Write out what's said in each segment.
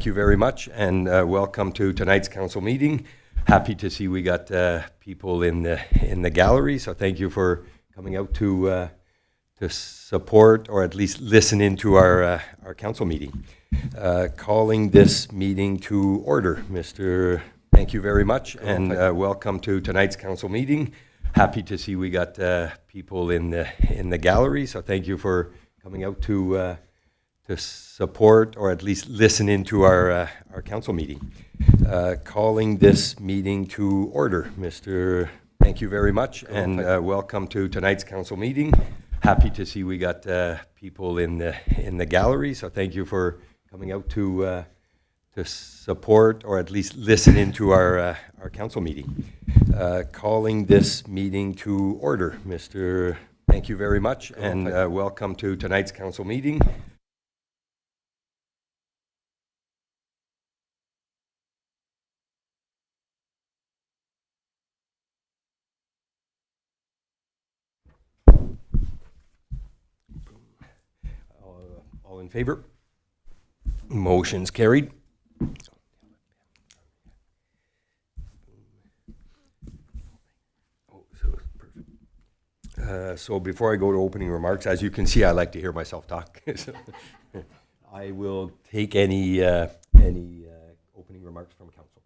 thank you very much, and welcome to tonight's council meeting. Happy to see we got people in the gallery, so thank you for coming out to support or at least listen into our council meeting. Calling this meeting to order, Mr. Thank you very much, and welcome to tonight's council meeting. Happy to see we got people in the gallery, so thank you for coming out to support or at least listen into our council meeting. Calling this meeting to order, Mr. Thank you very much, and welcome to tonight's council meeting. Happy to see we got people in the gallery, so thank you for coming out to support or at least listen into our council meeting. Calling this meeting to order, Mr. Thank you very much, and welcome to tonight's council meeting. All in favor? Motion's carried. So before I go to opening remarks, as you can see, I like to hear myself talk. So I will take any opening remarks from council.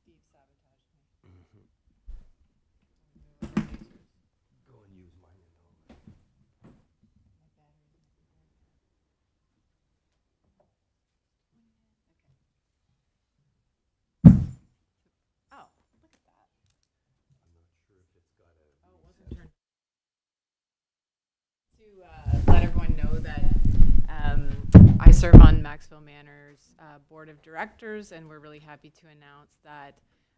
Steve sabotaged me. Go and use mine. Oh, look at that. I'm not sure if it's got a. Oh, it wasn't turned. To let everyone know that I serve on Maxville Manor's board of directors, and we're really happy to announce that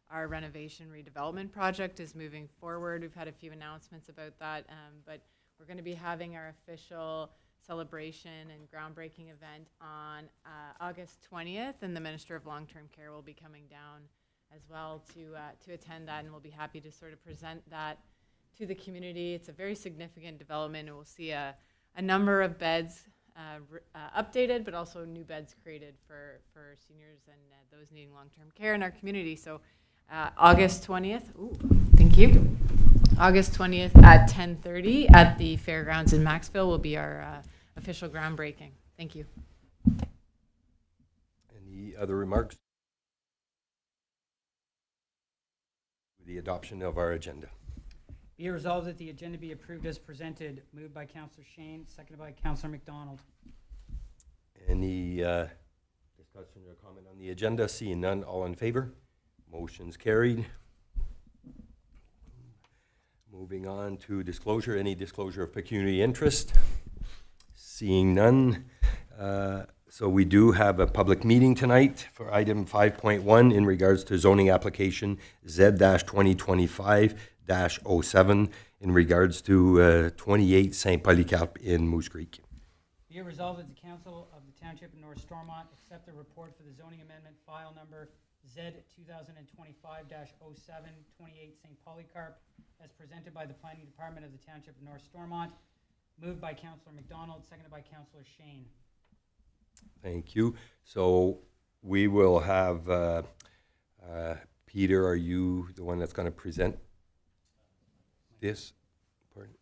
our renovation redevelopment project is moving forward. We've had a few announcements about that, but we're going to be having our official celebration and groundbreaking event on August 20th, and the Minister of Long-Term Care will be coming down as well to attend that, and we'll be happy to sort of present that to the community. It's a very significant development, and we'll see a number of beds updated, but also new beds created for seniors and those needing long-term care in our community. So August 20th, ooh, thank you. August 20th at 10:30 at the fairgrounds in Maxville will be our official groundbreaking. Thank you. Any other remarks? The adoption of our agenda. Be it resolved that the agenda be approved as presented. Moved by Councillor Shane, seconded by Councillor McDonald. Any discussion or comment on the agenda? Seeing none, all in favor? Motion's carried. Moving on to disclosure. Any disclosure of pecuniary interest? Seeing none. So we do have a public meeting tonight for item 5.1 in regards to zoning application Z-2025-07 in regards to 28 St. Polycarpe in Moose Creek. Be it resolved that the Council of the Township of North Stormont accept the report for the zoning amendment file number Z-2025-07, 28 St. Polycarpe, as presented by the Planning Department of the Township of North Stormont. Moved by Councillor McDonald, seconded by Councillor Shane. Thank you. So we will have, Peter, are you the one that's going to present this? Pardon?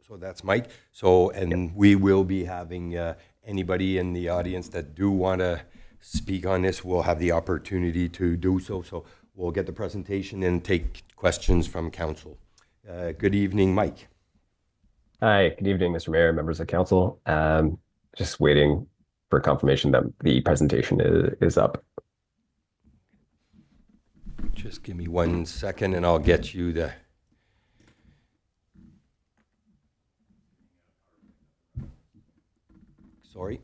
So that's Mike. So, and we will be having anybody in the audience that do want to speak on this, will have the opportunity to do so. So we'll get the presentation and take questions from council. Good evening, Mike. Hi, good evening, Mr. Mayor, members of council. Just waiting for confirmation that the presentation is up. Just give me 1 second and I'll get you the... Sorry.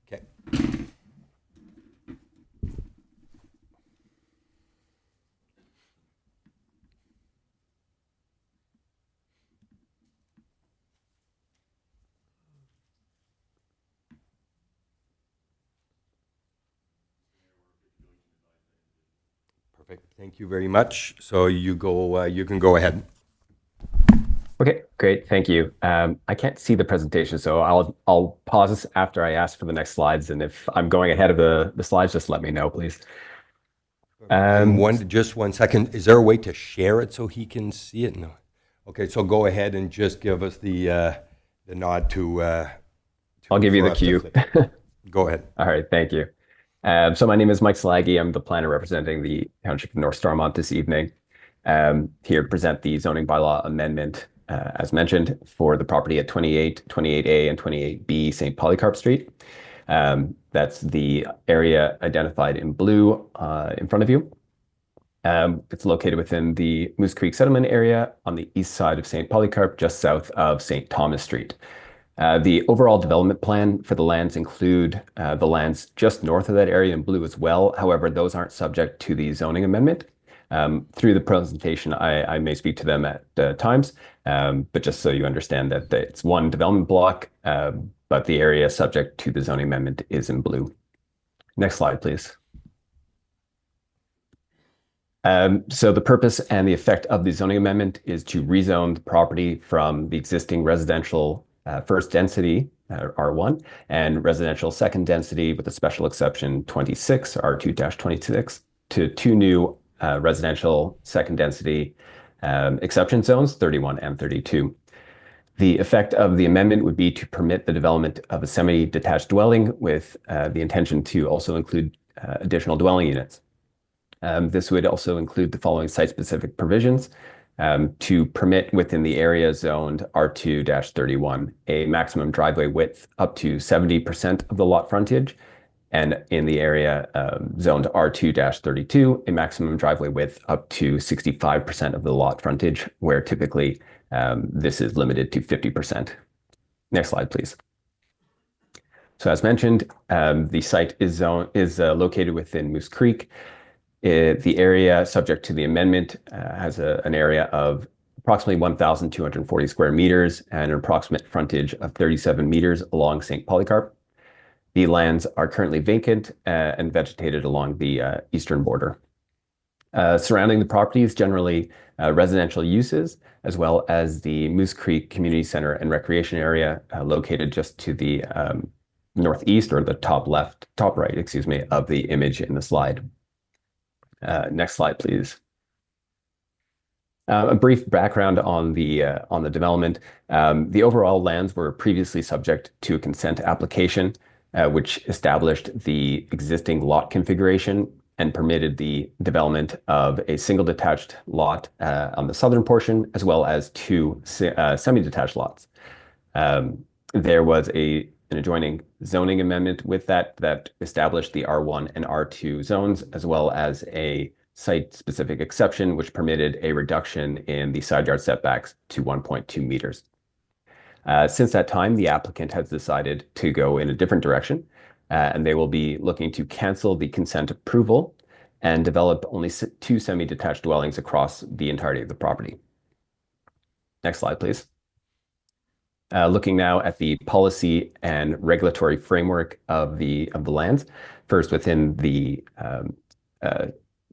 Okay. Perfect. Thank you very much. So you go. You can go ahead. Okay, great. Thank you. I can't see the presentation, so I'll pause after I ask for the next slides. And if I'm going ahead of the slides, just let me know, please. Just 1 second. Is there a way to share it so he can see it? No. Okay, so go ahead and just give us the nod to. I'll give you for the us to cue. flip. Go ahead. All right, thank you. So my name is Mike Slaggy. I'm the planner representing the Township of North Stormont this evening. Here to present the zoning bylaw amendment, as mentioned, for the property at 28, 28A, and 28B St. Polycarp Street. That's the area identified in blue in front of you. It's located within the Moose Creek settlement area on the east side of St. Polycarp, just south of St. Thomas Street. The overall development plan for the lands include the lands just north of that area in blue as well. However, those aren't subject to the zoning amendment. Through the presentation, I may speak to them at times, but just so you understand that it's one development block, but the area subject to the zoning amendment is in blue. Next slide, please. So the purpose and the effect of the zoning amendment is to rezone the property from the existing residential first density, R1, and residential second density with a special exception 26, R2-26, to two new residential second density exception zones, 31 and 32. The effect of the amendment would be to permit the development of a semi-detached dwelling with the intention to also include additional dwelling units. This would also include the following site-specific provisions to permit within the area zoned R2-31 a maximum driveway width up to 70% of the lot frontage, and in the area zoned R2-32 a maximum driveway width up to 65% of the lot frontage, where typically this is limited to 50%. Next slide, please. So as mentioned, the site is located within Moose Creek. The area subject to the amendment has an area of approximately 1,240 square meters and an approximate frontage of 37 meters along St. Polycarp. The lands are currently vacant and vegetated along the eastern border. Surrounding the property is generally residential uses, as well as the Moose Creek Community Center and Recreation Area located just to the northeast, or the top right, excuse me, of the image in the slide. Next slide, please. A brief background on the development. The overall lands were previously subject to a consent application, which established the existing lot configuration and permitted the development of a single detached lot on the southern portion, as well as two semi-detached lots. There was an adjoining zoning amendment with that established the R1 and R2 zones, as well as a site-specific exception, which permitted a reduction in the side yard setbacks to 1.2 meters. Since that time, the applicant has decided to go in a different direction, and they will be looking to cancel the consent approval and develop only two semi-detached dwellings across the entirety of the property. Next slide, please. Looking now at the policy and regulatory framework of the lands. First, within the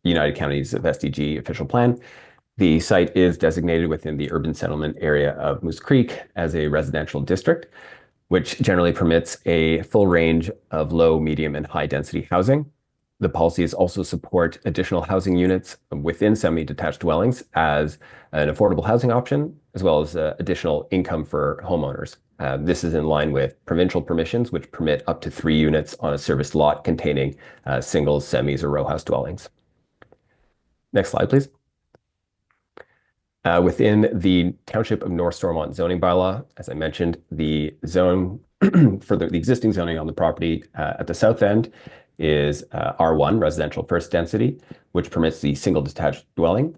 United Counties of SDG official plan, the site is designated within the urban settlement area of Moose Creek as a residential district, which generally permits a full range of low, medium, and high density housing. The policies also support additional housing units within semi-detached dwellings as an affordable housing option, as well as additional income for homeowners. This is in line with provincial permissions, which permit up to 3 units on a serviced lot containing singles, semis, or row house dwellings. Next slide, please. Within the Township of North Stormont zoning bylaw, as I mentioned, the zone for the existing zoning on the property at the south end is R1, residential first density, which permits the single detached dwelling,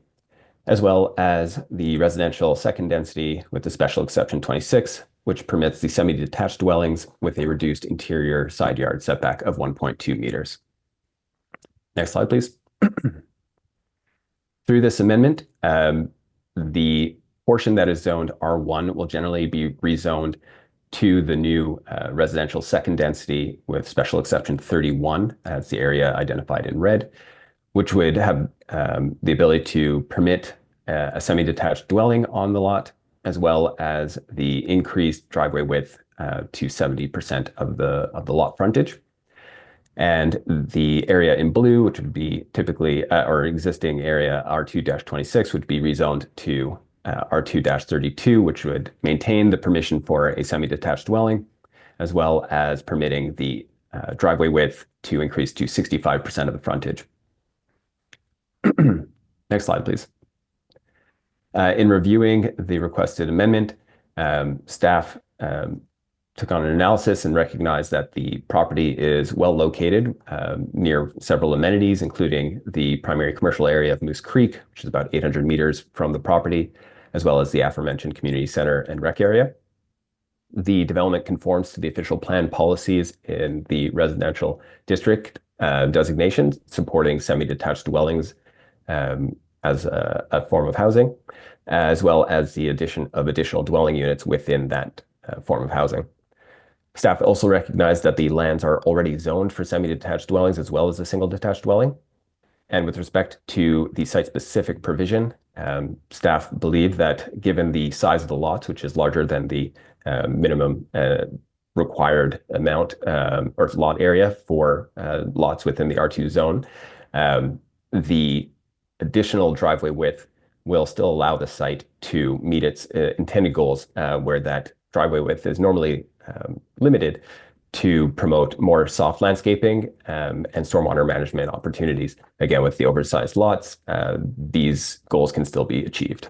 as well as the residential second density with the special exception 26, which permits the semi-detached dwellings with a reduced interior side yard setback of 1.2 meters. Next slide, please. Through this amendment, the portion that is zoned R1 will generally be rezoned to the new residential second density with special exception 31 as the area identified in red, which would have the ability to permit a semi-detached dwelling on the lot, as well as the increased driveway width to 70% of the lot frontage. And the area in blue, which would be typically our existing area R2-26, would be rezoned to R2-32, which would maintain the permission for a semi-detached dwelling, as well as permitting the driveway width to increase to 65% of the frontage. Next slide, please. In reviewing the requested amendment, staff took on an analysis and recognized that the property is well located near several amenities, including the primary commercial area of Moose Creek, which is about 800 meters from the property, as well as the aforementioned community center and rec area. The development conforms to the official plan policies in the residential district designation, supporting semi-detached dwellings as a form of housing, as well as the addition of additional dwelling units within that form of housing. Staff also recognized that the lands are already zoned for semi-detached dwellings as well as a single detached dwelling. And with respect to the site-specific provision, staff believe that given the size of the lots, which is larger than the minimum required amount or lot area for lots within the R2 zone, the additional driveway width will still allow the site to meet its intended goals, where that driveway width is normally limited to promote more soft landscaping and stormwater management opportunities. Again, with the oversized lots, these goals can still be achieved.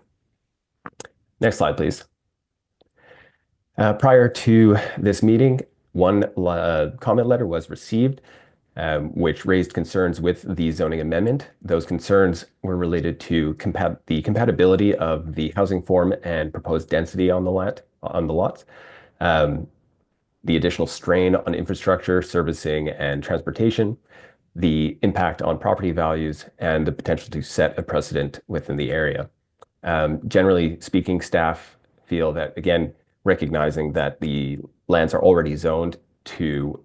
Next slide, please. Prior to this meeting, one comment letter was received, which raised concerns with the zoning amendment. Those concerns were related to the compatibility of the housing form and proposed density on the lots, the additional strain on infrastructure, servicing, and transportation, the impact on property values, and the potential to set a precedent within the area. Generally speaking, staff feel that, again, recognizing that the lands are already zoned to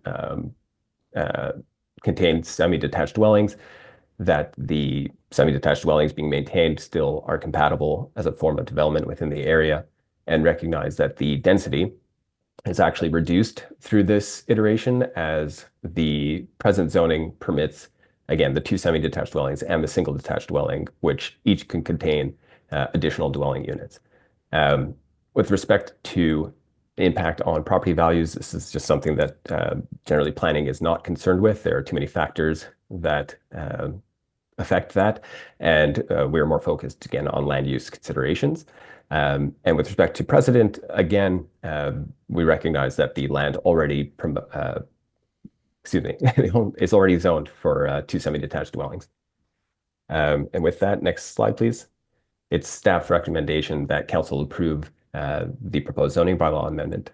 contain semi-detached dwellings, that the semi-detached dwellings being maintained still are compatible as a form of development within the area, and recognize that the density is actually reduced through this iteration as the present zoning permits, again, the two semi-detached dwellings and the single detached dwelling, which each can contain additional dwelling units. With respect to impact on property values, this is just something that generally planning is not concerned with. There are too many factors that affect that, and we're more focused, again, on land use considerations. And with respect to precedent, again, we recognize that the land already, is already zoned for two semi-detached dwellings. And with that, next slide, please. It's staff recommendation that council approve the proposed zoning bylaw amendment.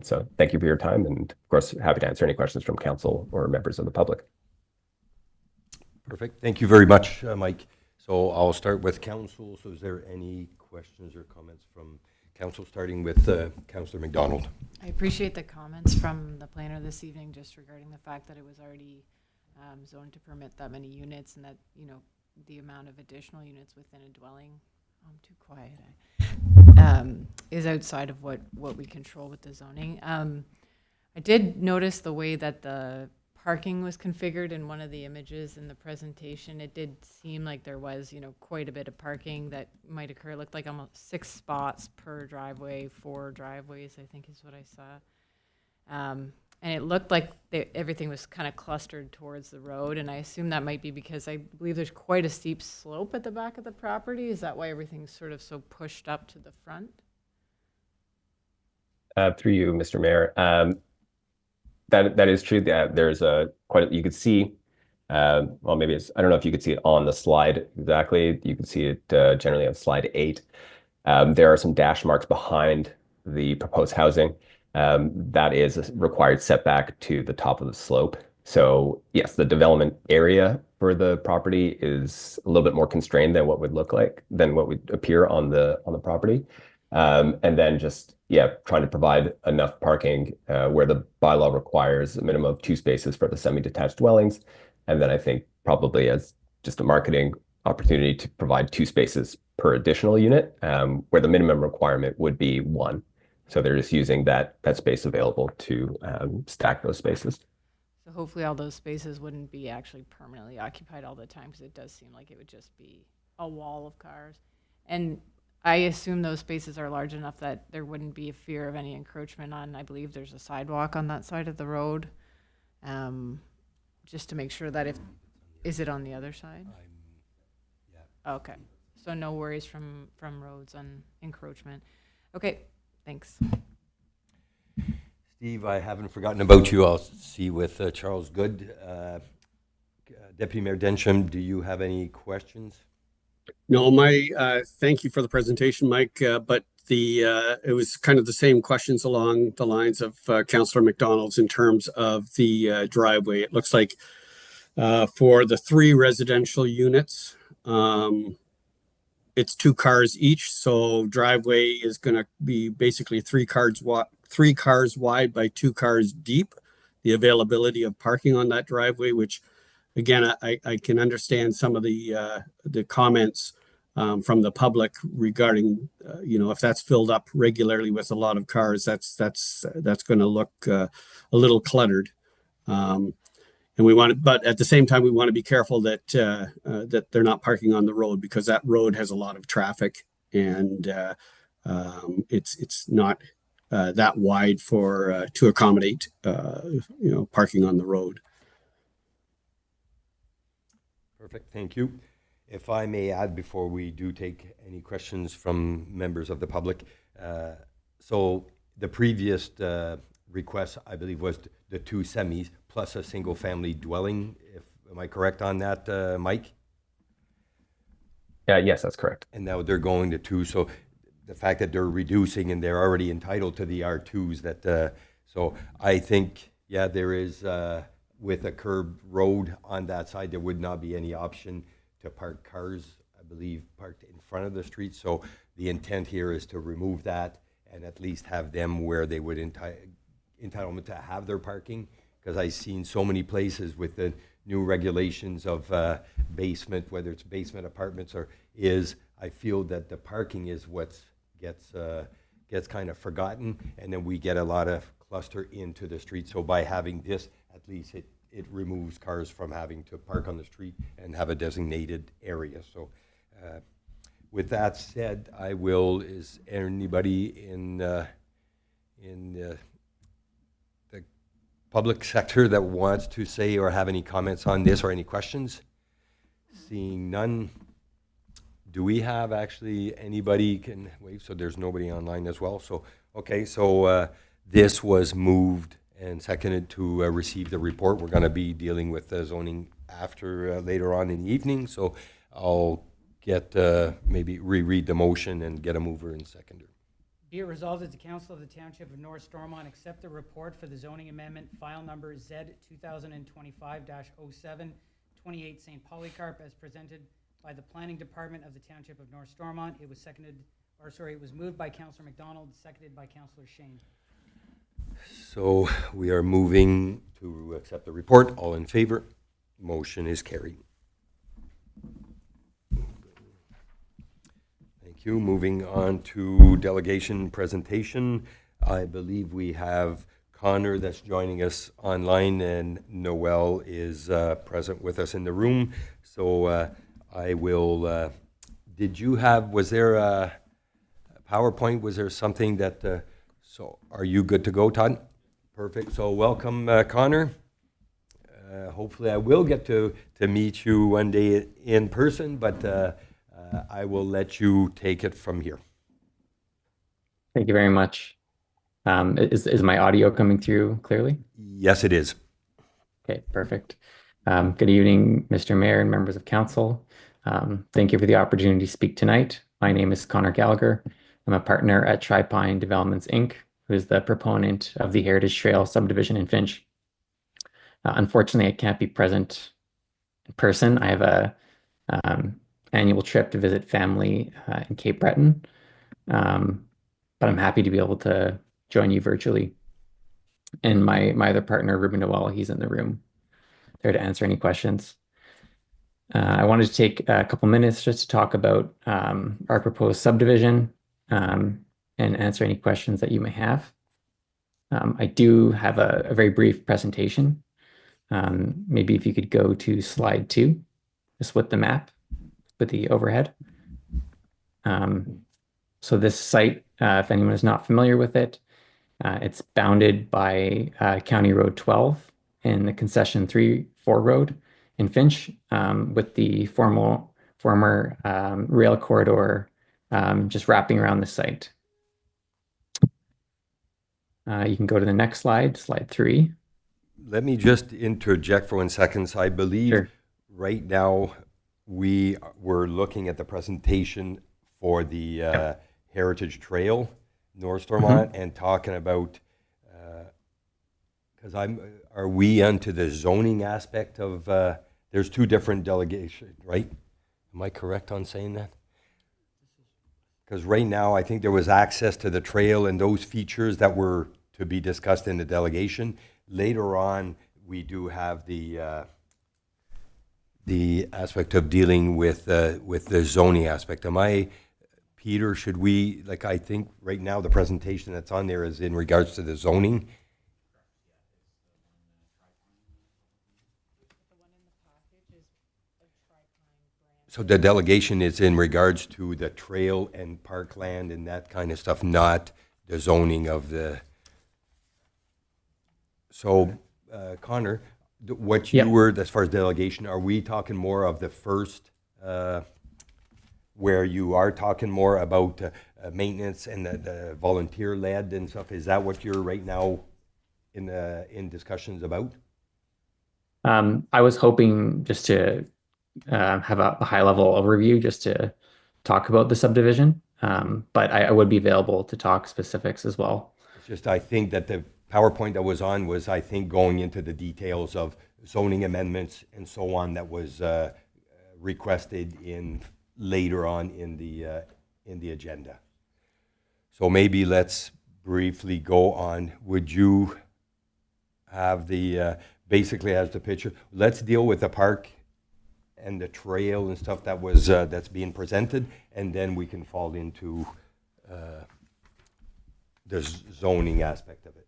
So thank you for your time, and of course, happy to answer any questions from council or members of the public. Perfect. Thank you very much, Mike. So I'll start with council. So is there any questions or comments from council, starting with Councillor McDonald? I appreciate the comments from the planner this evening, just regarding the fact that it was already zoned to permit that many units, and that, you know, the amount of additional units within a dwelling, I'm too quiet, is outside of what we control with the zoning. I did notice the way that the parking was configured in one of the images in the presentation. It did seem like there was, you know, quite a bit of parking that might occur. It looked like almost 6 spots per driveway, 4 driveways, I think is what I saw. And it looked like everything was kind of clustered towards the road, and I assume that might be because I believe there's quite a steep slope at the back of the property. Is that why everything's sort of so pushed up to the front? Through you, Mr. Mayor. That is true. There's you could see, well, maybe it's, I don't know if you could see it on the slide exactly. You can see it generally on slide 8. There are some dash marks behind the proposed housing. That is a required setback to the top of the slope. So yes, the development area for the property is a little bit more constrained than what would appear on the property. And then just, trying to provide enough parking where the bylaw requires a minimum of 2 spaces for the semi-detached dwellings. And then I think probably as just a marketing opportunity to provide 2 spaces per additional unit, where the minimum requirement would be 1. So they're just using that space available to stack those spaces. So hopefully all those spaces wouldn't be actually permanently occupied all the time, because it does seem like it would just be a wall of cars. And I assume those spaces are large enough that there wouldn't be a fear of any encroachment on, I believe there's a sidewalk on that side of the road. Just to make sure that is it on the other side? Yeah. Okay, so no worries from roads on encroachment. Okay, thanks. Steve, I haven't forgotten about you. I'll see with Charles Good. Deputy Mayor Densham, do you have any questions? No, thank you for the presentation, Mike. But it was kind of the same questions along the lines of Councillor McDonald's in terms of the driveway. It looks like for the 3 residential units, it's 2 cars each. So driveway is going to be basically 3 cars wide by 2 cars deep. The availability of parking on that driveway, which again, I can understand some of the comments from the public regarding, if that's filled up regularly with a lot of cars, that's going to look a little cluttered. But at the same time, we want to be careful that they're not parking on the road, because that road has a lot of traffic, and it's not that wide to accommodate parking on the road. Perfect, thank you. If I may add, before we do take any questions from members of the public, so the previous request, I believe, was the 2 semis plus a single-family dwelling. Am I correct on that, Mike? Yes, that's correct. And now they're going to 2. So the fact that they're reducing and they're already entitled to the R2s, so I think, yeah, there is, with a curved road on that side, there would not be any option to park cars, I believe, parked in front of the street. So the intent here is to remove that and at least have them where they would entitlement to have their parking, because I've seen so many places with the new regulations of basement, whether it's basement apartments I feel that the parking is what gets kind of forgotten, and then we get a lot of cluster into the street. So by having this, at least it removes cars from having to park on the street and have a designated area. So with that said, is anybody in the public sector that wants to say or have any comments on this or any questions? Seeing none, do we have actually anybody can wait? So there's nobody online as well. So, okay, so this was moved and seconded to receive the report. We're going to be dealing with the zoning after later on in the evening. So I'll get maybe reread the motion and get a mover and seconder. Be it resolved that the Council of the Township of North Stormont accept the report for the zoning amendment, file number Z 2025-07, 28 St. Polycarp, as presented by the Planning Department of the Township of North Stormont. It was moved by Councillor McDonald, seconded by Councillor Shane. So we are moving to accept the report. All in favor? Motion is carried. Thank you. Moving on to delegation presentation. I believe we have Connor that's joining us online, and Noel is present with us in the room. So I will, was there a PowerPoint? Was there something that, so are you good to go, Todd? Perfect. So welcome, Connor. Hopefully I will get to meet you one day in person, but I will let you take it from here. Thank you very much. Is my audio coming through clearly? Yes, it is. Okay, perfect. Good evening, Mr. Mayor and members of council. Thank you for the opportunity to speak tonight. My name is Connor Gallagher. I'm a partner at Tri-Pine Developments, Inc., who is the proponent of the Heritage Trail subdivision in Finch. Unfortunately, I can't be present in person. I have a annual trip to visit family in Cape Breton, but I'm happy to be able to join you virtually. And my other partner, Ruben Noel, he's in the room, there to answer any questions. I wanted to take a couple minutes just to talk about our proposed subdivision and answer any questions that you may have. I do have a very brief presentation. Maybe if you could go to slide 2, just with the map, with the overhead. So this site, if anyone is not familiar with it, it's bounded by County Road 12 and the Concession 3-4 road in Finch, with the former rail corridor just wrapping around the site. You can go to the next slide, slide 3. Let me just interject for 1 second. So I believe Sure. right now we were looking at the presentation for the Heritage Trail, North Stormont, and talking about, because are we onto the zoning aspect of, there's 2 different delegations, right? Am I correct on saying that? Because right now, I think there was access to the trail and those features that were to be discussed in the delegation. Later on, we do have the aspect of dealing with the zoning aspect. Am I, Peter, should we, like, I think right now the presentation that's on there is in regards to the zoning. So the delegation is in regards to the trail and parkland and that kind of stuff, not the zoning of the. So, Connor, what you Yep. were, as far as delegation, are we talking more of the first, where you are talking more about maintenance and the volunteer led and stuff? Is that what you're right now in discussions about? I was hoping just to have a high level overview just to talk about the subdivision, but I would be available to talk specifics as well. It's just, I think that the PowerPoint that was on was, I think, going into the details of zoning amendments and so on that was requested in later on in the agenda. So maybe let's briefly go on. Would you have the, basically as the picture, let's deal with the park and the trail and stuff that was, that's being presented, and then we can fall into the zoning aspect of it.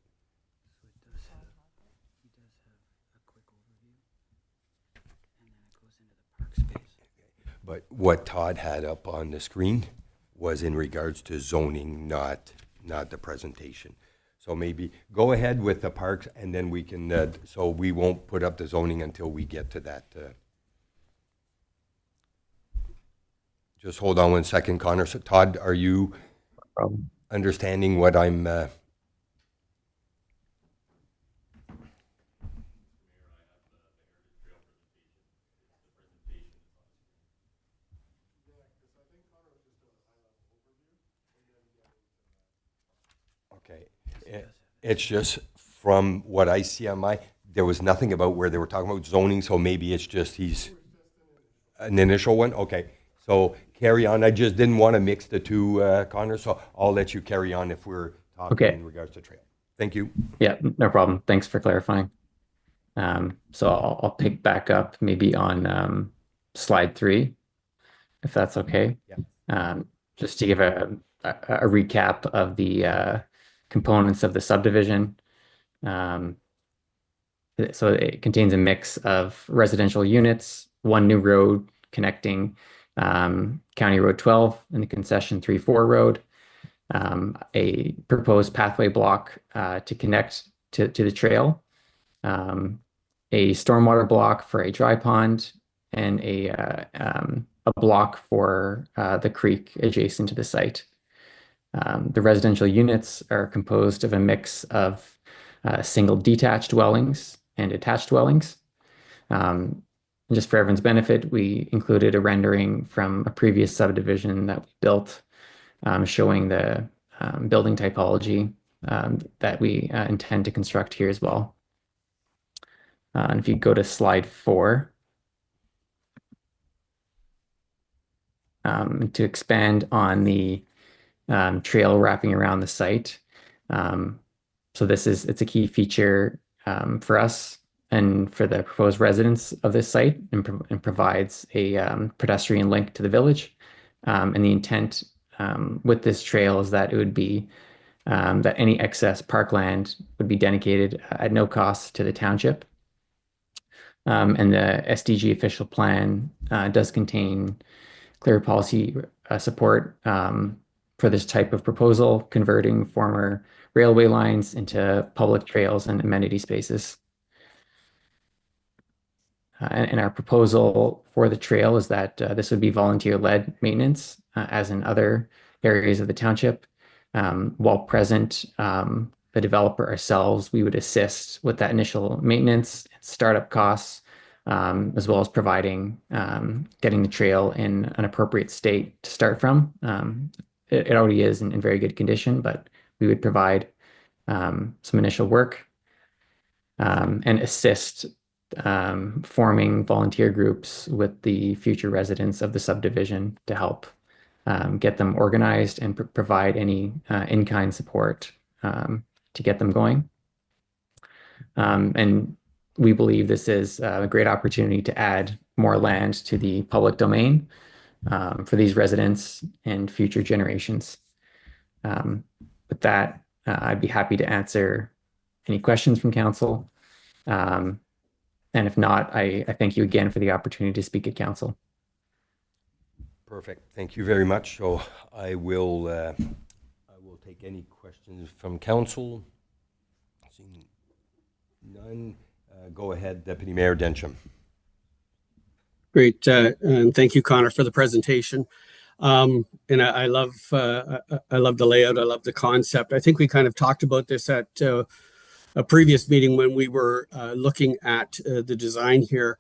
But what Todd had up on the screen was in regards to zoning, not the presentation. So maybe go ahead with the parks, and then we can, so we won't put up the zoning until we get to that. Just hold on 1 second, Connor. So Todd, are you Problem. understanding what I'm, okay. It's just from what I see on there was nothing about where they were talking about zoning, so maybe it's just he's an initial one? Okay. So carry on. I just didn't want to mix the two, Connor, so I'll let you carry on if we're talking Okay. in regards to trail. Thank you. Yeah, no problem. Thanks for clarifying. So I'll pick back up maybe on slide 3, if that's okay. Yeah. Just to give a recap of the components of the subdivision. So it contains a mix of residential units, 1 new road connecting County Road 12 and the Concession 3-4 road, a proposed pathway block to connect to the trail, a stormwater block for a dry pond, and a block for the creek adjacent to the site. The residential units are composed of a mix of single detached dwellings and attached dwellings. And just for everyone's benefit, we included a rendering from a previous subdivision that we built, showing the building typology that we intend to construct here as well. And if you go to slide 4, to expand on the trail wrapping around the site. So it's a key feature for us and for the proposed residents of this site, and provides a pedestrian link to the village. And the intent with this trail is that it would be that any excess parkland would be dedicated at no cost to the township. And the SDG official plan does contain clear policy support for this type of proposal, converting former railway lines into public trails and amenity spaces. And our proposal for the trail is that this would be volunteer-led maintenance, as in other areas of the township. While present, the developer ourselves, we would assist with that initial maintenance, startup costs, as well as providing, getting the trail in an appropriate state to start from. It already is in very good condition, but we would provide some initial work and assist forming volunteer groups with the future residents of the subdivision to help get them organized and provide any in-kind support to get them going. And we believe this is a great opportunity to add more land to the public domain for these residents and future generations. With that, I'd be happy to answer any questions from council. And if not, I thank you again for the opportunity to speak at council. Perfect. Thank you very much. So I will take any questions from council. Seeing none, go ahead, Deputy Mayor Densham. Great, and thank you, Connor, for the presentation. And I love the layout. I love the concept. I think we kind of talked about this at a previous meeting when we were looking at the design here.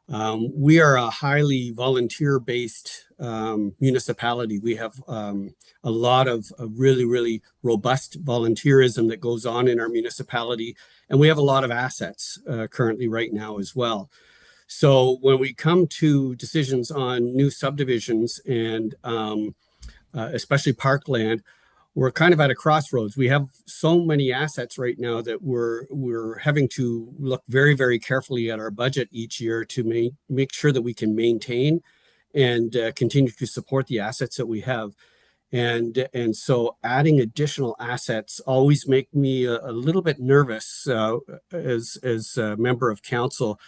We are a highly volunteer-based municipality. We have a lot of really, really robust volunteerism that goes on in our municipality, and we have a lot of assets currently right now as well. So when we come to decisions on new subdivisions and especially parkland, we're kind of at a crossroads. We have so many assets right now that we're having to look very, very carefully at our budget each year to make sure that we can maintain and continue to support the assets that we have. And so adding additional assets always make me a little bit nervous as a member of council,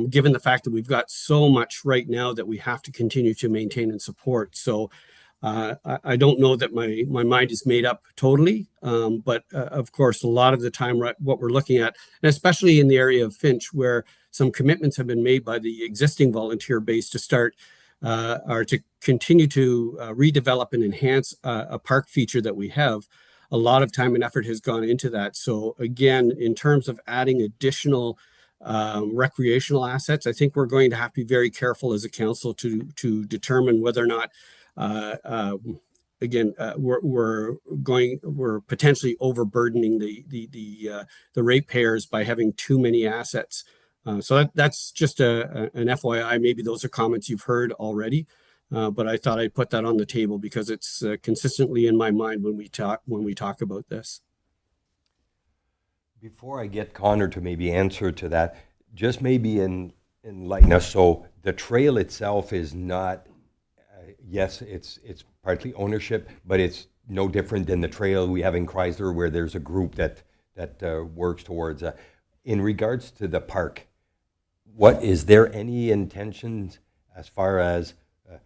given the fact that we've got so much right now that we have to continue to maintain and support. So I don't know that my mind is made up totally, but of course, a lot of the time, what we're looking at, and especially in the area of Finch, where some commitments have been made by the existing volunteer base to start or to continue to redevelop and enhance a park feature that we have, a lot of time and effort has gone into that. So again, in terms of adding additional recreational assets, I think we're going to have to be very careful as a council to determine whether or not we're potentially overburdening the ratepayers by having too many assets. So that's just an FYI. Maybe those are comments you've heard already, but I thought I'd put that on the table because it's consistently in my mind when we talk about this. Before I get Connor to maybe answer to that, just maybe enlighten us. So the trail itself is not. Yes, it's partly ownership, but it's no different than the trail we have in Chrysler, where there's a group that works towards. In regards to the park, is there any intentions as far as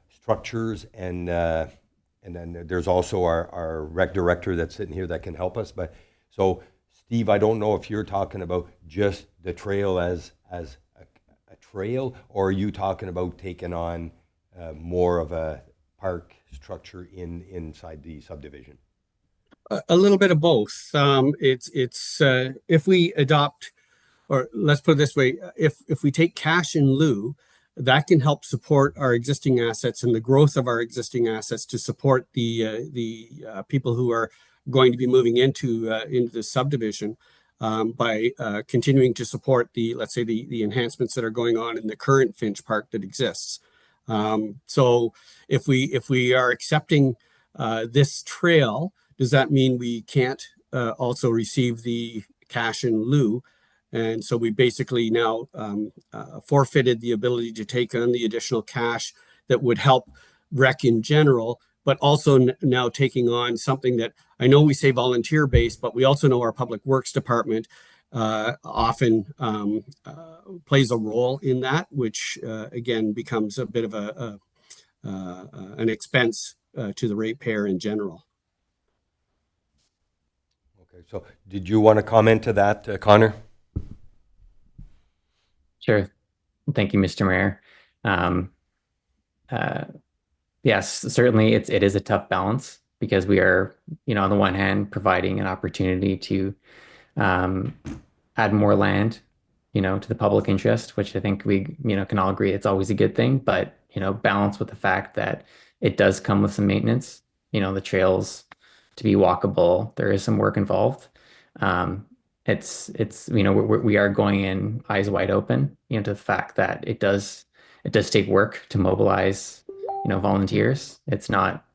structures and then there's also our rec director that's sitting here that can help us. But so, Steve, I don't know if you're talking about just the trail as a trail, or are you talking about taking on more of a park structure inside the subdivision? A little bit of both. It's if we adopt, or let's put it this way, if we take cash in lieu, that can help support our existing assets and the growth of our existing assets to support the people who are going to be moving into the subdivision by continuing to support let's say the enhancements that are going on in the current Finch Park that exists. So if we are accepting this trail, does that mean we can't also receive the cash in lieu? And so we basically now forfeited the ability to take on the additional cash that would help rec in general, but also now taking on something that I know we say volunteer based, but we also know our public works department often plays a role in that, which again becomes a bit of an expense to the ratepayer in general. Okay, so did you want to comment to that, Connor? Sure. Thank you, Mr. Mayor. Yes, certainly it is a tough balance because we are, on the one hand, providing an opportunity to add more land, to the public interest, which I think we, can all agree it's always a good thing, but, balance with the fact that it does come with some maintenance, the trails to be walkable, there is some work involved. It's we are going in eyes wide open, to the fact that it does take work to mobilize, volunteers. It's not,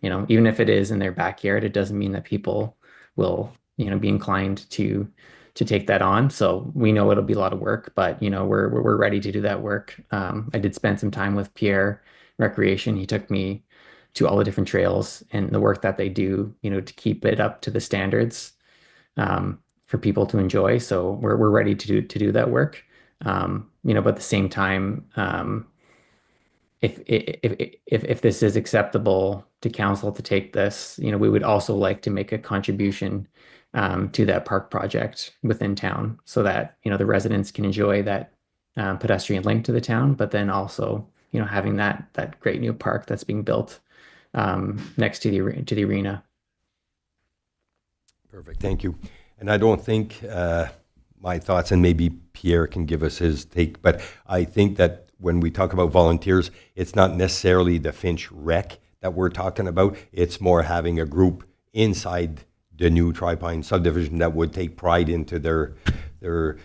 even if it is in their backyard, it doesn't mean that people will, be inclined to take that on. So we know it'll be a lot of work, but we're ready to do that work. I did spend some time with Pierre Recreation. He took me to all the different trails and the work that they do, to keep it up to the standards for people to enjoy. So we're ready to do that work. But at the same time, if this is acceptable to council to take this, we would also like to make a contribution to that park project within town so that, the residents can enjoy that pedestrian link to the town, but then also, having that great new park that's being built next to the arena. Perfect, thank you. And I don't think my thoughts, and maybe Pierre can give us his take, but I think that when we talk about volunteers, it's not necessarily the Finch Rec that we're talking about. It's more having a group inside the new Tri-Pine subdivision that would take pride into their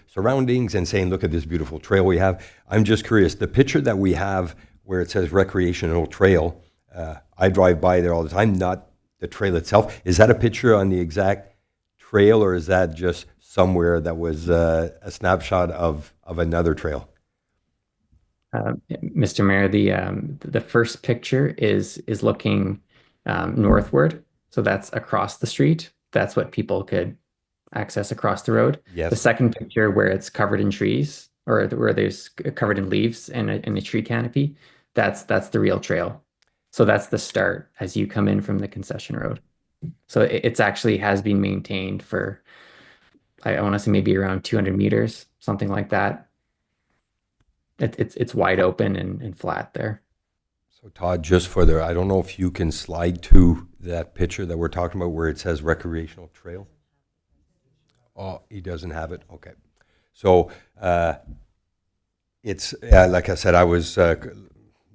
surroundings and saying, look at this beautiful trail we have. I'm just curious, the picture that we have where it says recreational trail, I drive by there all the time, not the trail itself. Is that a picture on the exact trail, or is that just somewhere that was a snapshot of another trail? Mr. Mayor, the first picture is looking northward, so that's across the street. That's what people could access across the road. Yes. The second picture, where it's covered in trees, or where there's covered in leaves and a tree canopy, that's the real trail. So that's the start as you come in from the concession road. So it's actually has been maintained for, I want to say maybe around 200 meters, something like that. It's wide open and flat there. So Todd, just for I don't know if you can slide to that picture that we're talking about where it says recreational trail. Oh, he doesn't have it. Okay. So it's like I said, I was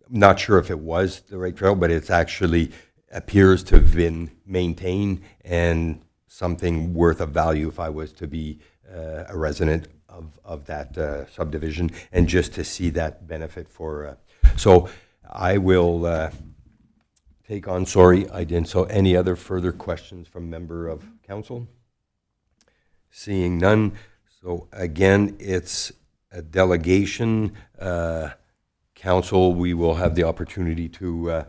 not sure if it was the right trail, but it's actually appears to have been maintained and something worth of value if I was to be a resident of that subdivision, and just to see that benefit for. So I will take on. Sorry, I didn't. So any other further questions from member of council? Seeing none. So again, it's a delegation. Council, we will have the opportunity to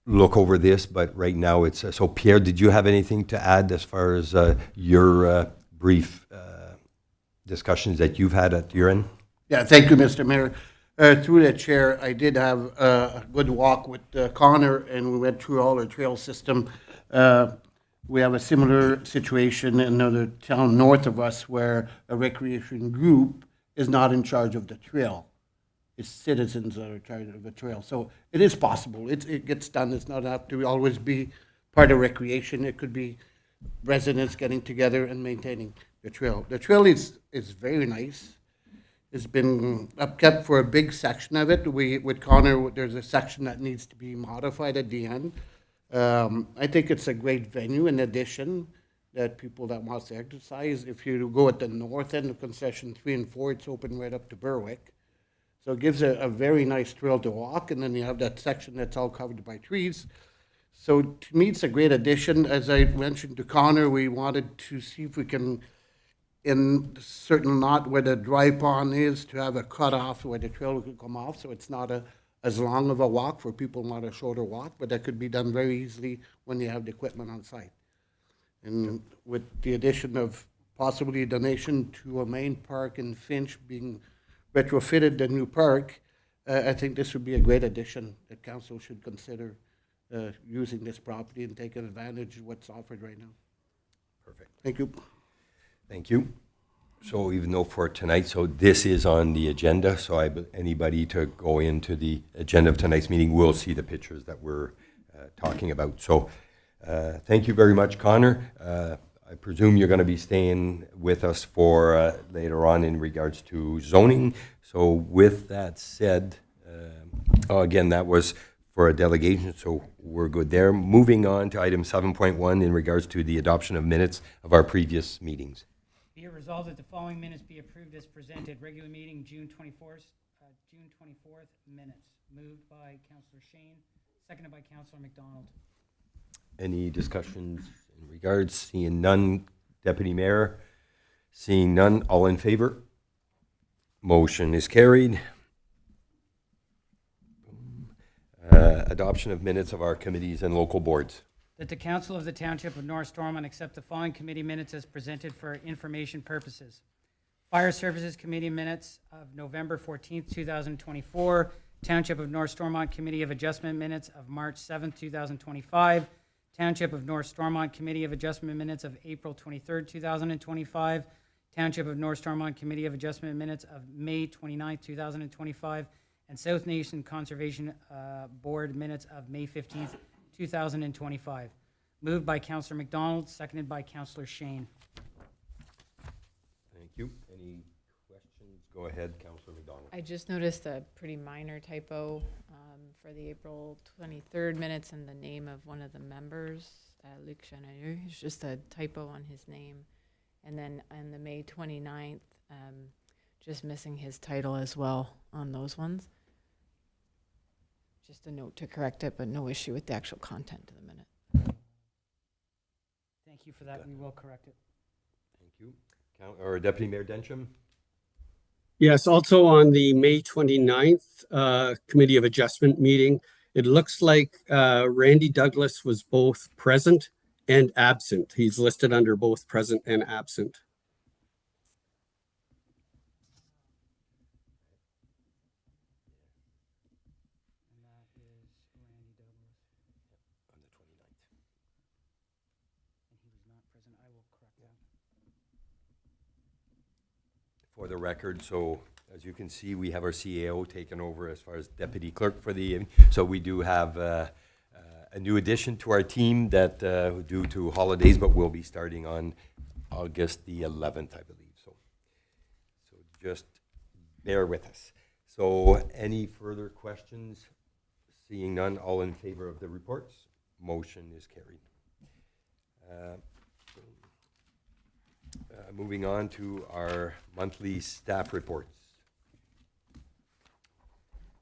look over this, but right now it's so. Pierre, did you have anything to add as far as your brief discussions that you've had at your end? Yeah, thank you, Mr. Mayor. Through the chair, I did have a good walk with Connor, and we went through all our trail system. We have a similar situation in another town north of us where a recreation group is not in charge of the trail. It's citizens that are in charge of the trail. So it is possible. It gets done. It's not have to always be part of recreation. It could be residents getting together and maintaining the trail. The trail is very nice. It's been upkept for a big section of it. With Connor, there's a section that needs to be modified at the end. I think it's a great venue in addition that people that wants to exercise. If you go at the north end of concession 3 and 4, it's open right up to Berwick. So it gives a very nice trail to walk, and then you have that section that's all covered by trees. So to me, it's a great addition. As I mentioned to Connor, we wanted to see if we can in certain lot where the dry pond is, to have a cutoff where the trail could come off, so it's not as long of a walk for people, not a shorter walk, but that could be done very easily when you have the equipment on site. And with the addition of possibly a donation to a main park in Finch being retrofitted, the new park, I think this would be a great addition that council should consider using this property and taking advantage of what's offered right now. Perfect. Thank you. Thank you. So even though for tonight, so this is on the agenda, so anybody to go into the agenda of tonight's meeting will see the pictures that we're talking about. So thank you very much, Connor. I presume you're going to be staying with us for later on in regards to zoning. So with that said, again, that was for a delegation, so we're good there. Moving on to item 7.1 in regards to the adoption of minutes of our previous meetings. Be it resolved that the following minutes be approved as presented. Regular meeting, June 24th minutes. Moved by Councillor Shane, seconded by Councillor McDonald. Any discussions in regards? Seeing none. Deputy Mayor? Seeing none. All in favor? Motion is carried. Adoption of minutes of our committees and local boards. That the Council of the Township of North Stormont accept the following committee minutes as presented for information purposes. Fire Services Committee minutes of November 14th, 2024. Township of North Stormont Committee of Adjustment minutes of March 7th, 2025. Township of North Stormont Committee of Adjustment minutes of April 23rd, 2025. Township of North Stormont Committee of Adjustment minutes of May 29th, 2025. And South Nation Conservation Board minutes of May 15th, 2025. Moved by Councillor McDonald, seconded by Councillor Shane. Thank you. Any questions? Go ahead, Councillor McDonald. I just noticed a pretty minor typo for the April 23rd minutes in the name of one of the members, Luc Chanelu. It's just a typo on his name. And then on the May 29th, just missing his title as well on those ones. Just a note to correct it, but no issue with the actual content of the minute. Thank you for that. We will correct it. Thank you. Or Deputy Mayor Densham? Yes, also on the May 29th Committee of Adjustment meeting, it looks like Randy Douglas was both present and absent. He's listed under both present and absent. And that is Randy Douglas. On the 29th. And he was not present. I will correct that. For the record, so as you can see, we have our CAO taken over as far as deputy clerk for the, so we do have a new addition to our team that due to holidays, but will be starting on August the 11th, I believe. So just bear with us. So any further questions? Seeing none, all in favor of the reports? Motion is carried. Moving on to our monthly staff reports.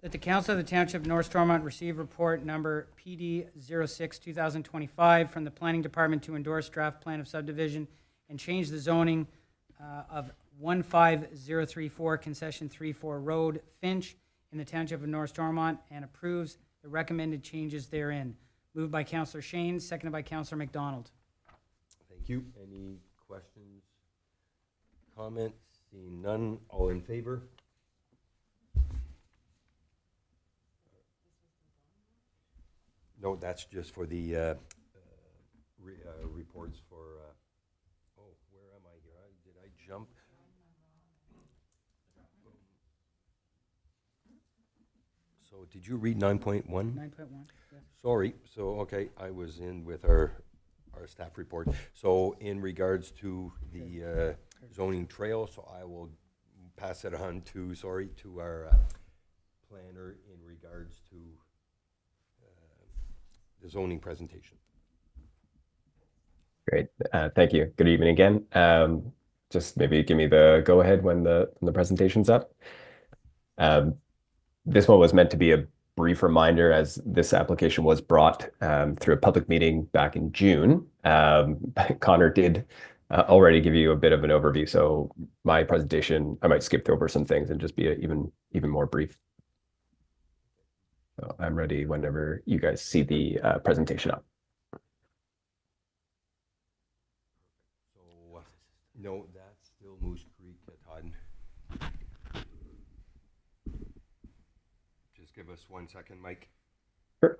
That the Council of the Township of North Stormont receive report number PD 06-2025 from the Planning Department to endorse draft plan of subdivision and change the zoning of 15034 Concession 34 Road, Finch, in the Township of North Stormont, and approves the recommended changes therein. Moved by Councillor Shane, seconded by Councillor McDonald. Thank you. Any questions, comments? Seeing none, all in favor? No, that's just for the reports for, oh, where am I here? Did I jump? So did you read 9.1? 9.1, yes. Sorry, so, okay, I was in with our staff report. So in regards to the zoning trail, so I will pass it on to, to our planner in regards to the zoning presentation. Great. Thank you. Good evening again. Just maybe give me the go-ahead when the presentation's up. This one was meant to be a brief reminder, as this application was brought through a public meeting back in June. Connor did already give you a bit of an overview. So my presentation, I might skip over some things and just be even more brief. So I'm ready whenever you guys see the presentation up. So, no, that's still Moose Creek, Todd. Just give us 1 second, Mike. Sure.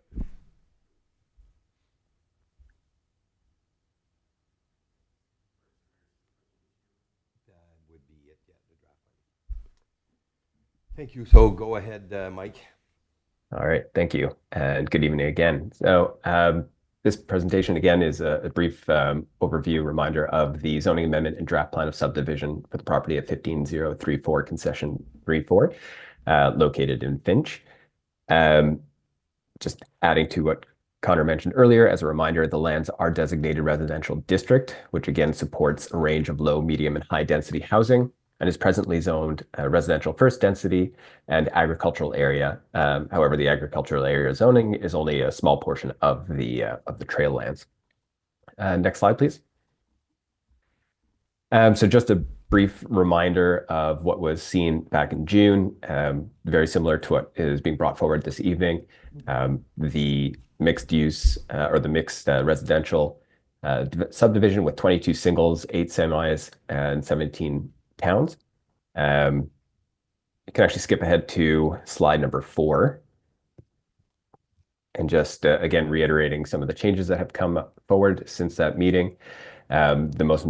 That would be it, yeah, the draft plan. Thank you. So go ahead, Mike. All right, thank you, and good evening again. So this presentation again is a brief overview reminder of the zoning amendment and draft plan of subdivision for the property at 15034 Concession 34, located in Finch. Just adding to what Connor mentioned earlier, as a reminder, the lands are designated residential district, which again supports a range of low, medium, and high density housing, and is presently zoned residential first density and agricultural area. However, the agricultural area zoning is only a small portion of the trail lands. Next slide, please. So just a brief reminder of what was seen back in June, very similar to what is being brought forward this evening. The mixed use or the mixed residential subdivision with 22 singles, 8 semis, and 17 towns. You can actually skip ahead to slide number 4. And just again, reiterating some of the changes that have come forward since that meeting. The most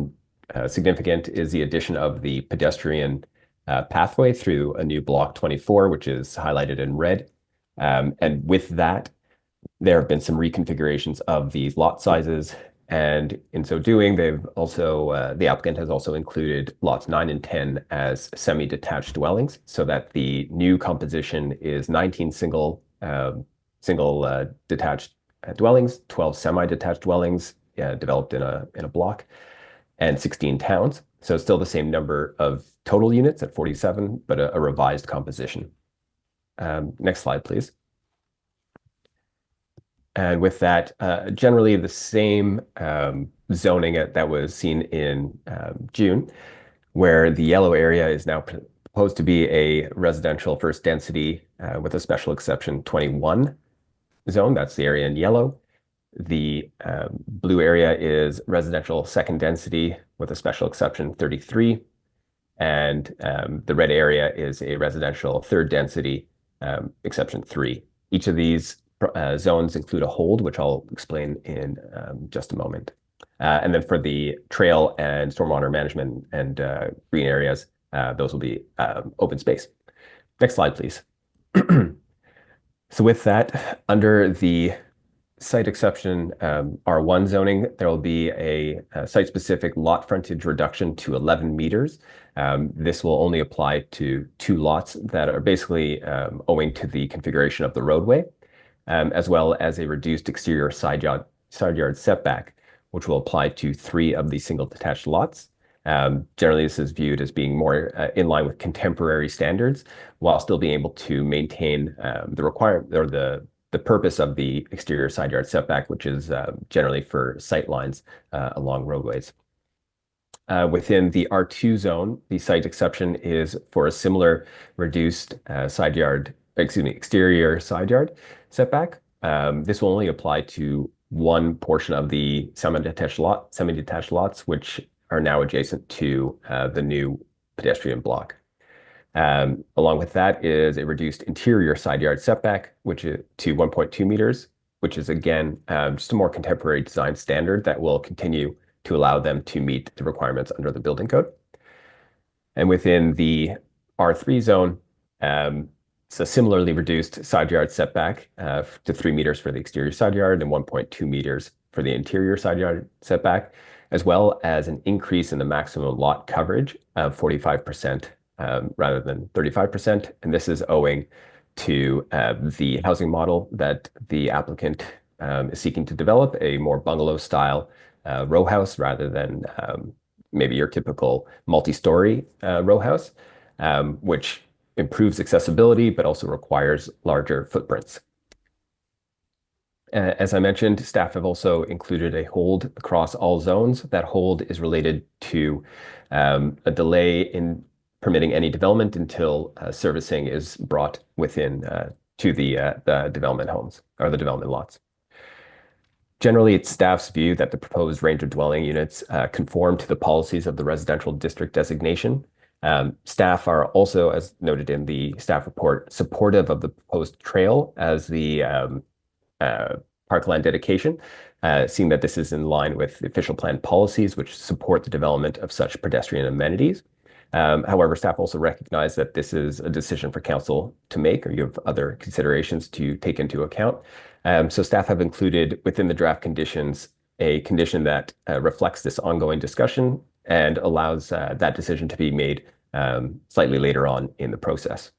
significant is the addition of the pedestrian pathway through a new block 24, which is highlighted in red. And with that, there have been some reconfigurations of the lot sizes. And in so doing, they've also, the applicant has also included lots 9 and 10 as semi-detached dwellings, so that the new composition is 19 single detached dwellings, 12 semi-detached dwellings developed in a block, and 16 towns. So still the same number of total units at 47, but a revised composition. Next slide, please. And with that, generally the same zoning that was seen in June, where the yellow area is now proposed to be a residential first density with a special exception 21 zone. That's the area in yellow. The blue area is residential second density with a special exception 33. And the red area is a residential third density exception 3. Each of these zones include a hold, which I'll explain in just a moment. And then for the trail and stormwater management and green areas, those will be open space. Next slide, please. So with that, under the site exception R1 zoning, there will be a site-specific lot frontage reduction to 11 meters. This will only apply to 2 lots that are basically owing to the configuration of the roadway, as well as a reduced exterior side yard setback, which will apply to 3 of the single detached lots. Generally, this is viewed as being more in line with contemporary standards, while still being able to maintain the requirement or the purpose of the exterior side yard setback, which is generally for sight lines along roadways. Within the R2 zone, the site exception is for a similar reduced exterior side yard setback. This will only apply to one portion of the semi-detached lots, which are now adjacent to the new pedestrian block. Along with that is a reduced interior side yard setback, which is to 1.2 meters, which is again just a more contemporary design standard that will continue to allow them to meet the requirements under the building code. And within the R3 zone, it's a similarly reduced side yard setback to 3 meters for the exterior side yard and 1.2 meters for the interior side yard setback, as well as an increase in the maximum lot coverage of 45% rather than 35%. And this is owing to the housing model that the applicant is seeking to develop, a more bungalow style row house rather than maybe your typical multi-story row house, which improves accessibility, but also requires larger footprints. As I mentioned, staff have also included a hold across all zones. That hold is related to a delay in permitting any development until servicing is brought within to the development homes or the development lots. Generally, it's staff's view that the proposed range of dwelling units conform to the policies of the residential district designation. Staff are also, as noted in the staff report, supportive of the proposed trail as the parkland dedication, seeing that this is in line with the official plan policies, which support the development of such pedestrian amenities. However, staff also recognize that this is a decision for council to make, or you have other considerations to take into account. So staff have included within the draft conditions a condition that reflects this ongoing discussion and allows that decision to be made slightly later on in the process.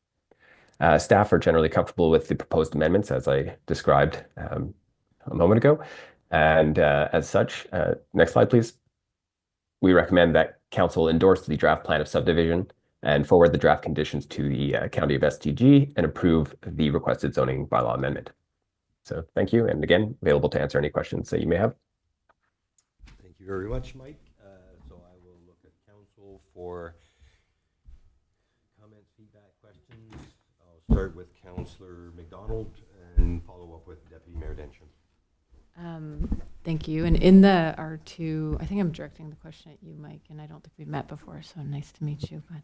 Staff are generally comfortable with the proposed amendments as I described a moment ago. And as such, next slide, please. We recommend that council endorse the draft plan of subdivision and forward the draft conditions to the County of STG and approve the requested zoning bylaw amendment. So thank you. And again, available to answer any questions that you may have. Thank you very much, Mike. So I will look at council for comments, feedback, questions. I'll start with Councillor McDonald and follow up with Deputy Mayor Densham. Thank you. And in the R2, I think I'm directing the question at you, Mike, and I don't think we've met before, so nice to meet you. But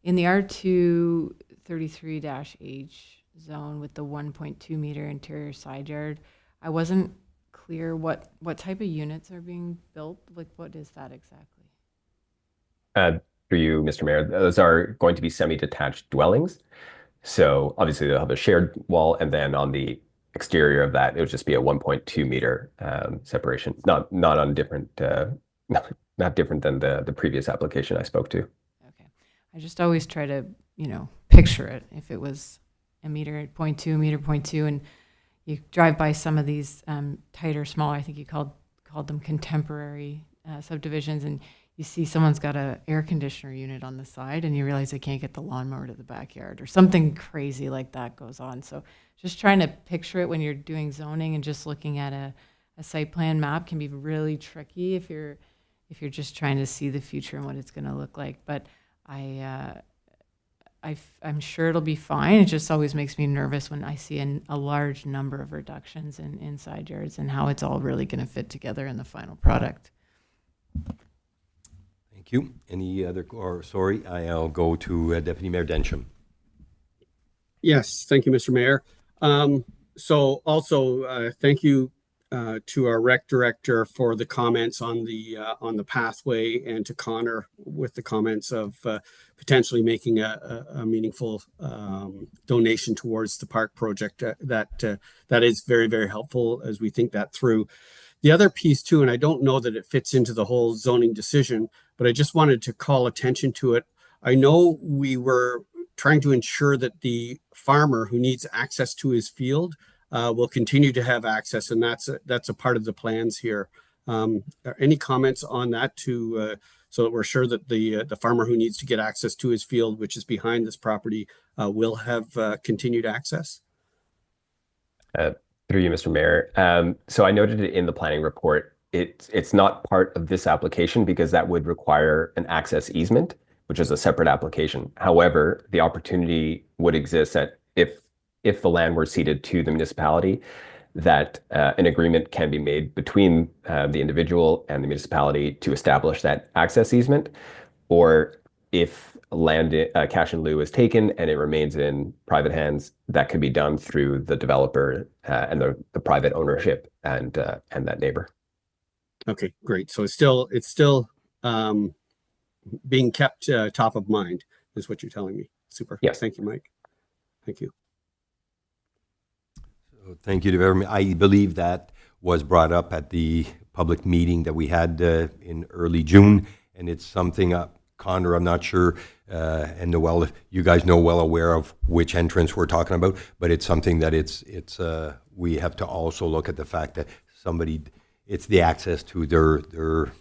in the R2 33-H zone with the 1.2 meter interior side yard, I wasn't clear what type of units are being built. Like, what is that exactly? Through you, Mr. Mayor, those are going to be semi-detached dwellings. So obviously they'll have a shared wall, and then on the exterior of that, it would just be a 1.2 meter separation, not on different, not different than the previous application I spoke to. Okay. I just always try to, picture it if it was a meter, 0.2, and you drive by some of these tighter, smaller, I think you called them contemporary subdivisions, and you see someone's got a air conditioner unit on the side and you realize they can't get the lawnmower to the backyard or something crazy like that goes on. So just trying to picture it when you're doing zoning and just looking at a site plan map can be really tricky if you're just trying to see the future and what it's going to look like. But I'm sure it'll be fine. It just always makes me nervous when I see a large number of reductions in side yards and how it's all really going to fit together in the final product. Thank you. Any other, I'll go to Deputy Mayor Densham. Yes, thank you, Mr. Mayor. So also thank you to our rec director for the comments on the pathway, and to Connor with the comments of potentially making a meaningful donation towards the park project. That is very, very helpful as we think that through. The other piece too, and I don't know that it fits into the whole zoning decision, but I just wanted to call attention to it. I know we were trying to ensure that the farmer who needs access to his field will continue to have access, and that's a part of the plans here. Any comments on that so that we're sure that the farmer who needs to get access to his field, which is behind this property, will have continued access? Through you, Mr. Mayor. So I noted it in the planning report. It's not part of this application because that would require an access easement, which is a separate application. However, the opportunity would exist that if the land were ceded to the municipality, that an agreement can be made between the individual and the municipality to establish that access easement, or if land cash in lieu is taken and it remains in private hands, that could be done through the developer and the private ownership and that neighbor. Okay, great. So it's still being kept top of mind, is what you're telling me. Super. Yes. Thank you, Mike. Thank you. So thank you very much. I believe that was brought up at the public meeting that we had in early June, and it's something Connor, I'm not sure, and Noel, you guys know well aware of which entrance we're talking about, but it's something that we have to also look at the fact that it's the access to their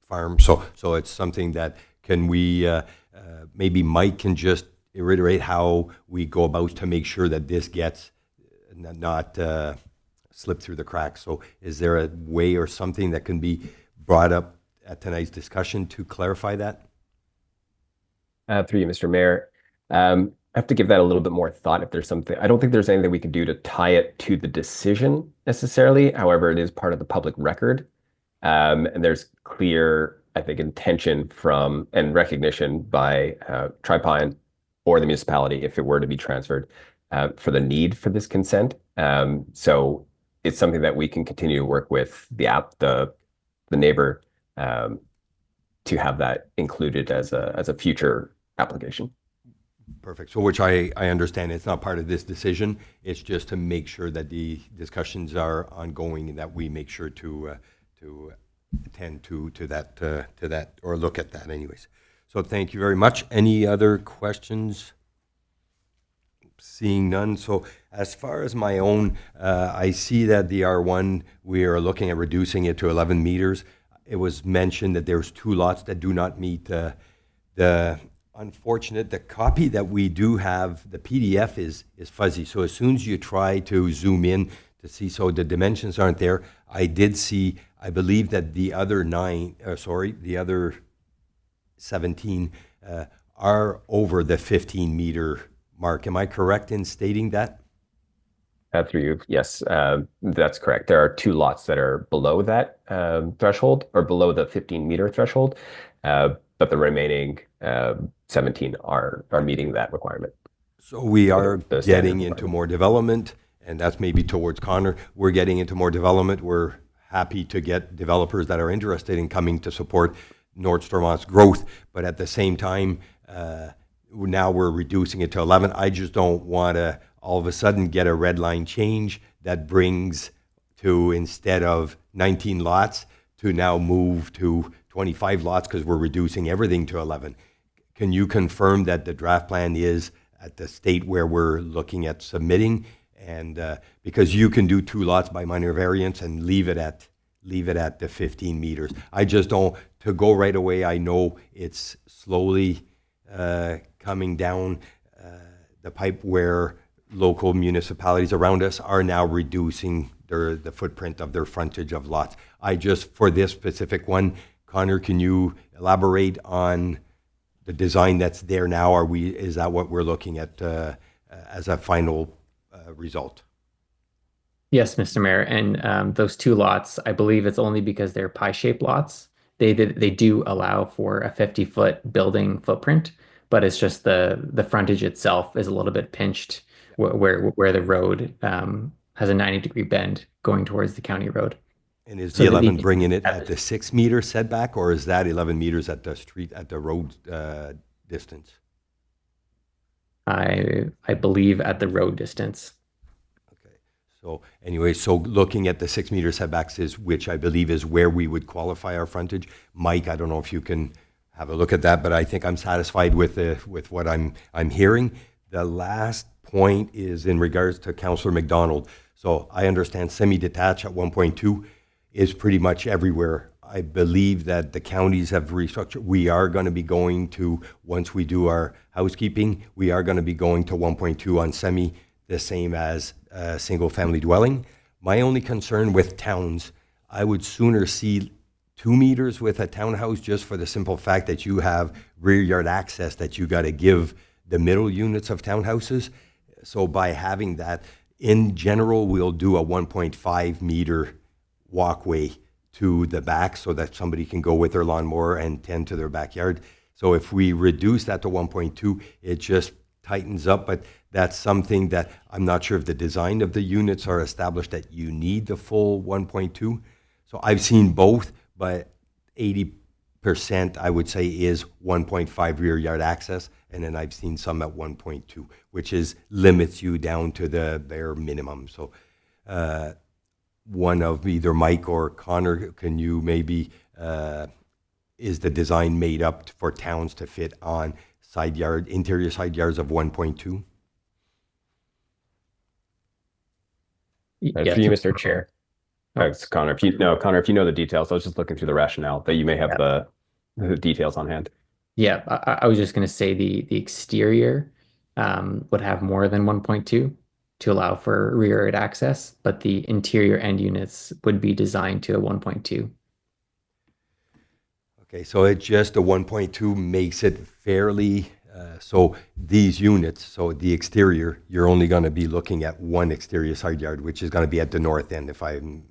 farm. So it's something that maybe Mike can just reiterate how we go about to make sure that this gets not slip through the cracks. So is there a way or something that can be brought up at tonight's discussion to clarify that? Through you, Mr. Mayor. I have to give that a little bit more thought if there's something. I don't think there's anything we can do to tie it to the decision necessarily. However, it is part of the public record. And there's clear, I think, intention from and recognition by Tri-Pine or the municipality if it were to be transferred for the need for this consent. So it's something that we can continue to work with the neighbor to have that included as a future application. Perfect. So which I understand it's not part of this decision. It's just to make sure that the discussions are ongoing and that we make sure to attend to that or look at that anyways. So thank you very much. Any other questions? Seeing none. So as far as my own, I see that the R1, we are looking at reducing it to 11 meters. It was mentioned that there's 2 lots that do not meet the unfortunate, the copy that we do have, the PDF is fuzzy. So as soon as you try to zoom in to see, so the dimensions aren't there. I did see, I believe that the other the other 17 are over the 15 meter mark. Am I correct in stating that? Through you, yes, that's correct. There are 2 lots that are below that threshold or below the 15-meter threshold, but the remaining 17 are meeting that requirement. So we are The getting standard into requirement. more development, and that's maybe towards Connor. We're getting into more development. We're happy to get developers that are interested in coming to support North Stormont's growth, but at the same time, now we're reducing it to 11. I just don't want to all of a sudden get a red line change that brings to, instead of 19 lots, to now move to 25 lots because we're reducing everything to 11. Can you confirm that the draft plan is at the state where we're looking at submitting? And because you can do 2 lots by minor variance and leave it at the 15 meters. I just don't, to go right away, I know it's slowly coming down the pipe where local municipalities around us are now reducing the footprint of their frontage of lots. I just, for this specific one, Connor, can you elaborate on the design that's there now? Is that what we're looking at as a final result? Yes, Mr. Mayor, and those 2 lots, I believe it's only because they're pie-shaped lots. They do allow for a 50-foot building footprint, but it's just the frontage itself is a little bit pinched where the road has a 90-degree bend going towards the county road. And is So the the 11 need- bringing it at the 6 meter setback, or is that 11 meters at the street, at the road distance? I believe at the road distance. Okay. So anyway, so looking at the 6 meter setbacks is, which I believe is where we would qualify our frontage. Mike, I don't know if you can have a look at that, but I think I'm satisfied with what I'm hearing. The last point is in regards to Councillor McDonald. So I understand semi-detached at 1.2 is pretty much everywhere. I believe that the counties have restructured. We are going to be going to, once we do our housekeeping, we are going to be going to 1.2 on semi, the same as a single-family dwelling. My only concern with towns, I would sooner see 2 meters with a townhouse, just for the simple fact that you have rear yard access that you got to give the middle units of townhouses. So by having that, in general, we'll do a 1.5 meter walkway to the back so that somebody can go with their lawnmower and tend to their backyard. So if we reduce that to 1.2, it just tightens up, but that's something that I'm not sure if the design of the units are established that you need the full 1.2. So I've seen both, but 80% I would say is 1.5 rear yard access, and then I've seen some at 1.2, which limits you down to the bare minimum. So one of either Mike or Connor, can you maybe, is the design made up for towns to fit on interior side yards of 1.2? Yeah, For you, Mr. Chair. Thanks, Connor. Connor, if you know the details, I was just looking through the rationale that you may have the details on hand. Yeah, I was just going to say the exterior would have more than 1.2. to allow for rear yard access, but the interior end units would be designed to a 1.2. Okay, so it just, the 1.2 makes it fairly, so these units, so the exterior, you're only going to be looking at one exterior side yard, which is going to be at the north end, if I'm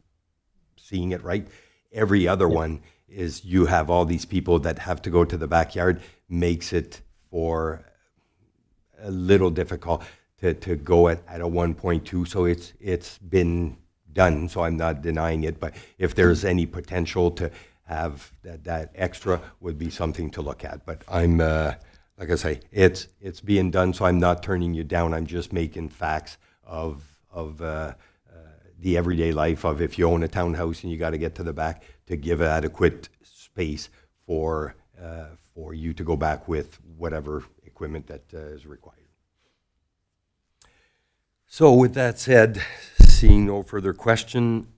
seeing it right. Every other one is, you have all these people that have to go to the backyard, makes it for a little difficult to go at a 1.2. So it's been done, so I'm not denying it. But if there's any potential to have that extra, would be something to look at. But I'm, like I say, it's being done, so I'm not turning you down. I'm just making facts of the everyday life of, if you own a townhouse and you got to get to the back, to give adequate space for you to go back with whatever equipment that is required. So with that said, seeing no further question,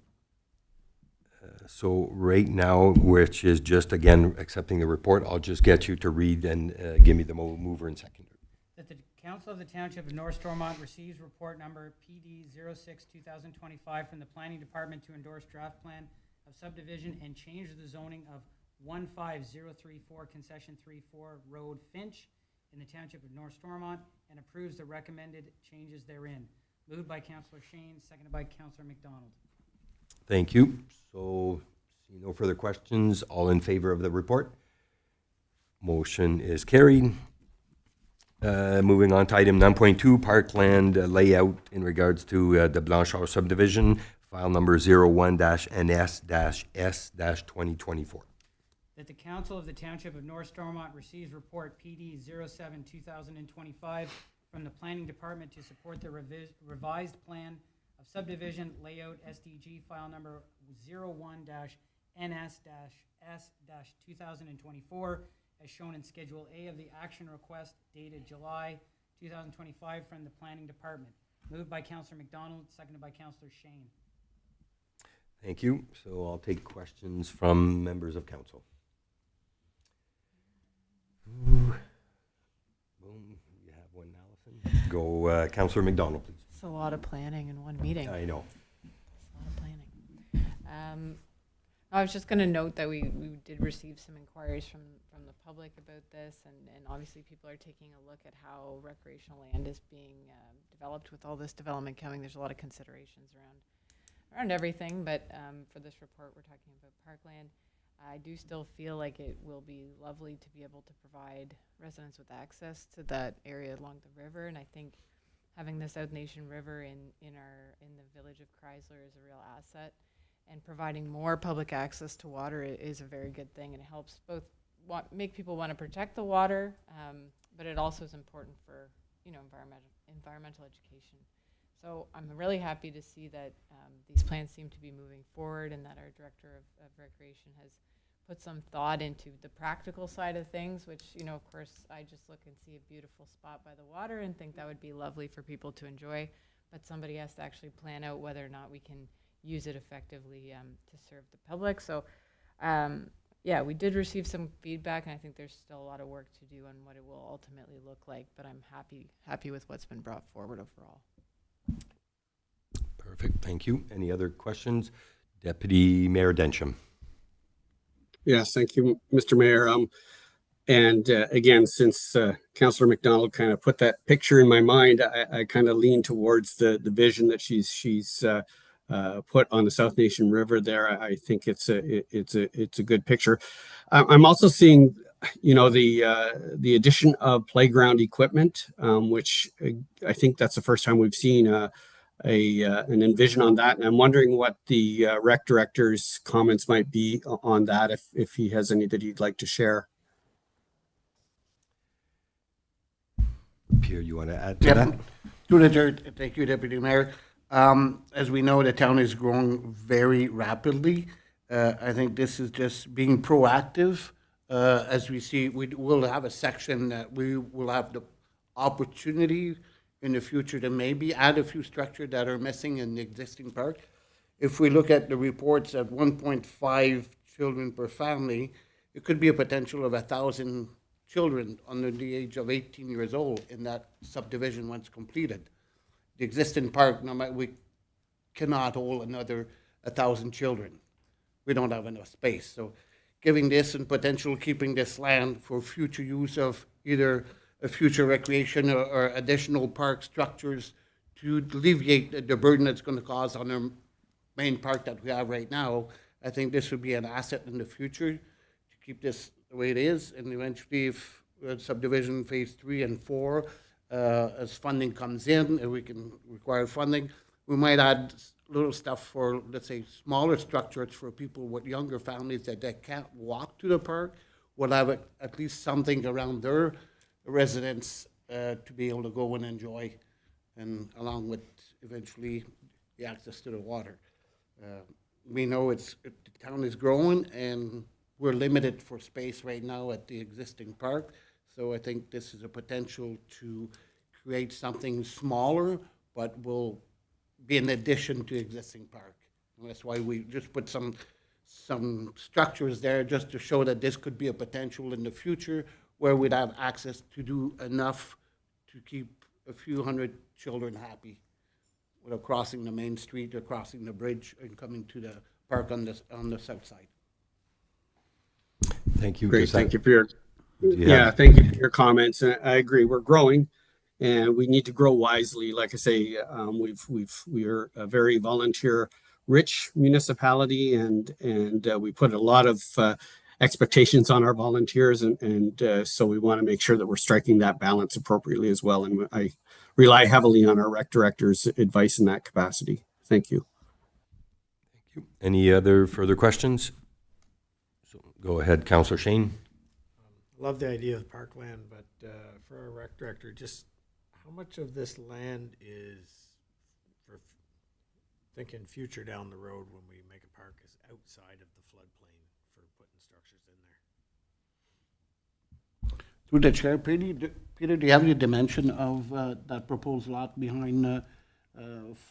so right now, which is just, again, accepting the report, I'll just get you to read and give me the mover and seconder. That the Council of the Township of North Stormont receives report number PD 06-2025 from the Planning Department to endorse draft plan of subdivision and change the zoning of 15034 Concession 34 Road Finch in the Township of North Stormont, and approves the recommended changes therein. Moved by Councillor Shane, seconded by Councillor McDonald. Thank you. So, see no further questions. All in favor of the report? Motion is carried. Moving on to item 9.2, parkland layout in regards to the Blanchard subdivision, file number 01-NS-S-2024. That the Council of the Township of North Stormont receives report PD 07-2025 from the Planning Department to support the revised plan of subdivision layout SDG file number 01-NS-S-2024 as shown in Schedule A of the action request dated July 2025 from the Planning Department. Moved by Councillor McDonald, seconded by Councillor Shane. Thank you. So I'll take questions from members of council. Boom. You have one, Allison. Go, Councillor McDonald, please. It's a lot of planning in one meeting. I know. It's a lot of planning. I was just going to note that we did receive some inquiries from the public about this, and obviously people are taking a look at how recreational land is being developed with all this development coming. There's a lot of considerations around everything, but for this report we're talking about parkland. I do still feel like it will be lovely to be able to provide residents with access to that area along the river, and I think having the South Nation River in the village of Chrysler is a real asset, and providing more public access to water is a very good thing, and it helps both make people want to protect the water, but it also is important for environmental education. So I'm really happy to see that these plans seem to be moving forward, and that our director of recreation has put some thought into the practical side of things, which, of course, I just look and see a beautiful spot by the water and think that would be lovely for people to enjoy, but somebody has to actually plan out whether or not we can use it effectively to serve the public. So yeah, we did receive some feedback, and I think there's still a lot of work to do on what it will ultimately look like, but I'm happy with what's been brought forward overall. Perfect. Thank you. Any other questions? Deputy Mayor Densham. Yes, thank you, Mr. Mayor. And again, since Councillor McDonald kind of put that picture in my mind, I kind of lean towards the vision that she's put on the South Nation River there. I think it's a good picture. I'm also seeing, the addition of playground equipment, which I think that's the first time we've seen an envision on that. And I'm wondering what the rec director's comments might be on that, if he has any that he'd like to share. Pierre, you want to add to that? Thank you, Deputy Mayor. As we know, the town is growing very rapidly. I think this is just being proactive. As we see, we will have a section that we will have the opportunity in the future to maybe add a few structures that are missing in the existing park. If we look at the reports at 1.5 children per family, it could be a potential of 1,000 children under the age of 18 years old in that subdivision once completed. the existing park, no matter, we cannot hold another 1,000 children. We don't have enough space. So giving this and potential keeping this land for future use of either a future recreation or additional park structures to alleviate the burden it's going to cause on our main park that we have right now, I think this would be an asset in the future to keep this the way it is. And eventually, if subdivision phase 3 and 4, as funding comes in, and we can require funding, we might add little stuff for, let's say, smaller structures for people with younger families that can't walk to the park, will have at least something around their residents to be able to go and enjoy, and along with eventually the access to the water. We know the town is growing, and we're limited for space right now at the existing park. So I think this is a potential to create something smaller, but will be an addition to existing park. And that's why we just put some structures there just to show that this could be a potential in the future where we'd have access to do enough to keep a few hundred children happy without crossing the main street or crossing the bridge and coming to the park on the south side. Thank you. Great, thank you for your, Yeah. thank you for your comments. I agree, we're growing and we need to grow wisely. Like I say, we are a very volunteer-rich municipality, and we put a lot of expectations on our volunteers, and so we want to make sure that we're striking that balance appropriately as well. And I rely heavily on our rec director's advice in that capacity. Thank you. Thank you. Any other further questions? So go ahead, Councillor Shane. Love the idea of parkland, but for our rec director, just how much of this land is, for thinking future down the road when we make a park, is outside of the floodplain for putting structures in there? Through the chair, Peter, do you have any dimension of that proposed lot behind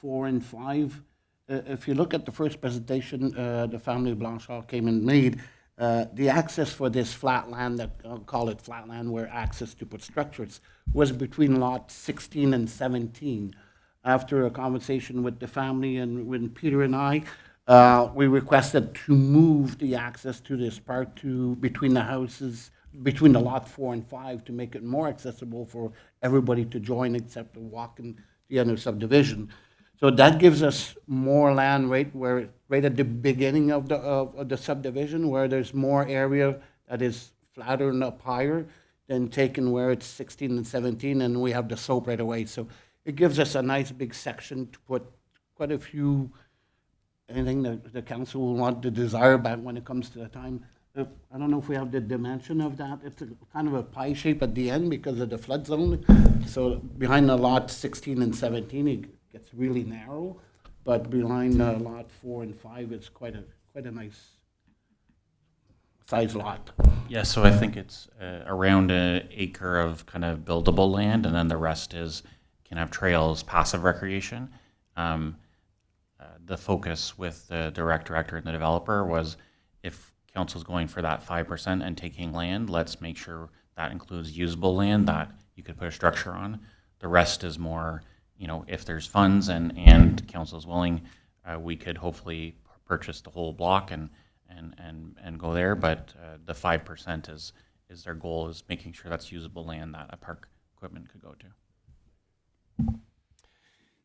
4 and 5? If you look at the first presentation the family Blanchard came and made, the access for this flat land, that I'll call it flat land, where access to put structures, was between lot 16 and 17. After a conversation with the family and with Peter and I, we requested to move the access to this part to between the houses, between the lot 4 and 5, to make it more accessible for everybody to join except to walk in the other subdivision. So that gives us more land right at the beginning of the subdivision, where there's more area that is flatter and up higher than taken where it's 16 and 17, and we have the slope right away. So it gives us a nice big section to put quite a few, anything that the council will want to desire back when it comes to the time. I don't know if we have the dimension of that. It's kind of a pie shape at the end because of the flood zone. So behind the lot 16 and 17, it gets really narrow, but behind lot 4 and 5, it's quite a nice size lot. Yeah, so I think it's around an acre of kind of buildable land, and then the rest can have trails, passive recreation. The focus with the direct director and the developer was, if council's going for that 5% and taking land, let's make sure that includes usable land that you could put a structure on. The rest is more, if there's funds and council's willing, we could hopefully purchase the whole block and go there. But the 5% is their goal, is making sure that's usable land that a park equipment could go to.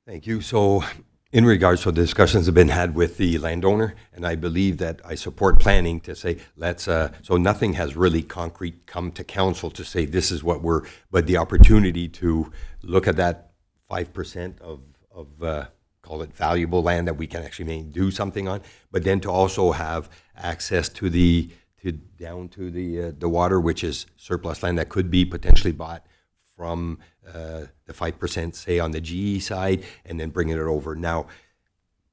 Thank you. So in regards to the discussions have been had with the landowner, and I believe that I support planning to say, so nothing has really concrete come to council to say this is what but the opportunity to look at that 5% of call it valuable land that we can actually do something on, but then to also have access to down to the water, which is surplus land that could be potentially bought from the 5%, say on the GE side, and then bringing it over. Now,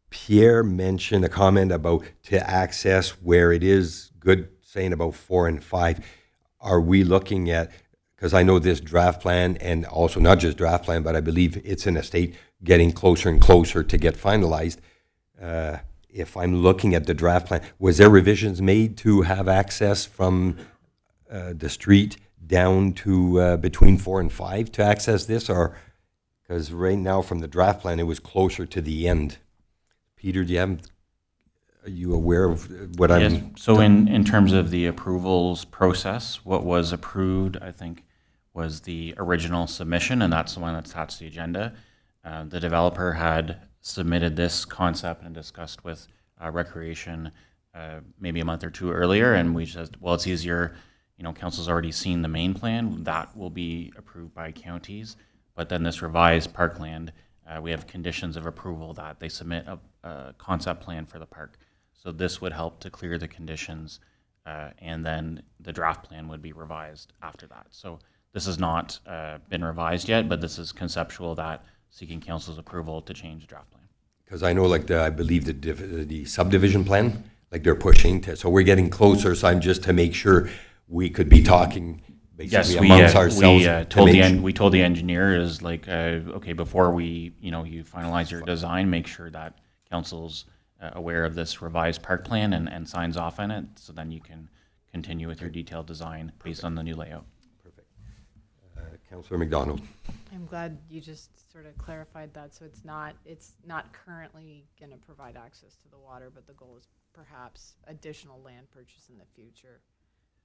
Pierre mentioned a comment about to access where it is good, saying about 4 and 5. Are we looking at, because I know this draft plan, and also not just draft plan, but I believe it's in a state getting closer and closer to get finalized. If I'm looking at the draft plan, was there revisions made to have access from the street down to between 4 and 5 to access this? Or Because right now, from the draft plan, it was closer to the end. Peter, are you aware of what Yes. I'm? So in terms of the approvals process, what was approved, I think, was the original submission, and that's the one that's attached to the agenda. The developer had submitted this concept and discussed with Recreation maybe a month or two earlier, and we said, well, it's easier, council's already seen the main plan, that will be approved by counties, but then this revised parkland, we have conditions of approval that they submit a concept plan for the park. So this would help to clear the conditions, and then the draft plan would be revised after that. So this has not been revised yet, but this is conceptual, that seeking council's approval to change the draft plan. Because I know, I believe the subdivision plan, they're pushing to, so we're getting closer. So I'm just to make sure we could be talking basically amongst ourselves. We told the engineer is okay, before you finalize your design, make sure that council's aware of this revised park plan and signs off on it, so then you can continue with your detailed design based on the new layout. Perfect. Councillor McDonald. I'm glad you just sort of clarified that. So it's not currently going to provide access to the water, but the goal is perhaps additional land purchase in the future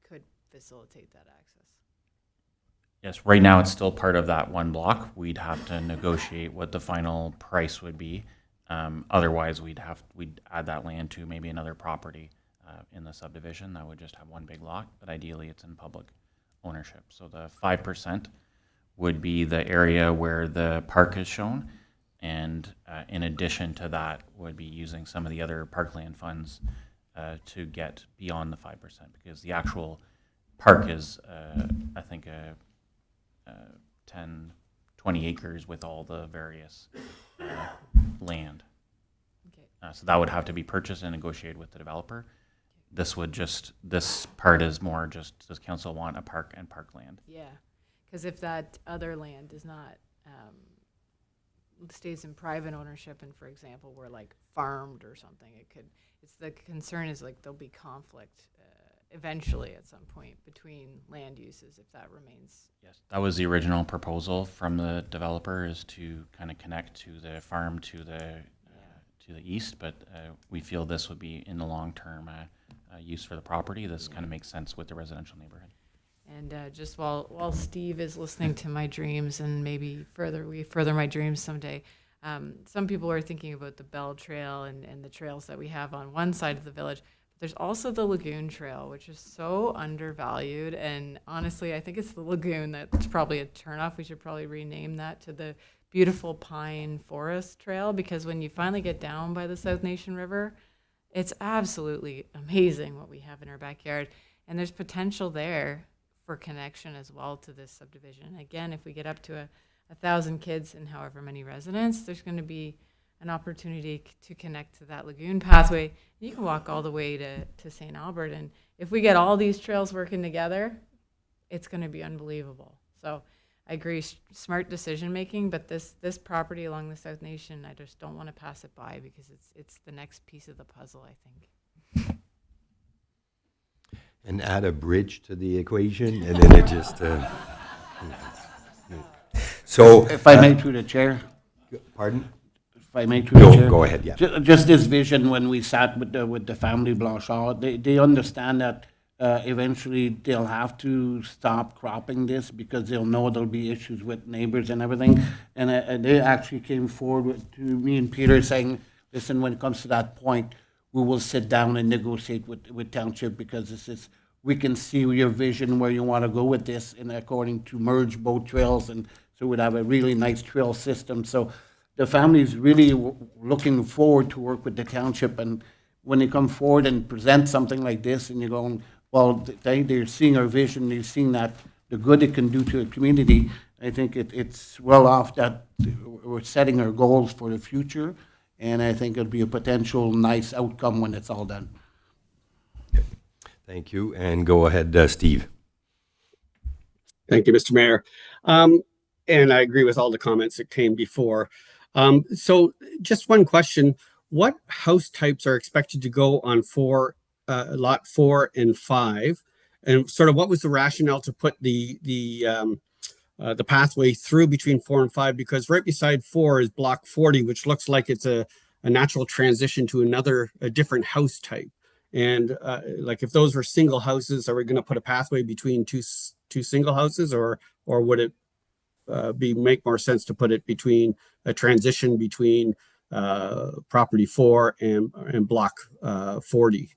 could facilitate that access. Yes, right now it's still part of that one block. We'd have to negotiate what the final price would be. Otherwise, we'd add that land to maybe another property in the subdivision that would just have one big lot, but ideally it's in public ownership. So the 5% would be the area where the park is shown, and in addition to that would be using some of the other parkland funds to get beyond the 5%, because the actual park is I think 20 acres with all the various land. Okay. So that would have to be purchased and negotiated with the developer. This part is more just, does council want a park and parkland? Yeah, because if that other land is not, stays in private ownership and, for example, were farmed or something, the concern is there'll be conflict eventually at some point between land uses if that remains. Yes, that was the original proposal from the developer, is to kind of connect to the farm to the east, but we feel this would be in the long term use for the property. This kind of makes sense with the residential neighborhood. And just while Steve is listening to my dreams, and maybe further my dreams someday, some people are thinking about the Bell Trail and the trails that we have on one side of the village. There's also the Lagoon Trail, which is so undervalued. And honestly, I think it's the Lagoon that's probably a turnoff. We should probably rename that to the Beautiful Pine Forest Trail, because when you finally get down by the South Nation River, it's absolutely amazing what we have in our backyard. And there's potential there for connection as well to this subdivision. Again, if we get up to 1,000 kids and however many residents, there's going to be an opportunity to connect to that lagoon pathway. You can walk all the way to St. Albert. And if we get all these trails working together, it's going to be unbelievable. So I agree, smart decision making, but this property along the South Nation, I just don't want to pass it by, because it's the next piece of the puzzle, I think. And add a bridge to the equation, and then it just. So, If I may, through the chair. pardon? If I may, through the chair. Go ahead. Yeah. Just this vision when we sat with the family Blanchard, they understand that eventually they'll have to stop cropping this, because they'll know there'll be issues with neighbors and everything. And they actually came forward to me and Peter saying, listen, when it comes to that point, we will sit down and negotiate with Township, because we can see your vision where you want to go with this, and according to merge both trails, and so we'd have a really nice trail system. So the family is really looking forward to work with the Township, and when they come forward and present something like this, and you're going, well, they're seeing our vision, they're seeing that the good it can do to a community. I think it's well off that we're setting our goals for the future, and I think it'll be a potential nice outcome when it's all done. Thank you, and go ahead, Steve. Thank you, Mr. Mayor. And I agree with all the comments that came before. So just one question. What house types are expected to go on lot 4 and 5? And sort of what was the rationale to put the the pathway through between 4 and 5, because right beside 4 is block 40, which looks like it's a natural transition to a different house type. And like if those were single houses, are we going to put a pathway between two single houses, or would it make more sense to put it between a transition between property 4 and block 40?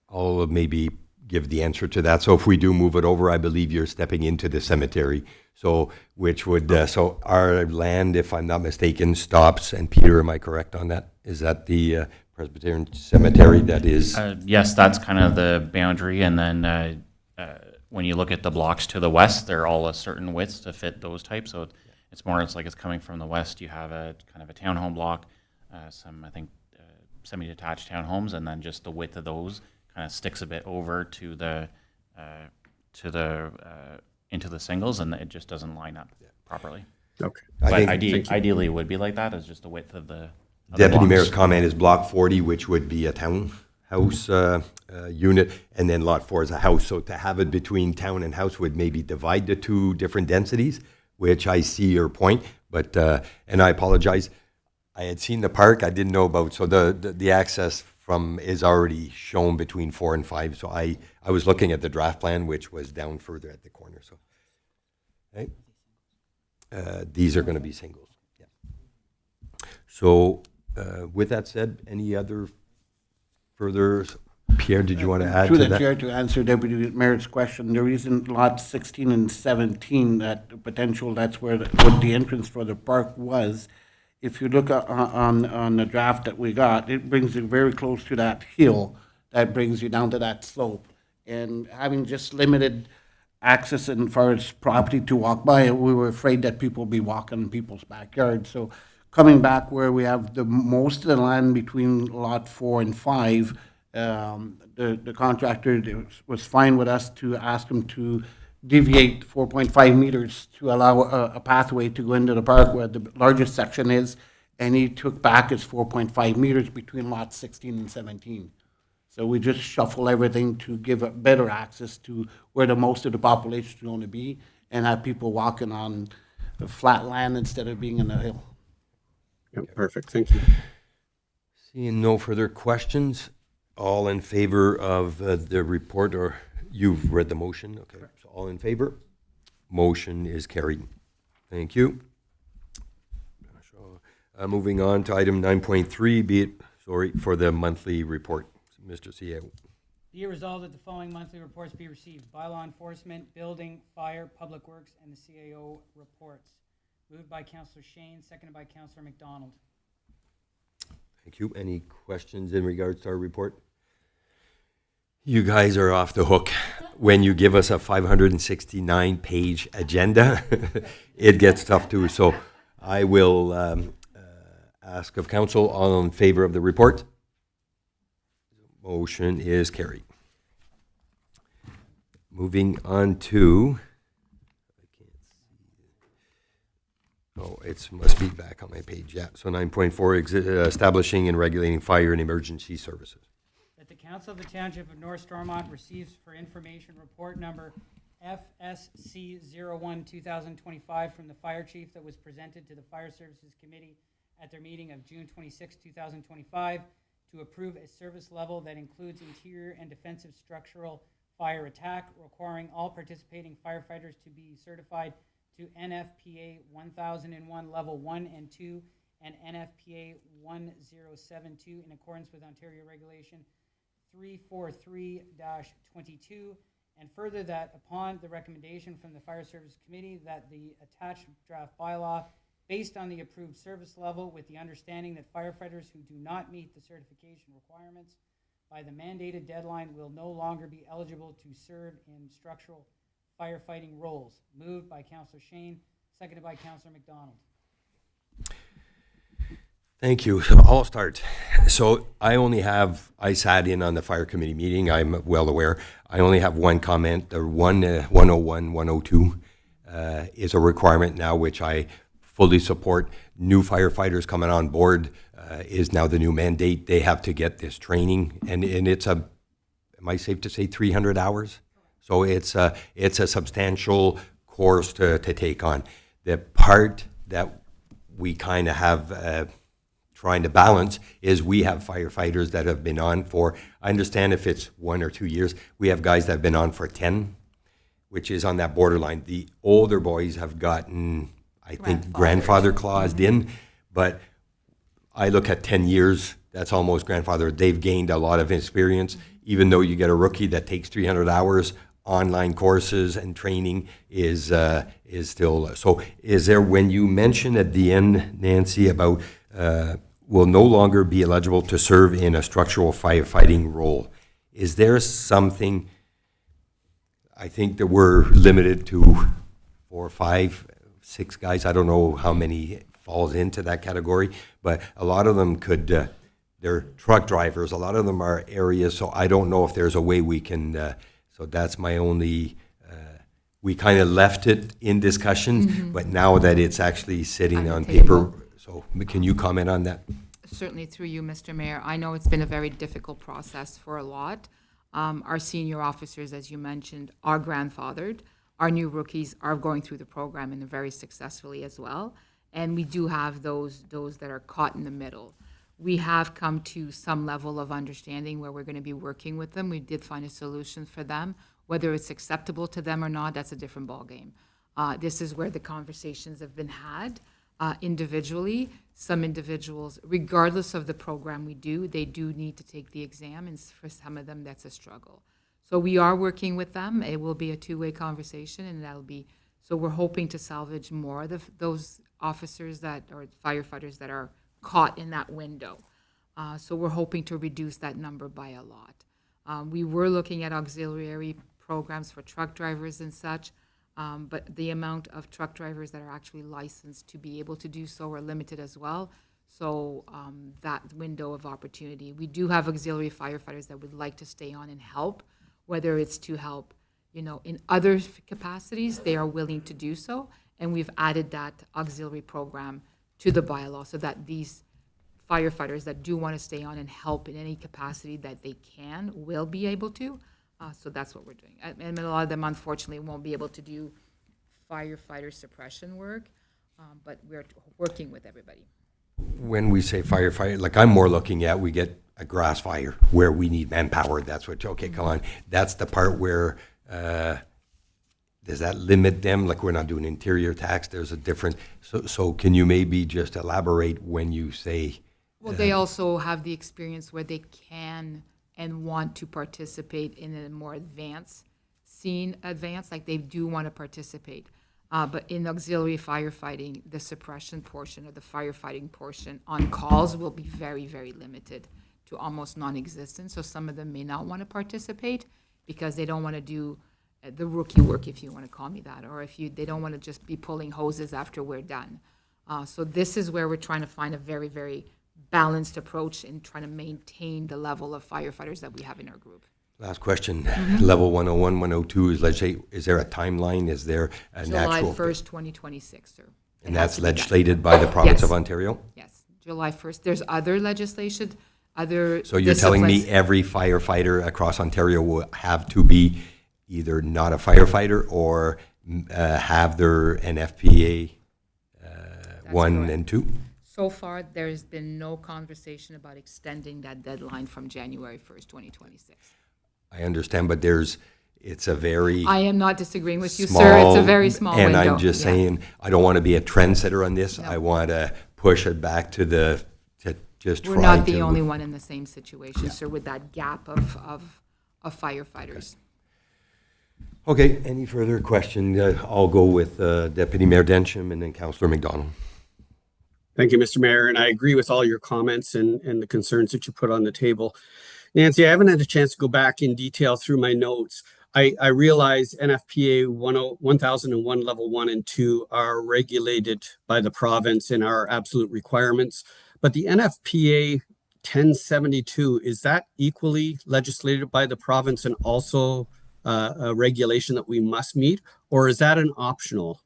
I'll maybe give the answer to that. So if we do move it over, I believe you're stepping into the cemetery. So which would, so our land, if I'm not mistaken, stops, and Peter, am I correct on that? Is that the Presbyterian Cemetery that is? Yes, that's kind of the boundary, and then when you look at the blocks to the west, they're all a certain width to fit those types. So it's like it's coming from the west. You have a kind of a townhome block, some, I think, semi-detached townhomes, and then just the width of those kind of sticks a bit over to the into the singles, and it just doesn't line up properly. Okay. But I think ideally, it would be like that. It's just the width of the Deputy blocks. Mayor's comment is block 40, which would be a townhouse unit, and then lot 4 is a house. So to have it between town and house would maybe divide the two different densities, which I see your point. But and I apologize, I had seen the park, I didn't know about. So the access from is already shown between 4 and 5. So I was looking at the draft plan, which was down further at the corner. So okay. These are going to be singles. Yeah. So with that said, any other further? Pierre, did you want to add Through to the that? chair, to answer Deputy Mayor's question, the reason lot 16 and 17, that the potential, that's where what the entrance for the park was. If you look on the draft that we got, it brings you very close to that hill that brings you down to that slope. And having just limited access as far as property to walk by, we were afraid that people would be walking in people's backyards. So coming back where we have the most of the land between lot 4 and 5, the contractor was fine with us to ask him to deviate 4.5 meters to allow a pathway to go into the park where the largest section is, and he took back his 4.5 meters between lots 16 and 17. So we just shuffle everything to give a better access to where the most of the population is going to be, and have people walking on the flat land instead of being in a hill. Yeah, perfect. Thank you. Seeing no further questions, all in favor of the report, or you've read the motion? Okay, so all in favor? Motion is carried. Thank you. So, moving on to item 9.3, for the monthly report. Mr. CEO. Be it resolved that the following monthly reports be received: by law enforcement, building, fire, public works, and the CAO reports. Moved by Councillor Shane, seconded by Councillor McDonald. Thank you. Any questions in regards to our report? You guys are off the hook. When you give us a 569-page agenda, it gets tough too. So I will ask of council, all in favor of the report? Motion is carried. Moving on to, it must be back on my page, yeah. So 9.4, establishing and regulating fire and emergency services. That the Council of the Township of North Stormont receives for information report number FSC01-2025 from the Fire Chief that was presented to the Fire Services Committee at their meeting of June 26, 2025, to approve a service level that includes interior and defensive structural fire attack, requiring all participating firefighters to be certified to NFPA 1001 Level 1 and 2 and NFPA 1072 in accordance with Ontario Regulation 343-22, and further that upon the recommendation from the Fire Service Committee that the attached draft bylaw, based on the approved service level, with the understanding that firefighters who do not meet the certification requirements by the mandated deadline will no longer be eligible to serve in structural firefighting roles. Moved by Councillor Shane, seconded by Councillor McDonald. Thank you. I'll start. So I sat in on the fire committee meeting. I'm well aware. I only have one comment. The 101, 102 is a requirement now, which I fully support. New firefighters coming on board is now the new mandate. They have to get this training, and it's am I safe to say 300 hours? So it's a substantial course to take on. The part that we kind of have trying to balance is we have firefighters that have been on for, I understand if it's 1 or 2 years, we have guys that have been on for 10, which is on that borderline. The older boys have gotten, I think, grandfather claused in, but I look at 10 years, that's almost grandfather. They've gained a lot of experience, even though you get a rookie that takes 300 hours, online courses and training is still. So is there, when you mentioned at the end, Nancy, about will no longer be eligible to serve in a structural firefighting role, is there something, I think that we're limited to 4, 5, 6 guys. I don't know how many falls into that category, but a lot of them could, they're truck drivers. A lot of them are areas, so I don't know if there's a way we can, so that's my only, we kind of left it in discussions, but now that it's actually sitting on paper, so can you comment on that? Certainly through you, Mr. Mayor. I know it's been a very difficult process for a lot. Our senior officers, as you mentioned, are grandfathered. Our new rookies are going through the program and very successfully as well. And we do have those that are caught in the middle. We have come to some level of understanding where we're going to be working with them. We did find a solution for them. Whether it's acceptable to them or not, that's a different ballgame. This is where the conversations have been had individually. Some individuals, regardless of the program we do, they do need to take the exam, and for some of them, that's a struggle. So we are working with them. It will be a two-way conversation, and that'll be, so we're hoping to salvage more of those officers that, or firefighters that are caught in that window. So we're hoping to reduce that number by a lot. We were looking at auxiliary programs for truck drivers and such, but the amount of truck drivers that are actually licensed to be able to do so are limited as well. So that window of opportunity. We do have auxiliary firefighters that would like to stay on and help, whether it's to help, in other capacities, they are willing to do so. And we've added that auxiliary program to the bylaw so that these firefighters that do want to stay on and help in any capacity that they can will be able to. So that's what we're doing. And a lot of them, unfortunately, won't be able to do firefighter suppression work, but we're working with everybody. When we say firefighter, like I'm more looking at, we get a grass fire where we need manpower. That's what, okay, come on. That's the part where, does that limit them? Like we're not doing interior tax, there's a difference. So can you maybe just elaborate when you say? Well, they also have the experience where they can and want to participate in a more advanced, like they do want to participate. But in auxiliary firefighting, the suppression portion or the firefighting portion on calls will be very, very limited to almost non-existent. So some of them may not want to participate because they don't want to do the rookie work, if you want to call me that, or they don't want to just be pulling hoses after we're done. So this is where we're trying to find a very, very balanced approach in trying to maintain the level of firefighters that we have in our group. Last question, level 101, 102 is legislate. Is there a timeline? Is there an July actual? 1st, 2026, sir. And that's legislated by the province of Yes. Ontario? Yes, July 1st. There's other legislation, other So you're telling me disciplines. every firefighter across Ontario will have to be either not a firefighter or have their NFPA 1 correct. and 2? So far, there's been no conversation about extending that deadline from January 1st, 2026. I understand, but it's a very I am not disagreeing with you, small, sir. It's a very small and window. I'm just Yeah. saying, I don't want to be a trendsetter on this. No. I want to push it back to just try We're not the to- only one in the same situation, sir, with that gap of firefighters. Okay, any further question? I'll go with Deputy Mayor Densham and then Councillor McDonald. Thank you, Mr. Mayor, and I agree with all your comments and the concerns that you put on the table. Nancy, I haven't had a chance to go back in detail through my notes. I realize NFPA 1001 level 1 and 2 are regulated by the province and are absolute requirements, but the NFPA 1072, is that equally legislated by the province and also a regulation that we must meet, or is that an optional?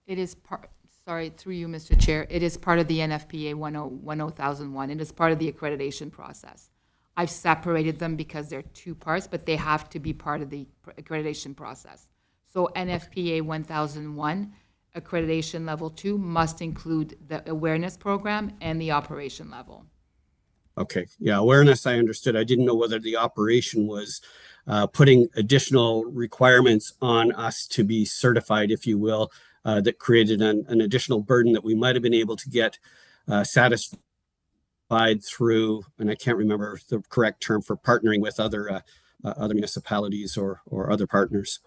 It is part, sorry, through you, Mr. Chair, it is part of the NFPA 1001. It is part of the accreditation process. I've separated them because they're two parts, but they have to be part of the accreditation process. So NFPA 1001 accreditation level 2 must include the awareness program and the operation level. Okay, yeah, awareness, I understood. I didn't know whether the operation was putting additional requirements on us to be certified, if you will, that created an additional burden that we might have been able to get satisfied through, and I can't remember the correct term for partnering with other municipalities or other partners.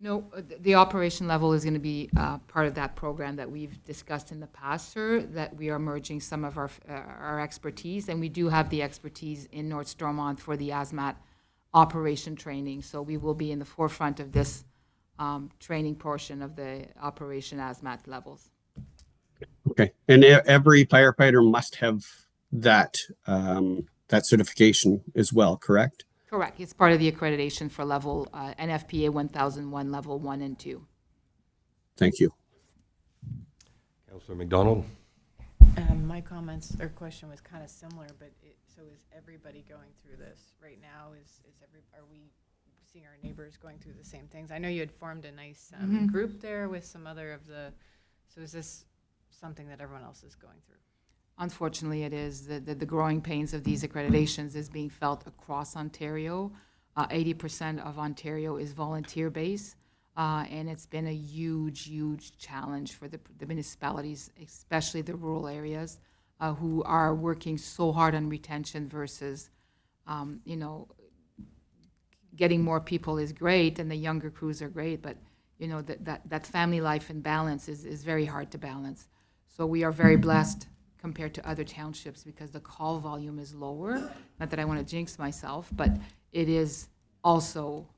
No, the operation level is going to be part of that program that we've discussed in the past, sir, that we are merging some of our expertise, and we do have the expertise in North Stormont for the ASMAT operation training. So we will be in the forefront of this training portion of the operation ASMAT levels. Okay, and every firefighter must have that that certification as well, correct? Correct. It's part of the accreditation for level NFPA 1001, level 1 and 2. Thank you. Councillor McDonald? My comments or question was kind of similar, but so is everybody going through this right now? Are we seeing our neighbors going through the same things? I know you had formed a nice group there with some other of the, so is this something that everyone else is going through? Unfortunately, it is. The growing pains of these accreditations is being felt across Ontario. 80% of Ontario is volunteer-based, and it's been a huge, huge challenge for the municipalities, especially the rural areas, who are working so hard on retention versus, getting more people is great, and the younger crews are great, but, that family life and balance is very hard to balance. So we are very blessed compared to other townships because the call volume is lower. Not that I want to jinx myself, but it is also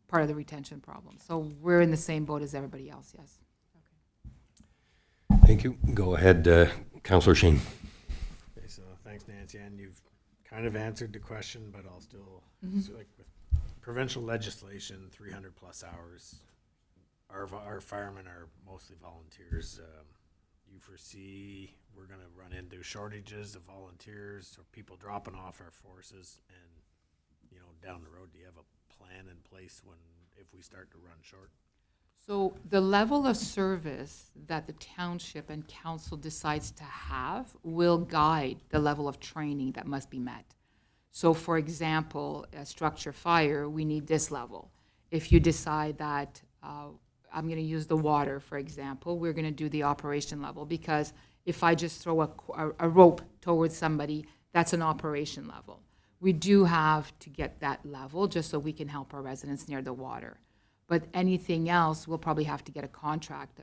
part of the retention problem. So we're in the same boat as everybody else, yes. Thank you. Go ahead, Councillor Shane. Okay, so thanks, Nancy, and you've kind of answered the question, but I'll still, so like with provincial legislation, 300 plus hours, our firemen are mostly volunteers. You foresee we're going to run into shortages of volunteers or people dropping off our forces, and down the road, do you have a plan in place if we start to run short? So the level of service that the township and council decides to have will guide the level of training that must be met. So for example, a structure fire, we need this level. If you decide that I'm going to use the water, for example, we're going to do the operation level, because if I just throw a rope towards somebody, that's an operation level. We do have to get that level just so we can help our residents near the water. But anything else, we'll probably have to get a contract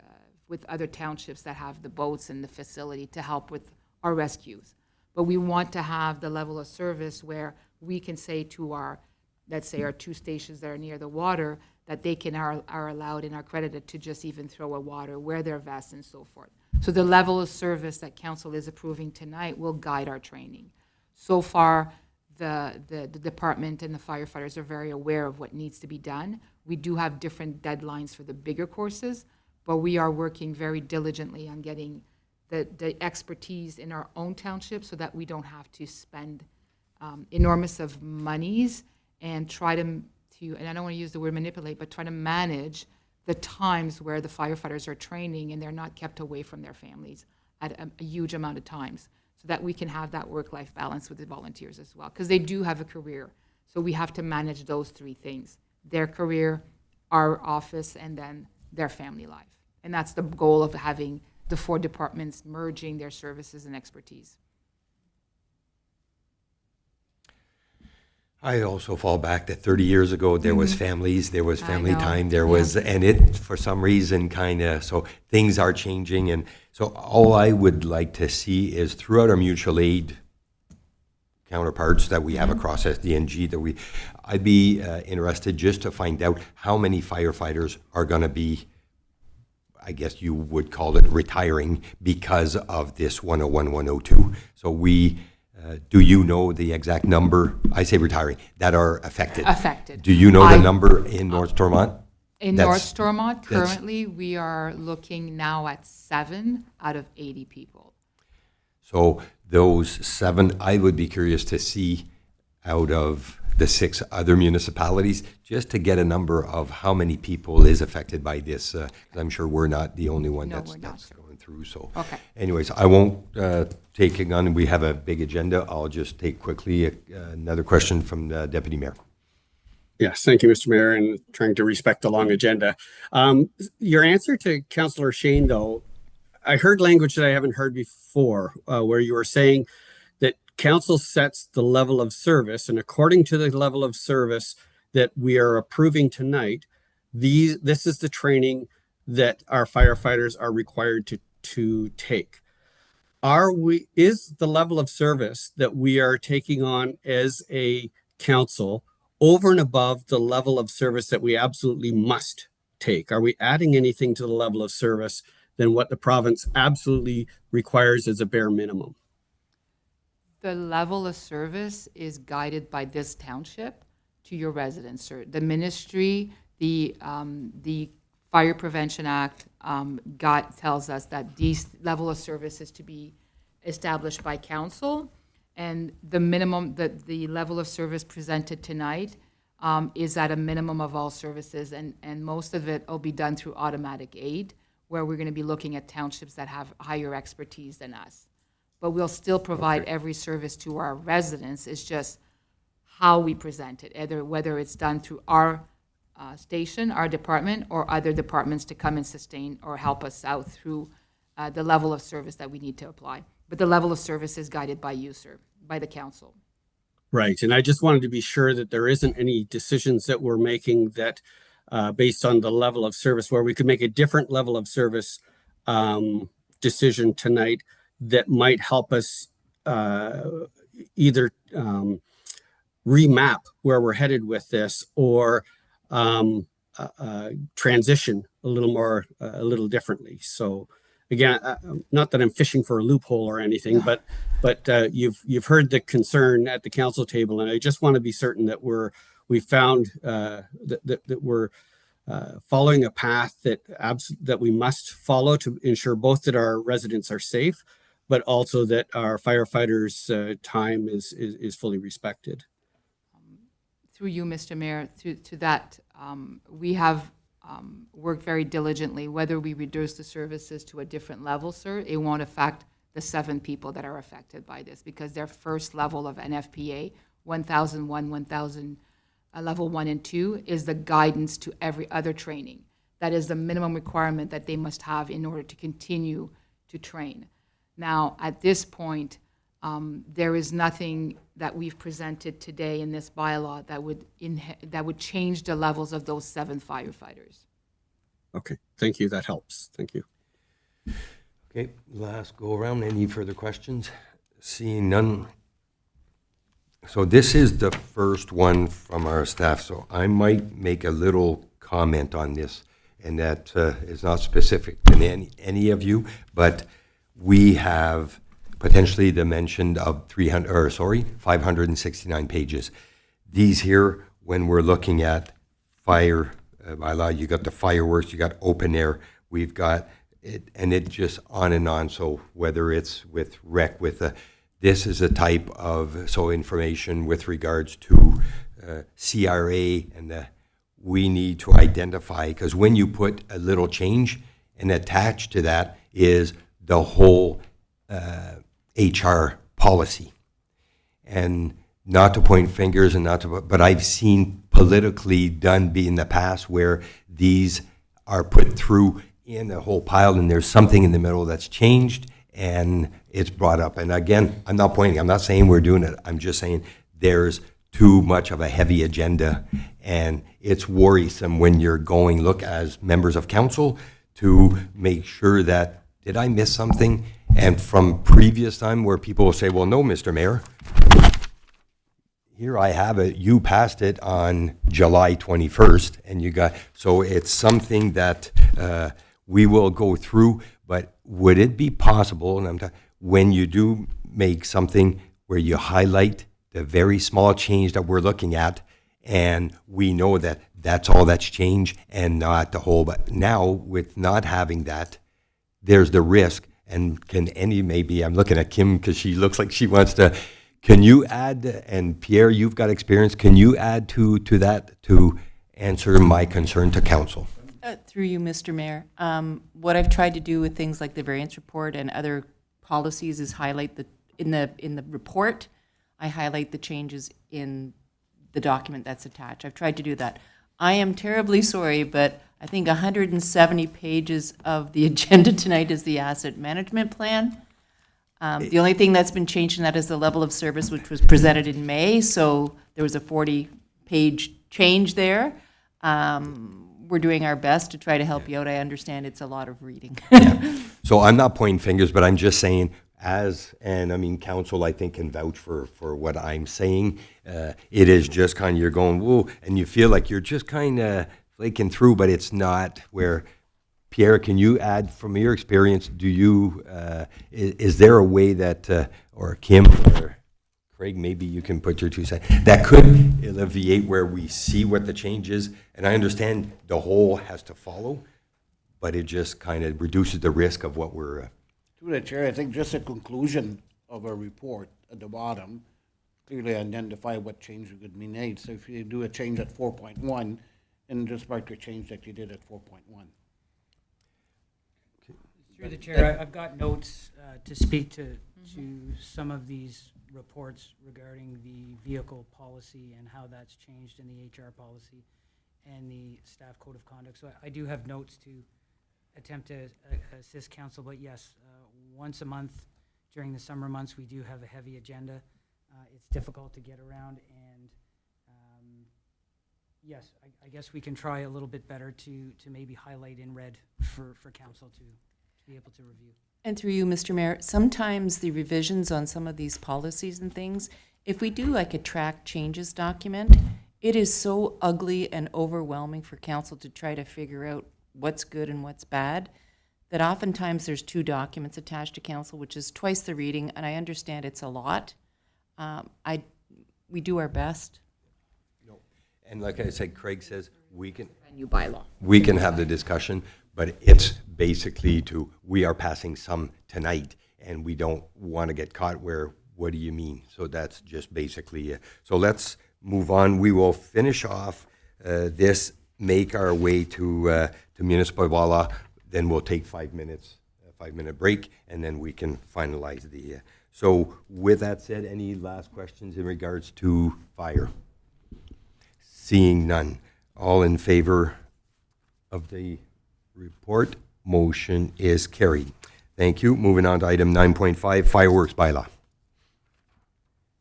with other townships that have the boats and the facility to help with our rescues. But we want to have the level of service where we can say to let's say our 2 stations that are near the water, that they are allowed and are accredited to just even throw a water, wear their vests and so forth. So the level of service that council is approving tonight will guide our training. So far, the department and the firefighters are very aware of what needs to be done. We do have different deadlines for the bigger courses, but we are working very diligently on getting the expertise in our own township so that we don't have to spend enormous of monies and try to, and I don't want to use the word manipulate, but try to manage the times where the firefighters are training and they're not kept away from their families at a huge amount of times, so that we can have that work-life balance with the volunteers as well, because they do have a career. So we have to manage those 3 things: their career, our office, and then their family life. And that's the goal of having the 4 departments merging their services and expertise. I also fall back that 30 years ago, there was families, there was family know. time, there was, and it, for some reason, kind of, so things are changing. And so all I would like to see is throughout our mutual aid counterparts that we have across SDNG, I'd be interested just to find out how many firefighters are going to be, I guess you would call it retiring because of this 101, 102. So do you know the exact number, I say retiring, that are affected? Affected. Do you know the number in North Stormont? In North Stormont, currently, we are looking now at 7 out of 80 people. So those 7, I would be curious to see out of the 6 other municipalities, just to get a number of how many people is affected by this. 'Cause I'm sure we're not the only one No, that's we're not. that's going through. So, Okay. anyways, I won't take it on. We have a big agenda. I'll just take quickly another question from the Deputy Mayor. Yes, thank you, Mr. Mayor, and trying to respect the long agenda. Your answer to Councillor Shane, though, I heard language that I haven't heard before, where you were saying that council sets the level of service, and according to the level of service that we are approving tonight, this is the training that our firefighters are required to take. Is the level of service that we are taking on as a council over and above the level of service that we absolutely must take? Are we adding anything to the level of service than what the province absolutely requires as a bare minimum? The level of service is guided by this township to your residents, sir. The ministry, the Fire Prevention Act tells us that these level of service is to be established by council, and the minimum, the level of service presented tonight is at a minimum of all services, and most of it will be done through automatic aid, where we're going to be looking at townships that have higher expertise than us. But we'll still provide every service to our residents. It's just how we present it, whether it's done through our station, our department, or other departments to come and sustain or help us out through the level of service that we need to apply. But the level of service is guided by you, sir, by the council. Right, and I just wanted to be sure that there isn't any decisions that we're making that based on the level of service, where we could make a different level of service decision tonight that might help us either remap where we're headed with this, or transition a little differently. So again, not that I'm fishing for a loophole or anything, but you've heard the concern at the council table, and I just want to be certain that we found that we're following a path that we must follow to ensure both that our residents are safe, but also that our firefighters' time is fully respected. Through you, Mr. Mayor, to that, we have worked very diligently. Whether we reduce the services to a different level, sir, it won't affect the 7 people that are affected by this, because their first level of NFPA, 1001, 1000, level 1 and 2, is the guidance to every other training. That is the minimum requirement that they must have in order to continue to train. Now, at this point, there is nothing that we've presented today in this bylaw that would change the levels of those 7 firefighters. Okay, thank you. That helps. Thank you. Okay, last go around. Any further questions? Seeing none. So this is the first one from our staff, so I might make a little comment on this, and that is not specific to any of you, but we have potentially the mention of 569 pages. These here, when we're looking at fire bylaw, you got the fireworks, you got open air, we've got it, and it just on and on. So whether it's with rec, this is a type of information with regards to CRA, and we need to identify, because when you put a little change, and attached to that is the whole HR policy. And not to point fingers, and but I've seen politically done be in the past where these are put through in a whole pile, and there's something in the middle that's changed, and it's brought up. And again, I'm not saying we're doing it. I'm just saying there's too much of a heavy agenda, and it's worrisome when you're going, look, as members of council, to make sure that, did I miss something? And from previous time where people will say, well, no, Mr. Mayor, here I have it, you passed it on July 21st, and so it's something that we will go through, but would it be possible, and when you do make something where you highlight the very small change that we're looking at, and we know that that's all that's changed and not the whole, but now with not having that, there's the risk, and maybe I'm looking at Kim because she looks like she wants to, Can you add, and Pierre, you've got experience, can you add to that to answer my concern to council? Through you, Mr. Mayor. What I've tried to do with things like the variance report and other policies is highlight in the report, I highlight the changes in the document that's attached. I've tried to do that. I am terribly sorry, but I think 170 pages of the agenda tonight is the asset management plan. The only thing that's been changed in that is the level of service, which was presented in May, so there was a 40-page change there. We're doing our best to try to help you out. I understand it's a lot of reading. So I'm not pointing fingers, but I'm just saying, and I mean, council, I think, can vouch for what I'm saying. It is just kind of, you're going, whoa, and you feel like you're just kind of flaking through, but it's not where. Pierre, can you add from your experience, is there a way that, or Kim or Craig, maybe you can put your 2 cents, that could alleviate where we see what the change is? And I understand the whole has to follow, but it just kind of reduces the risk of what we're. Through the chair, I think just a conclusion of a report at the bottom, clearly identify what change could be made. So if you do a change at 4.1, and just mark your change that you did at 4.1. Through the chair, I've got notes to speak to some of these reports regarding the vehicle policy and how that's changed in the HR policy and the staff code of conduct. So I do have notes to attempt to assist council, but yes, once a month during the summer months, we do have a heavy agenda. It's difficult to get around, and yes, I guess we can try a little bit better to maybe highlight in red for council to be able to review. And through you, Mr. Mayor, sometimes the revisions on some of these policies and things, if we do like a track changes document, it is so ugly and overwhelming for council to try to figure out what's good and what's bad, that oftentimes there's 2 documents attached to council, which is twice the reading, and I understand it's a lot. We do our best. No. And like I said, Craig says, we can have the discussion, but it's basically we are passing some tonight, and we don't want to get caught where, what do you mean? So that's just basically, so let's move on. We will finish off this, make our way to municipal bylaw, then we'll take 5 minutes, a 5-minute break, and then we can finalize the, so with that said, any last questions in regards to fire? Seeing none. All in favor of the report? Motion is carried. Thank you. Moving on to item 9.5, fireworks bylaw.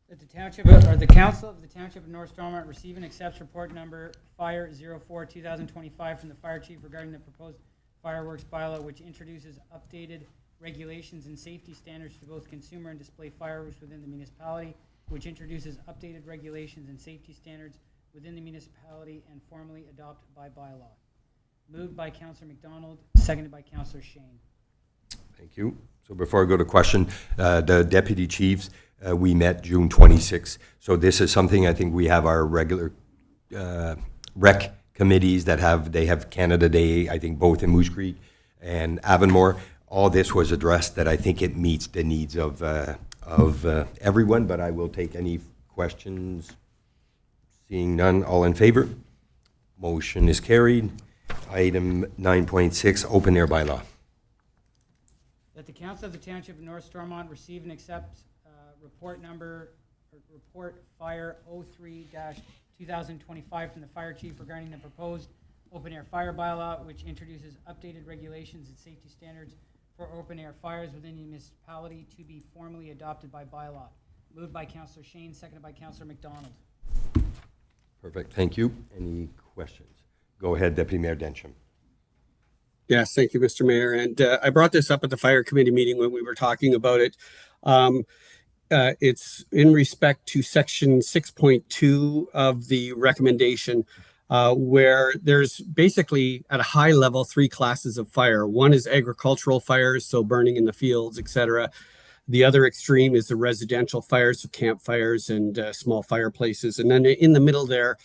That the township, or the council of the Township of North Stormont receive and accepts report number Fire 04-2025 from the fire chief regarding the proposed fireworks bylaw, which introduces updated regulations and safety standards to both consumer and display fireworks within the municipality, which introduces updated regulations and safety standards within the municipality and formally adopted by bylaw. Moved by Councillor McDonald, seconded by Councillor Shane. Thank you. So before I go to question, the deputy chiefs, we met June 26th. So this is something I think we have our regular rec committees that they have Canada Day, I think both in Moose Creek and Avonmore. All this was addressed that I think it meets the needs of everyone, but I will take any questions. Seeing none, all in favor? Motion is carried. Item 9.6, open air bylaw. That the council of the Township of North Stormont receive and accept report Fire 03-2025 from the fire chief regarding the proposed open air fire bylaw, which introduces updated regulations and safety standards for open air fires within the municipality to be formally adopted by bylaw. Moved by Councillor Shane, seconded by Councillor McDonald. Perfect, thank you. Any questions? Go ahead, Deputy Mayor Densham. Yes, thank you, Mr. Mayor. And I brought this up at the fire committee meeting when we were talking about it. It's in respect to section 6.2 of the recommendation, where there's basically at a high level 3 classes of fire. One is agricultural fires, so burning in the fields, etc. The other extreme is the residential fires, so campfires and small fireplaces. And then in the middle there,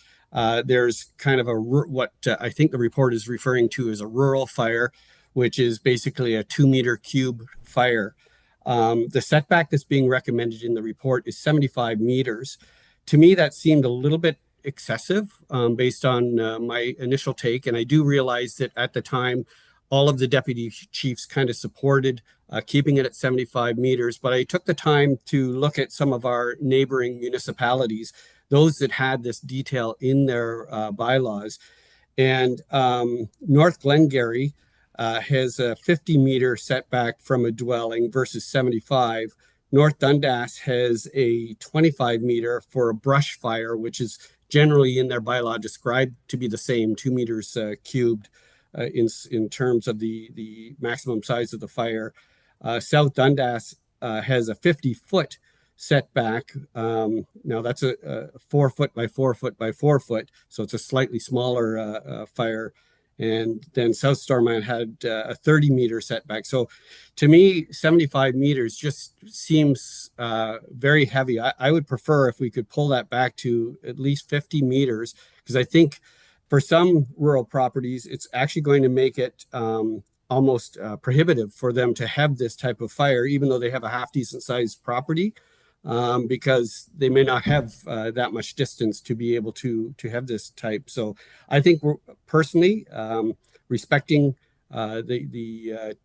there's kind of what I think the report is referring to as a rural fire, which is basically a 2-meter cube fire. The setback that's being recommended in the report is 75 meters. To me, that seemed a little bit excessive based on my initial take. And I do realize that at the time, all of the deputy chiefs kind of supported keeping it at 75 meters. But I took the time to look at some of our neighboring municipalities, those that had this detail in their bylaws. And North Glengarry has a 50-meter setback from a dwelling versus 75. North Dundas has a 25-meter for a brush fire, which is generally in their bylaw described to be the same, 2 meters cubed in terms of the maximum size of the fire. South Dundas has a 50-foot setback. Now that's a 4 foot by 4 foot by 4 foot, so it's a slightly smaller fire. And then South Stormont had a 30-meter setback. So to me, 75 meters just seems very heavy. I would prefer if we could pull that back to at least 50 meters, because I think for some rural properties, it's actually going to make it almost prohibitive for them to have this type of fire, even though they have a half decent sized property, because they may not have that much distance to be able to have this type. So I think we're personally respecting the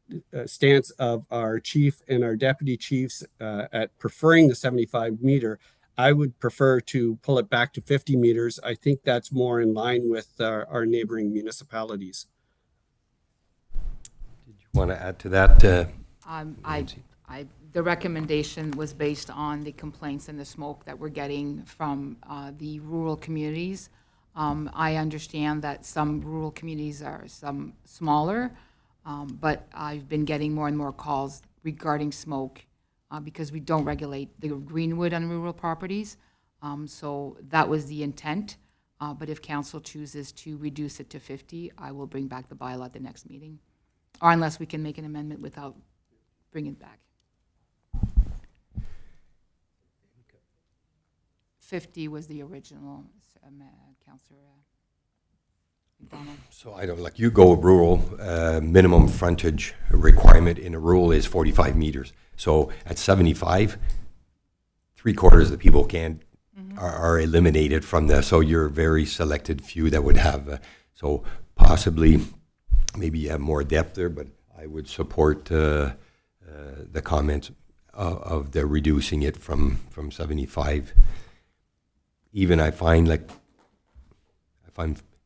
stance of our chief and our deputy chiefs at preferring the 75 meter. I would prefer to pull it back to 50 meters. I think that's more in line with our neighboring municipalities. Did you want to add to that? The recommendation was based on the complaints and the smoke that we're getting from the rural communities. I understand that some rural communities are some smaller, but I've been getting more and more calls regarding smoke because we don't regulate the greenwood on rural properties. So that was the intent. But if council chooses to reduce it to 50, I will bring back the bylaw at the next meeting, or unless we can make an amendment without bringing it back. 50 was the original, Councillor McDonald. So I don't, like you go rural, minimum frontage requirement in a rural is 45 meters. So at 75, 3/4 of the people are eliminated from the, so you're a very selected few that would have, so possibly maybe you have more depth there, but I would support the comment of the reducing it from 75. Even I find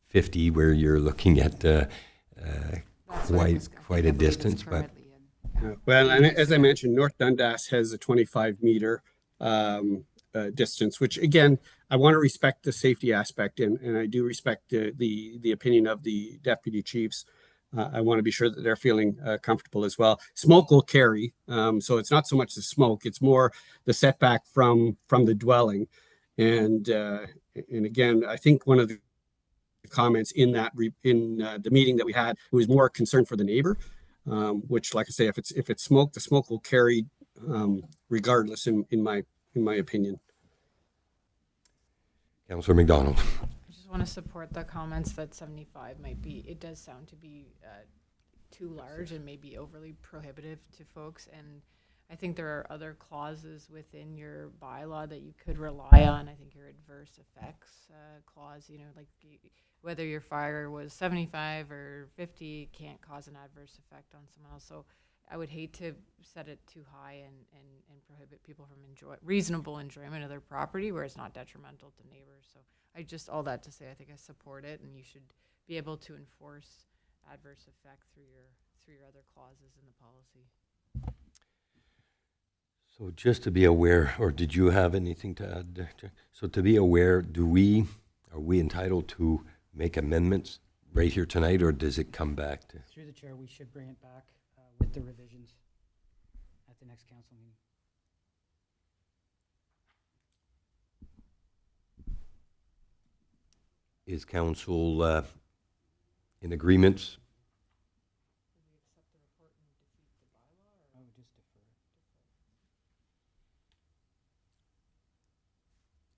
50 where you're looking at quite a distance, but well, and as I mentioned, North Dundas has a 25-meter distance, which again, I want to respect the safety aspect, and I do respect the opinion of the deputy chiefs. I want to be sure that they're feeling comfortable as well. Smoke will carry, so it's not so much the smoke; it's more the setback from the dwelling. And again, I think one of the comments in that the meeting that we had was more concern for the neighbor, which, like I say, if it's smoke, the smoke will carry regardless, in my opinion. Councillor McDonald. I just want to support the comments that 75 might be, it does sound to be too large and maybe overly prohibitive to folks. And I think there are other clauses within your bylaw that you could rely on. I think your adverse effects clause, like whether your fire was 75 or 50 can't cause an adverse effect on someone else. So I would hate to set it too high and prohibit people from reasonable enjoyment of their property where it's not detrimental to neighbors. So I just, all that to say, I think I support it, and you should be able to enforce adverse effect through your other clauses in the policy. So just to be aware, or did you have anything to add there? So to be aware, are we entitled to make amendments right here tonight, or does it come back to? Through the chair, we should bring it back with the revisions at the next council meeting. Is council in agreement?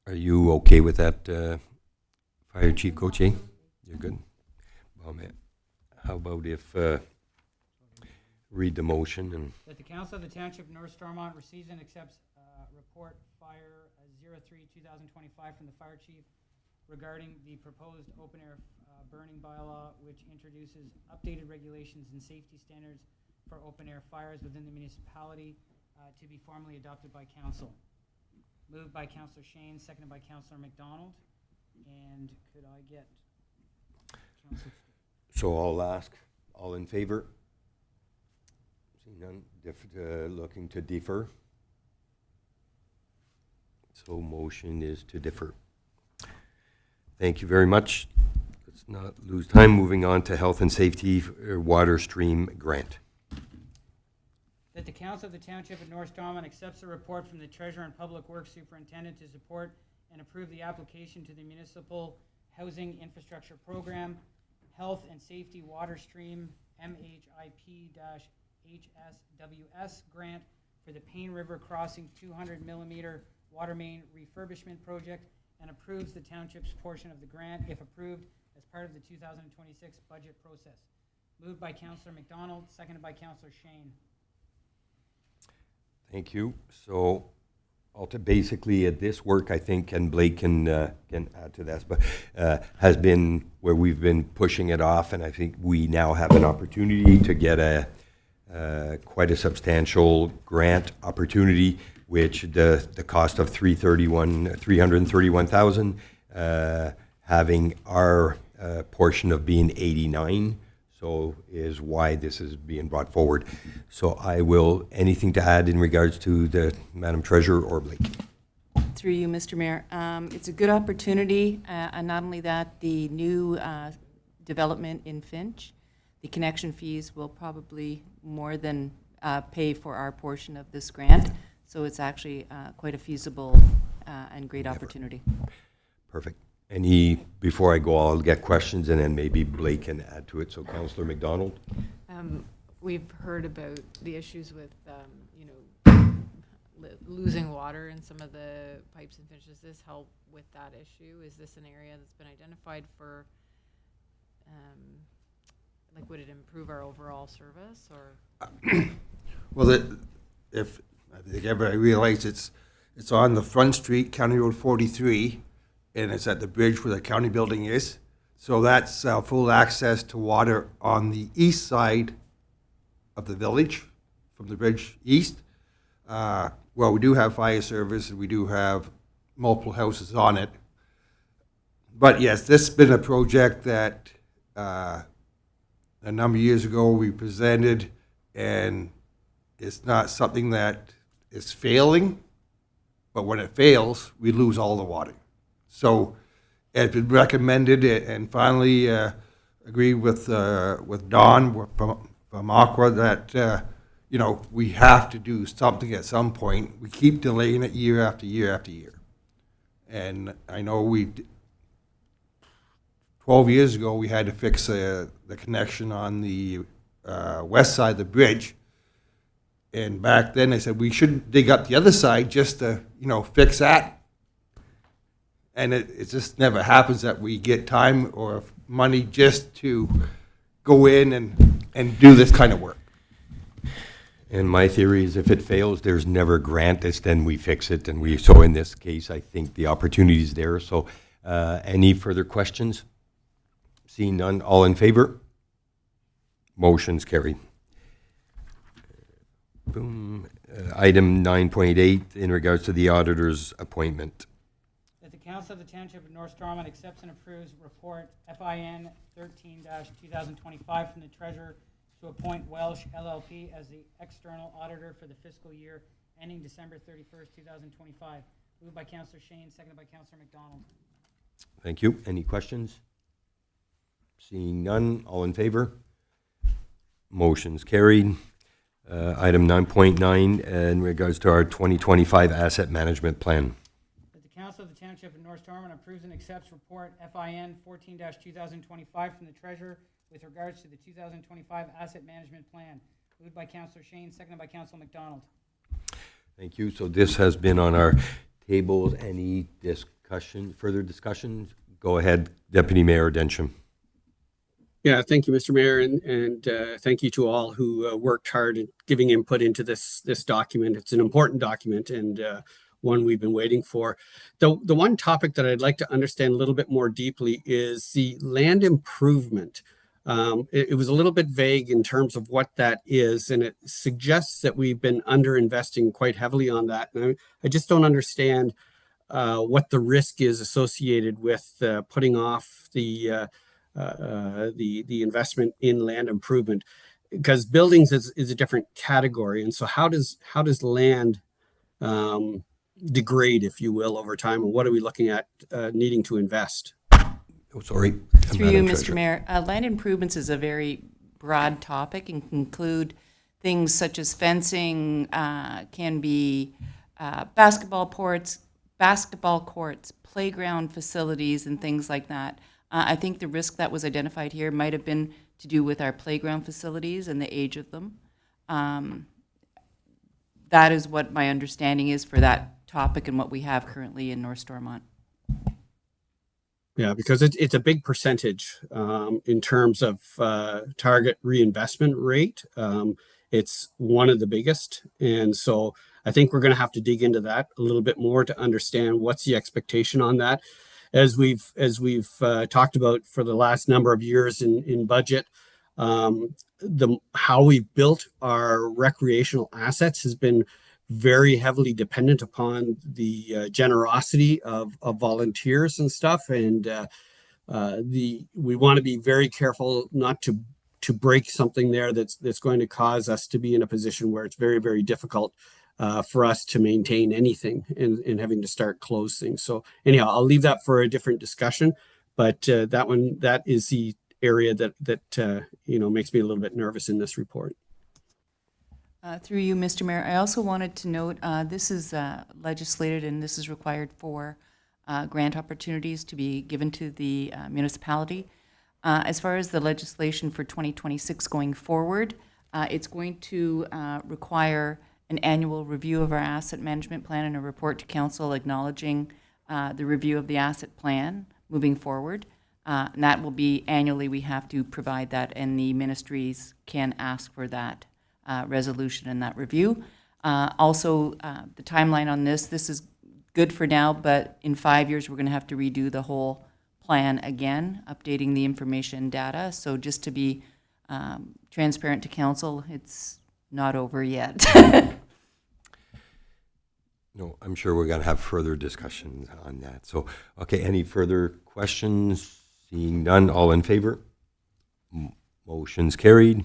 Are you okay with that, Fire Chief Gauthier? You're good? Well, man, how about if read the motion and That the Council of the Township of North Stormont receives and accepts report Fire 03/2025 from the Fire Chief regarding the proposed open-air burning bylaw, which introduces updated regulations and safety standards for open-air fires within the municipality to be formally adopted by council. Moved by Councillor Shane, seconded by Councillor McDonald. And could I get Councillor? so I'll ask, all in favor? See none, looking to defer. So motion is to defer. Thank you very much. Let's not lose time. Moving on to health and safety water stream grant. That the Council of the Township of North Stormont accepts a report from the Treasurer and Public Works Superintendent to support and approve the application to the Municipal Housing Infrastructure Program, Health and Safety Water Stream, MHIP-HSWS grant for the Payne River Crossing 200 millimeter water main refurbishment project, and approves the Township's portion of the grant, if approved, as part of the 2026 budget process. Moved by Councillor McDonald, seconded by Councillor Shane. Thank you. So, basically, this work, I think, and Blake can add to this, but has been where we've been pushing it off, and I think we now have an opportunity to get quite a substantial grant opportunity, which the cost of $331,000, having our portion of being 89. So is why this is being brought forward. So anything to add in regards to the Madam Treasurer or Blake? Through you, Mr. Mayor. It's a good opportunity, and not only that, the new development in Finch, the connection fees will probably more than pay for our portion of this grant. So it's actually quite a feasible and great opportunity. Perfect. Before I go, I'll get questions, and then maybe Blake can add to it. So Councillor McDonald? We've heard about the issues with, losing water in some of the pipes and finishes. Does this help with that issue? Is this an area that's been identified for, would it improve our overall service, or? Well, if I think everybody realizes it's on the front street, County Road 43, and it's at the bridge where the county building is. So that's full access to water on the east side of the village, from the bridge east. Well, we do have fire service, and we do have multiple houses on it. But yes, this has been a project that a number of years ago we presented, and it's not something that is failing, but when it fails, we lose all the water. So it's been recommended, and finally agreed with Don from Aqua that we have to do something at some point. We keep delaying it year after year after year, and I know 12 years ago we had to fix the connection on the west side of the bridge, and back then they said we shouldn't dig up the other side just to fix that. And it just never happens that we get time or money just to go in and do this kind of work. And my theory is if it fails, there's never a grant. It's then we fix it. So in this case, I think the opportunity is there. So any further questions? Seeing none, all in favor? Motion's carried. Boom. Item 9.8 in regards to the auditor's appointment. That the Council of the Township of North Stormont accepts and approves report FIN 13-2025 from the Treasurer to appoint Welsh LLP as the external auditor for the fiscal year ending December 31st, 2025. Moved by Councillor Shane, seconded by Councillor McDonald. Thank you. Any questions? Seeing none, all in favor? Motion's carried. Item 9.9 in regards to our 2025 asset management plan. That the Council of the Township of North Stormont approves and accepts report FIN 14-2025 from the Treasurer with regards to the 2025 asset management plan. Moved by Councillor Shane, seconded by Councillor McDonald. Thank you. So this has been on our tables. Any further discussion? Go ahead, Deputy Mayor Densham. Yeah, thank you, Mr. Mayor, and thank you to all who worked hard at giving input into this document. It's an important document and one we've been waiting for. The one topic that I'd like to understand a little bit more deeply is the land improvement. It was a little bit vague in terms of what that is, and it suggests that we've been underinvesting quite heavily on that. And I just don't understand what the risk is associated with putting off the investment in land improvement, because buildings is a different category. And so how does land degrade, if you will, over time, and what are we looking at needing to invest? Oh, sorry. Through you, Madam Mr. Treasurer. Mayor, land improvements is a very broad topic and can include things such as fencing, can be basketball courts, playground facilities, and things like that. I think the risk that was identified here might have been to do with our playground facilities and the age of them. That is what my understanding is for that topic and what we have currently in North Stormont. Yeah, because it's a big percentage in terms of target reinvestment rate. It's one of the biggest. And so I think we're going to have to dig into that a little bit more to understand what's the expectation on that. As we've talked about for the last number of years in budget, how we've built our recreational assets has been very heavily dependent upon the generosity of volunteers and stuff. And we want to be very careful not to break something there that's going to cause us to be in a position where it's very, very difficult for us to maintain anything and having to start close things. So anyhow, I'll leave that for a different discussion. But that is the area that makes me a little bit nervous in this report. Through you, Mr. Mayor, I also wanted to note, this is legislated and this is required for grant opportunities to be given to the municipality. As far as the legislation for 2026 going forward, it's going to require an annual review of our asset management plan and a report to council acknowledging the review of the asset plan moving forward. And that will be annually, we have to provide that, and the ministries can ask for that resolution and that review. Also, the timeline on this is good for now, but in 5 years, we're going to have to redo the whole plan again, updating the information data. So just to be transparent to council, it's not over yet. No, I'm sure we're going to have further discussions on that. So, okay, any further questions? Seeing none, all in favor? Motion's carried.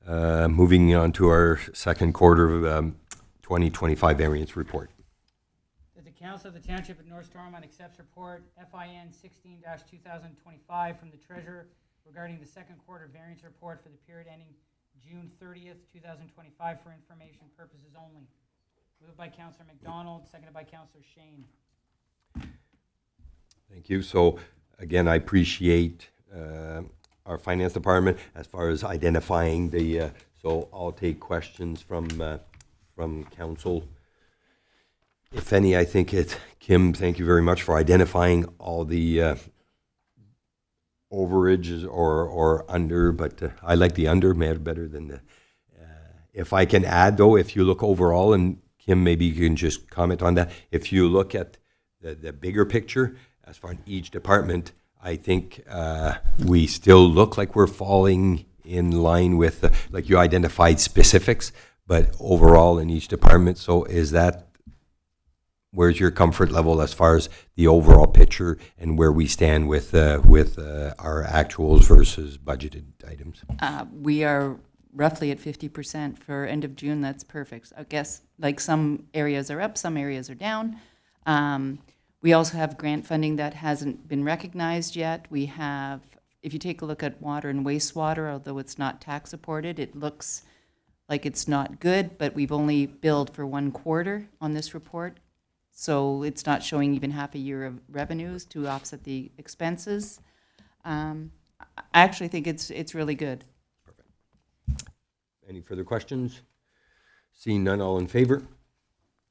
Moving on to our second quarter of 2025 variance report. That the Council of the Township of North Stormont accepts report FIN 16-2025 from the Treasurer regarding the second quarter variance report for the period ending June 30th, 2025 for information purposes only. Moved by Councillor McDonald, seconded by Councillor Shane. Thank you. So again, I appreciate our finance department as far as identifying the, so I'll take questions from council. If any, I think Kim, thank you very much for identifying all the overages or under, but I like the under better than the, if I can add though, if you look overall, and Kim, maybe you can just comment on that. If you look at the bigger picture, as far as each department, I think we still look like we're falling in line with, like you identified specifics, but overall in each department. So where's your comfort level as far as the overall picture and where we stand with our actuals versus budgeted items? We are roughly at 50% for end of June. That's perfect. I guess like some areas are up, some areas are down. We also have grant funding that hasn't been recognized yet. We have, if you take a look at water and wastewater, although it's not tax supported, it looks like it's not good, but we've only billed for 1 quarter on this report. So it's not showing even half a year of revenues to offset the expenses. I actually think it's really good. Any further questions? Seeing none, all in favor?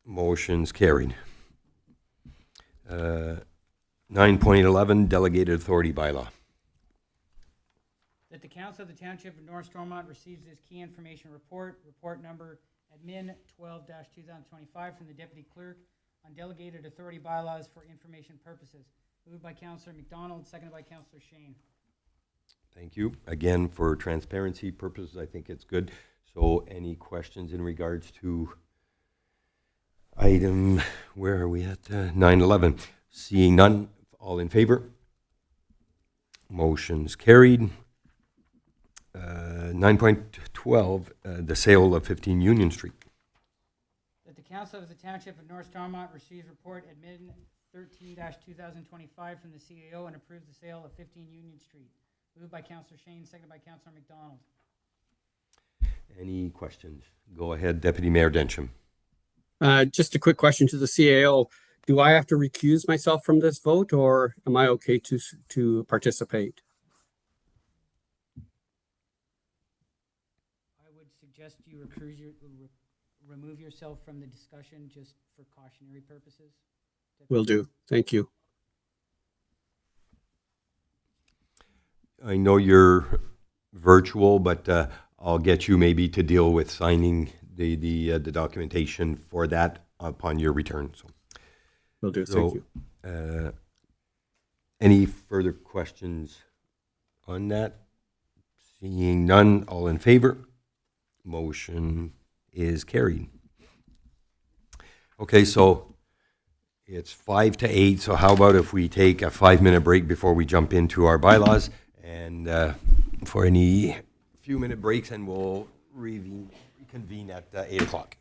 Motion's carried. 9.11 Delegated Authority Bylaw. That the Council of the Township of North Stormont receives this key information report, report number admin 12-2025 from the Deputy Clerk on delegated authority bylaws for information purposes. Moved by Councillor McDonald, seconded by Councillor Shane. Thank you. Again, for transparency purposes, I think it's good. So any questions in regards to item, where are we at? 911. Seeing none, all in favor? Motion's carried. 9.12, the sale of 15 Union Street. That the Council of the Township of North Stormont receives report admin 13-2025 from the CAO and approves the sale of 15 Union Street. Moved by Councillor Shane, seconded by Councillor McDonald. Any questions? Go ahead, Deputy Mayor Densham. Just a quick question to the CAO. Do I have to recuse myself from this vote, or am I okay to participate? I would suggest you remove yourself from the discussion just for cautionary purposes. Will do. Thank you. I know you're virtual, but I'll get you maybe to deal with signing the documentation for that upon your return. So, Will do. Thank you. Any further questions on that? Seeing none, all in favor? Motion is carried. Okay, so it's 5 to 8, so how about if we take a 5-minute break before we jump into our bylaws, and for any few-minute breaks, and we'll reconvene at 8 o'clock.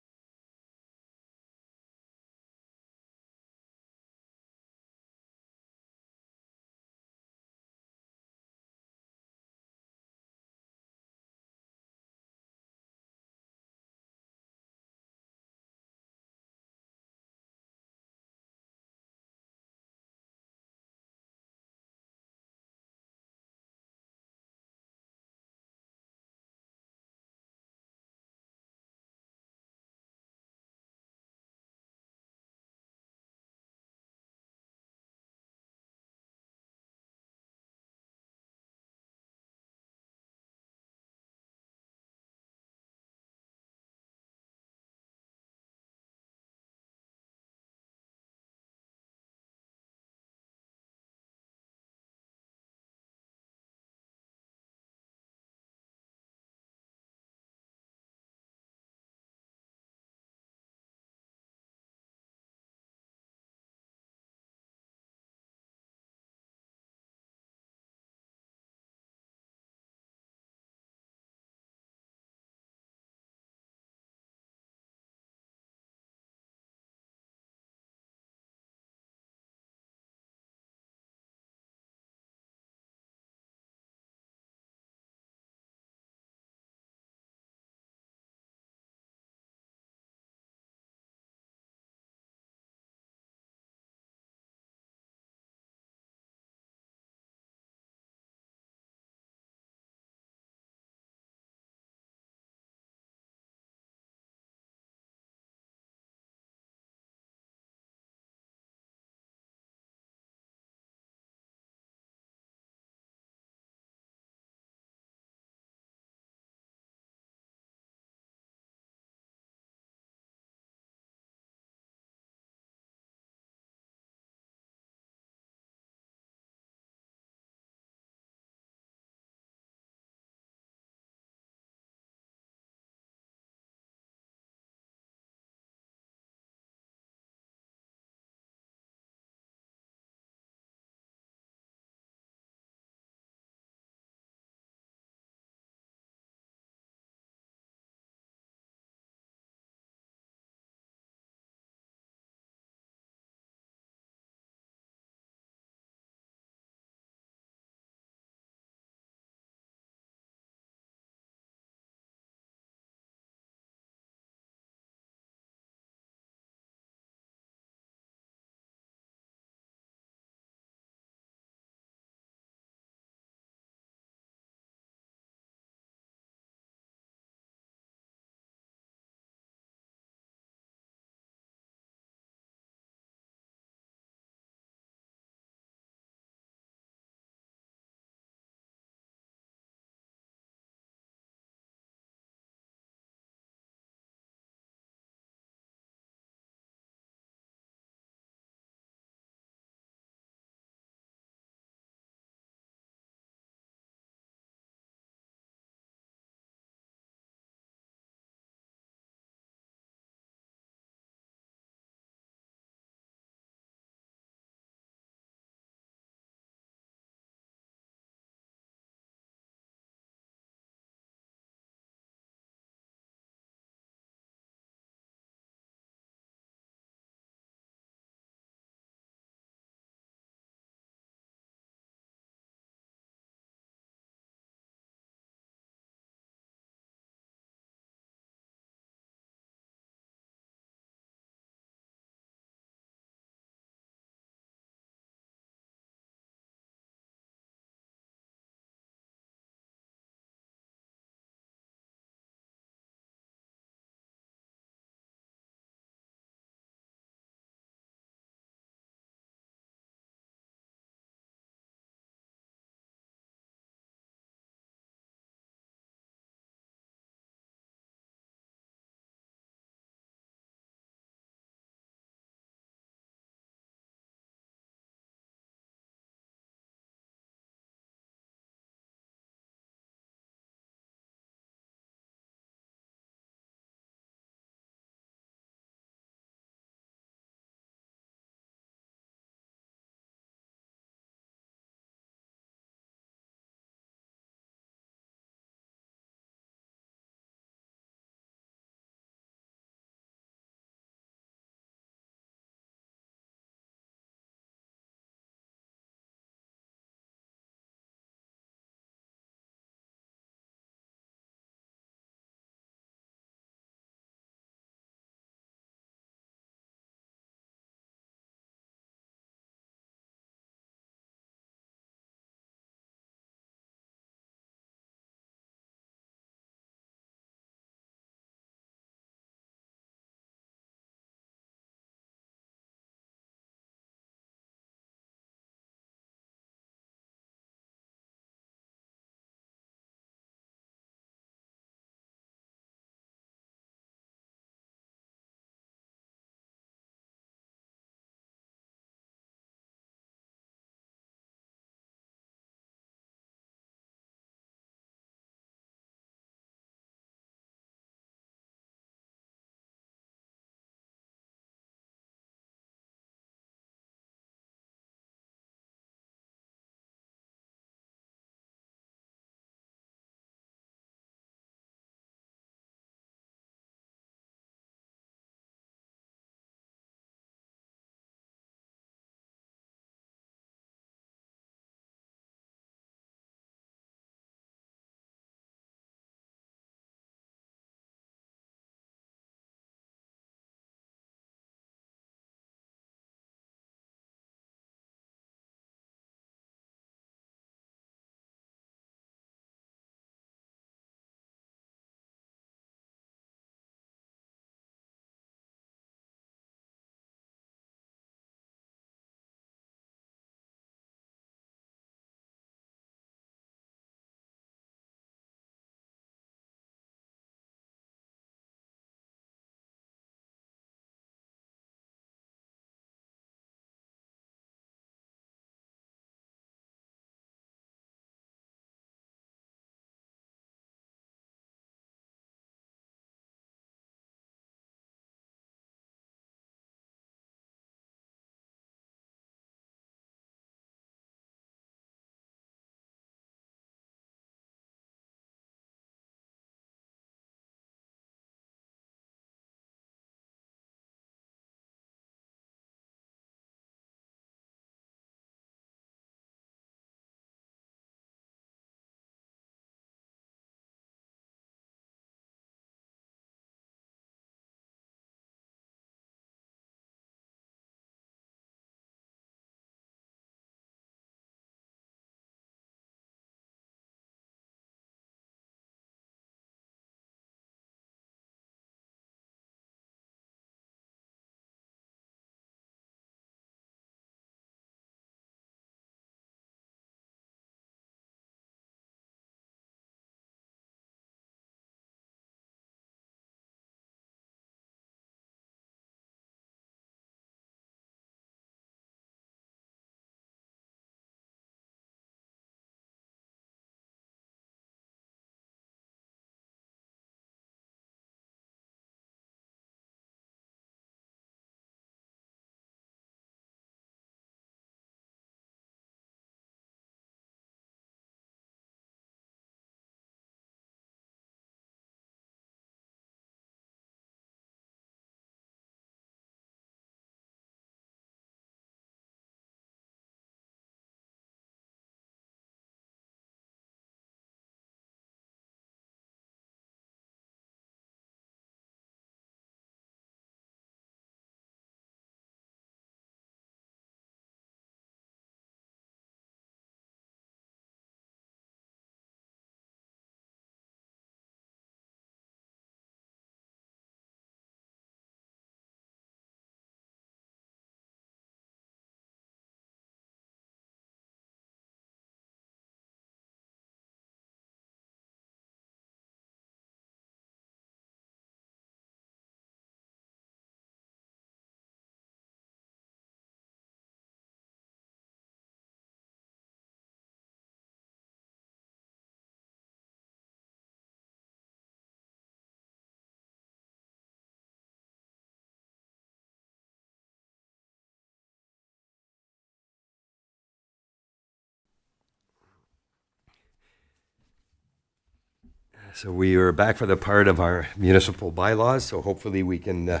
So we are back for the part of our municipal bylaws, so hopefully we can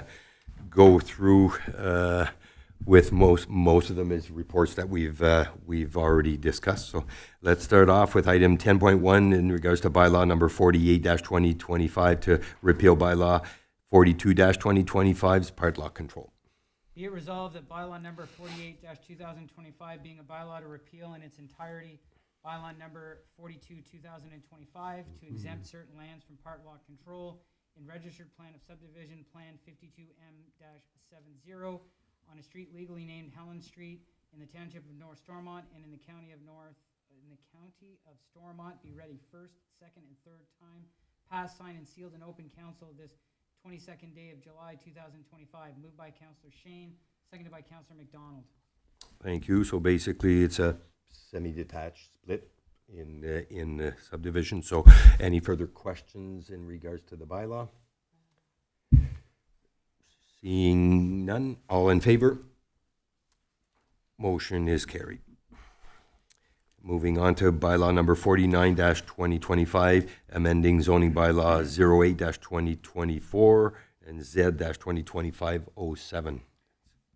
go through with most of them is reports that we've already discussed. So let's start off with item 10.1 in regards to bylaw number 48-2025 to repeal bylaw 42-2025's part lot control. Be it resolved that bylaw number 48-2025 being a bylaw to repeal in its entirety, bylaw number 42-2025 to exempt certain lands from part lot control in registered plan of subdivision plan 52M-70 on a street legally named Helen Street in the township of North Stormont and in the county of Stormont be ready first, second, and third time, passed, signed, and sealed in open council this 22nd day of July 2025. Moved by Councillor Shane, seconded by Councillor McDonald. Thank you. So basically, it's a semi-detached split in the subdivision. So any further questions in regards to the bylaw? Seeing none, all in favor? Motion is carried. Moving on to bylaw number 49-2025, amending zoning bylaw 08-2024 and Z-2025-07.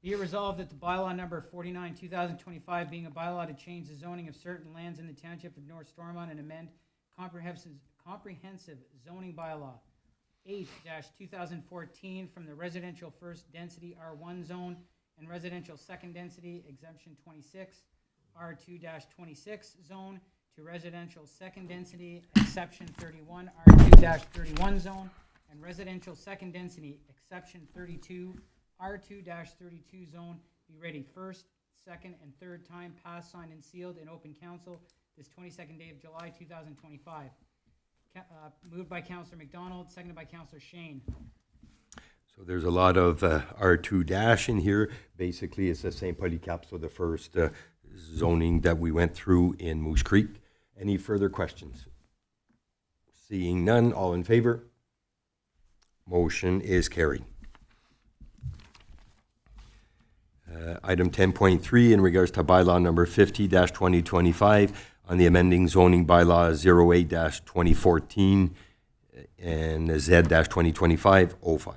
Be it resolved that the bylaw number 49-2025 being a bylaw to change the zoning of certain lands in the township of North Stormont and amend comprehensive zoning bylaw 8-2014 from the residential first density R1 zone and residential second density exemption 26 R2-26 zone to residential second density exception 31 R2-31 zone and residential second density exception 32 R2-32 zone be ready first, second, and third time, passed, signed, and sealed in open council this 22nd day of July 2025. Moved by Councillor McDonald, seconded by Councillor Shane. So there's a lot of R2- in here. Basically, it's the same polycap, so the first zoning that we went through in Moose Creek. Any further questions? Seeing none, all in favor? Motion is carried. Item 10.3 in regards to bylaw number 50-2025 on the amending zoning bylaw 08-2014 and Z-2025-05.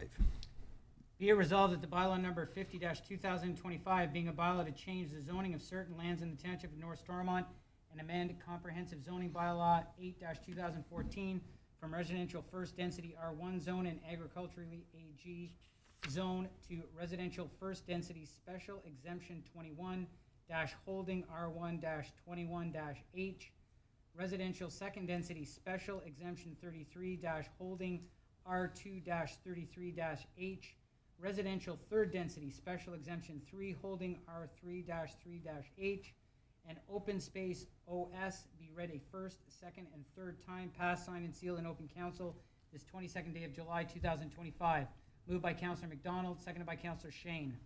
Be it resolved that the bylaw number 50-2025 being a bylaw to change the zoning of certain lands in the township of North Stormont and amend comprehensive zoning bylaw 8-2014 from residential first density R1 zone and agriculturally AG zone to residential first density special exemption 21 holding R1 21 H, residential second density special exemption 33 holding R2 33 H, residential third density special exemption 3 holding R3 3 H, and open space OS be ready first, second, and third time, passed, signed, and sealed in open council this 22nd day of July 2025. Moved by Councillor McDonald, seconded by Councillor Shane.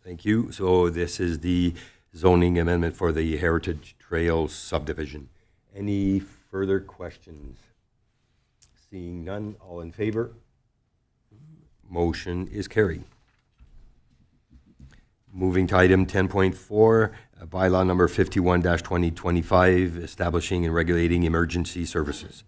Thank you. So this is the zoning amendment for the Heritage Trails subdivision. Any further questions? Seeing none, all in favor? Motion is carried. Moving to item 10.4, bylaw number 51-2025, establishing and regulating emergency services.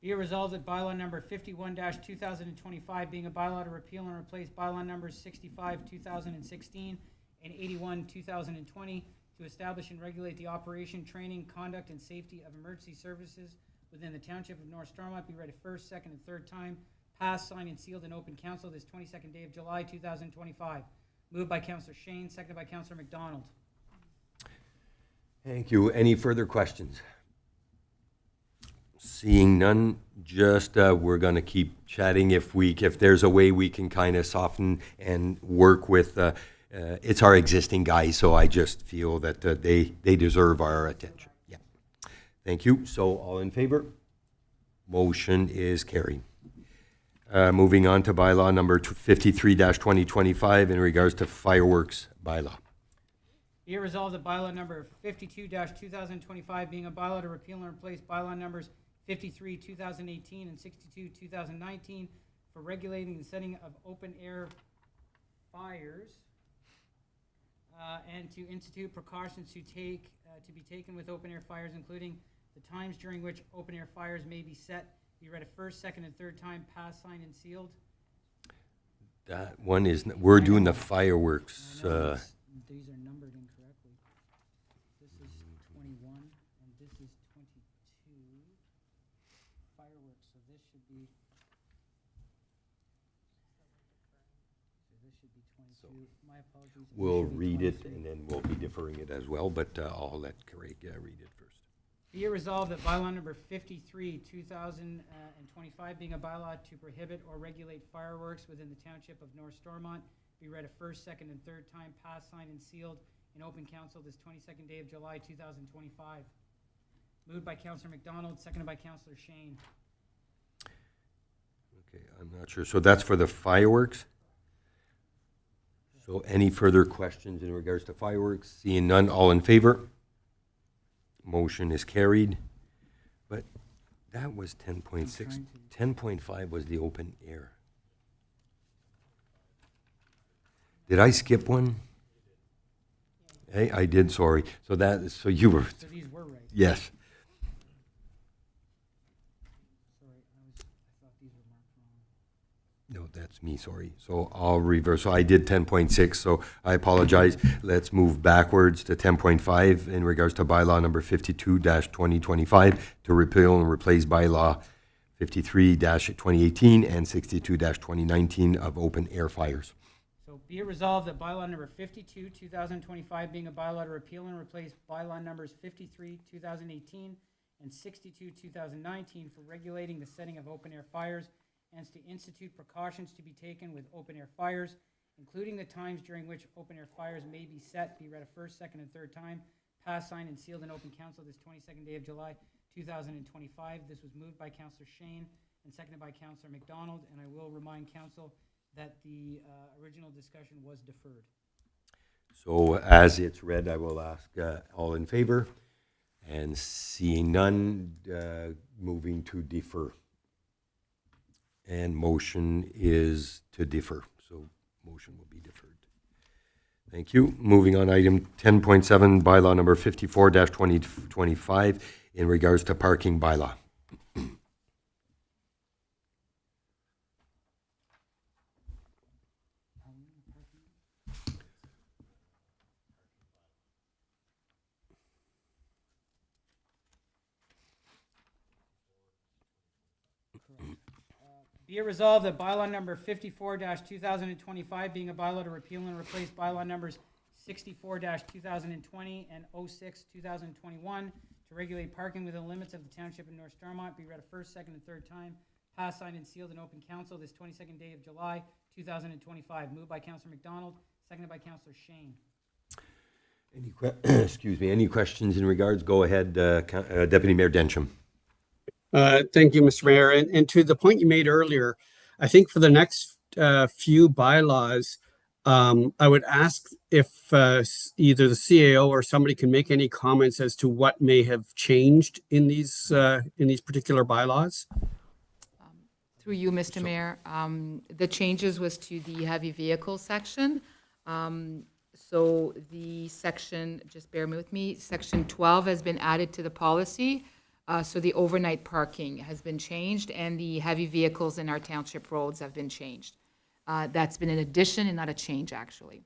Be it resolved that bylaw number 51-2025 being a bylaw to repeal and replace bylaw numbers 65-2016 and 81-2020 to establish and regulate the operation, training, conduct, and safety of emergency services within the township of North Stormont be read first, second, and third time, passed, signed, and sealed in open council this 22nd day of July 2025. Moved by Councillor Shane, seconded by Councillor McDonald. Thank you. Any further questions? Seeing none, just we're going to keep chatting. If there's a way we can kind of soften and work with, it's our existing guys, so I just feel that they deserve our attention. Yeah. Thank you. So all in favor? Motion is carried. Moving on to bylaw number 53-2025 in regards to fireworks bylaw. Be it resolved that bylaw number 52-2025 being a bylaw to repeal and replace bylaw numbers 53-2018 and 62-2019 for regulating the setting of open-air fires and to institute precautions to be taken with open-air fires, including the times during which open-air fires may be set be read a first, second, and third time, passed, signed, and sealed. That one is, we're doing the fireworks. I know these are numbered incorrectly. This is 21, and this is 22. Fireworks, so this should be. So this should be 22. My apologies. This We'll should be read it 23. and then we'll be deferring it as well, but I'll let Craig read it first. Be it resolved that bylaw number 53, 2025, being a bylaw to prohibit or regulate fireworks within the township of North Stormont, be read a first, second, and third time, passed, signed, and sealed in open council this 22nd day of July 2025. Moved by Councillor McDonald, seconded by Councillor Shane. Okay, I'm not sure. So that's for the fireworks? So any further questions in regards to fireworks? Seeing none, all in favor? Motion is carried. But that was 10.6. 10.5 was the open air. Did I skip one? Hey, I did, sorry. So you were, So these were right. yes. Sorry, I thought these were marked wrong. No, that's me, sorry. So I'll reverse. So I did 10.6, so I apologize. Let's move backwards to 10.5 in regards to bylaw number 52-2025 to repeal and replace bylaw 53-2018 and 62-2019 of open air fires. So be it resolved that bylaw number 52, 2025, being a bylaw to repeal and replace bylaw numbers 53, 2018, and 62, 2019 for regulating the setting of open-air fires, and to institute precautions to be taken with open-air fires, including the times during which open-air fires may be set, be read a first, second, and third time, passed, signed, and sealed in open council this 22nd day of July 2025. This was moved by Councillor Shane and seconded by Councillor McDonald, and I will remind council that the original discussion was deferred. So as it's read, I will ask all in favor. And seeing none, moving to defer. And motion is to defer. So motion will be deferred. Thank you. Moving on, item 10.7, bylaw number 54-2025 in regards to parking bylaw. Be it resolved that bylaw number 54-2025, being a bylaw to repeal and replace bylaw numbers 64-2020 and 06-2021 to regulate parking within the limits of the township of North Stormont, be read a first, second, and third time, passed, signed, and sealed in open council this 22nd day of July 2025. Moved by Councillor McDonald, seconded by Councillor Shane. Excuse me, any questions in regards? Go ahead, Deputy Mayor Densham. Thank you, Mr. Mayor. And to the point you made earlier, I think for the next few bylaws, I would ask if either the CAO or somebody can make any comments as to what may have changed in these particular bylaws. Through you, Mr. Mayor, the changes was to the heavy vehicle section. So the section, just bear with me, section 12 has been added to the policy. So the overnight parking has been changed, and the heavy vehicles in our township roads have been changed. That's been an addition and not a change, actually.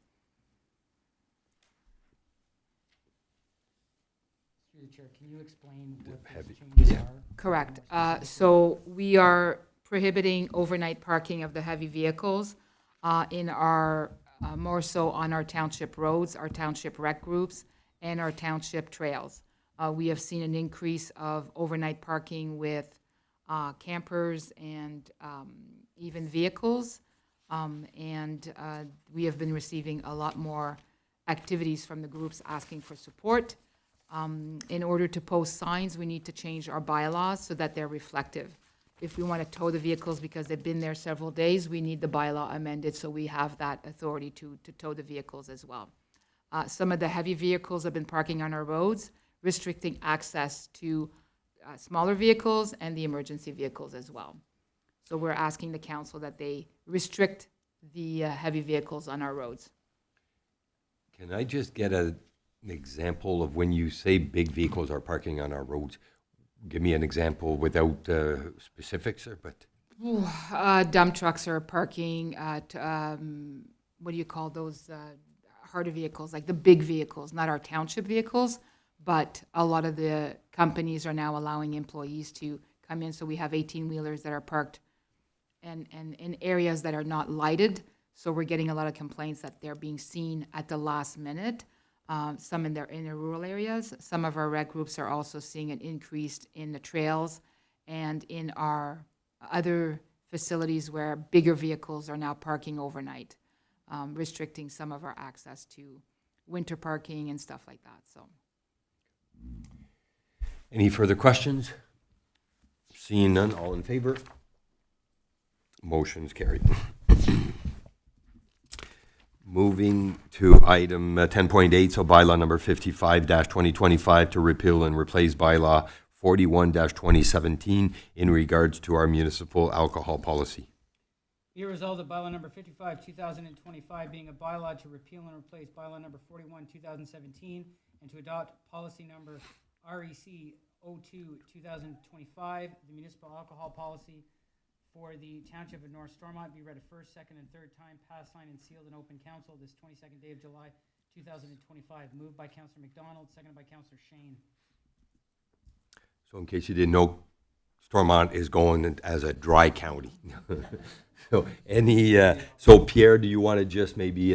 Through the chair, can you explain what heavy- these changes are? Correct. So we are prohibiting overnight parking of the heavy vehicles in our, more so on our township roads, our township rec groups, and our township trails. We have seen an increase of overnight parking with campers and even vehicles. And we have been receiving a lot more activities from the groups asking for support. In order to post signs, we need to change our bylaws so that they're reflective. If we want to tow the vehicles because they've been there several days, we need the bylaw amended so we have that authority to tow the vehicles as well. Some of the heavy vehicles have been parking on our roads, restricting access to smaller vehicles and the emergency vehicles as well. So we're asking the council that they restrict the heavy vehicles on our roads. Can I just get an example of when you say big vehicles are parking on our roads? give me an example without specifics, sir, but Dump trucks are parking at, what do you call those, harder vehicles, like the big vehicles, not our township vehicles, but a lot of the companies are now allowing employees to come in, so we have 18-wheelers that are parked and in areas that are not lighted, so we're getting a lot of complaints that they're being seen at the last minute. Some in the rural areas. Some of our rec groups are also seeing an increase in the trails and in our other facilities where bigger vehicles are now parking overnight, restricting some of our access to winter parking and stuff like that, so. any further questions? Seeing none, all in favor? Motion's carried. Moving to item 10.8, so bylaw number 55-2025 to repeal and replace bylaw 41-2017 in regards to our municipal alcohol policy. Be it resolved that bylaw number 55, 2025, being a bylaw to repeal and replace bylaw number 41, 2017, and to adopt policy number REC 02, 2025, the municipal alcohol policy for the Township of North Stormont, be read a first, second, and third time, passed, signed, and sealed in open council this 22nd day of July, 2025. Moved by Councillor McDonald, seconded by Councillor Shane. So in case you didn't know, Stormont is going as a dry county. So so Pierre, do you want to just maybe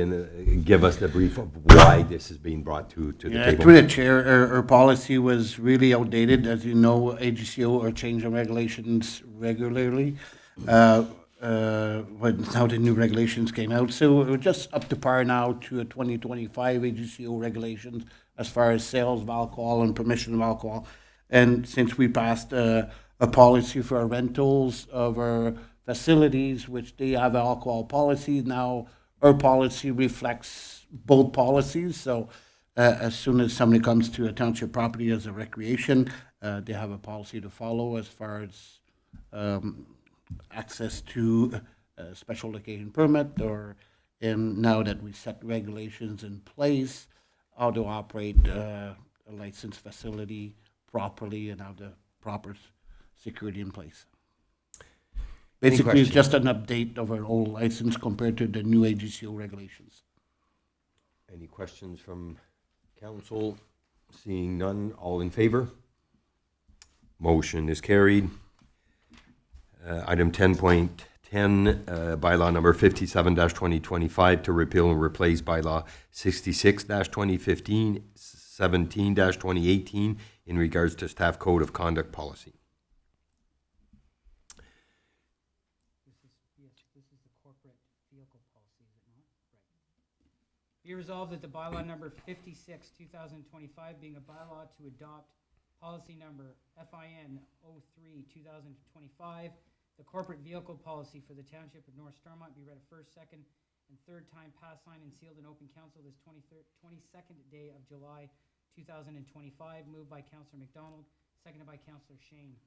give us the brief of why this is being brought to the table? Through the chair, our policy was really outdated. As you know, AGCO are changing regulations regularly. When now the new regulations came out, so we're just up to par now to a 2025 AGCO regulations as far as sales of alcohol and permission of alcohol. And since we passed a policy for our rentals of our facilities, which they have alcohol policies, now our policy reflects both policies. So as soon as somebody comes to a township property as a recreation, they have a policy to follow as far as access to a special occasion permit, or now that we set regulations in place, how to operate a licensed facility properly and have the proper security in place. Basically, it's just an update of our old license compared to the new AGCO regulations. Any questions from council? Seeing none, all in favor? Motion is carried. Item 10.10, bylaw number 57-2025 to repeal and replace bylaw 66-2015, 17-2018 in regards to staff code of conduct policy. This is the corporate vehicle policy, is it not? Right. Be resolved that the bylaw number 56, 2025, being a bylaw to adopt policy number FIN 03, 2025, the corporate vehicle policy for the Township of North Stormont, be read a first, second, and third time, passed, signed, and sealed in open council this 22nd day of July, 2025. Moved by Councillor McDonald, seconded by Councillor Shane.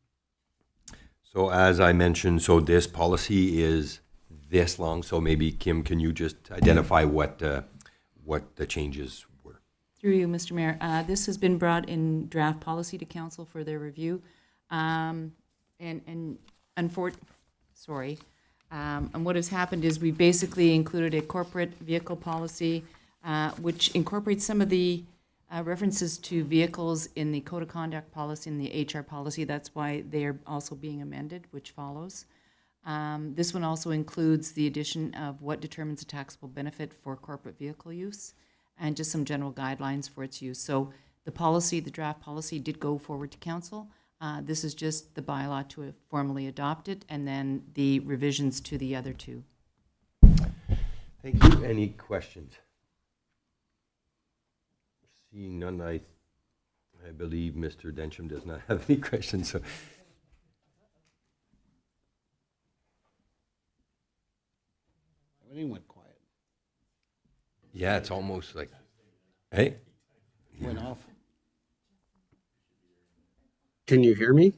So as I mentioned, so this policy is this long, so maybe Kim, can you just identify what the changes were? Through you, Mr. Mayor. This has been brought in draft policy to council for their review. And what has happened is we basically included a corporate vehicle policy, which incorporates some of the references to vehicles in the code of conduct policy and the HR policy. That's why they are also being amended, which follows. This one also includes the addition of what determines a taxable benefit for corporate vehicle use and just some general guidelines for its use. So the policy, the draft policy, did go forward to council. This is just the bylaw to formally adopt it, and then the revisions to the other two. Thank you. Any questions? Seeing none, I believe Mr. Densham does not have any questions. So. Everything went quiet. Yeah, it's almost like, hey. Went off. Can you hear me?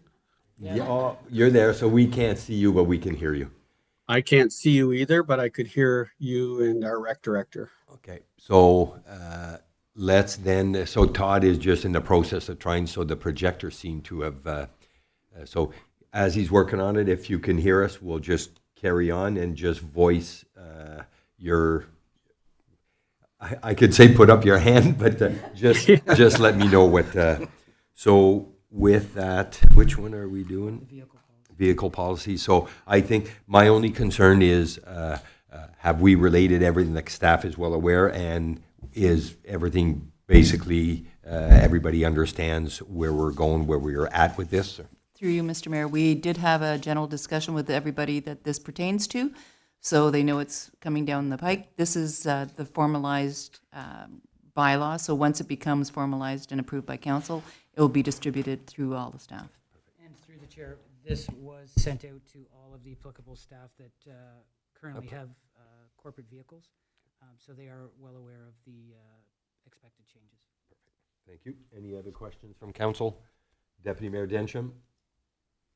Yeah, oh, you're there, so we can't see you, but we can hear you. I can't see you either, but I could hear you and our rec director. Okay, so let's then, so Todd is just in the process of trying, so the projector seemed to have So as he's working on it, if you can hear us, we'll just carry on and just voice your, I could say put up your hand, but just let me know what. So with that, which one are we doing? Vehicle policy. So I think my only concern is, have we related everything that staff is well aware, and is everything basically, everybody understands where we're going, where we are at with this? Through you, Mr. Mayor, we did have a general discussion with everybody that this pertains to, so they know it's coming down the pike. This is the formalized bylaw, so once it becomes formalized and approved by council, it will be distributed through all the staff. And through the chair, this was sent out to all of the applicable staff that currently have corporate vehicles, so they are well aware of the expected changes. Thank you. Any other questions from council? Deputy Mayor Densham?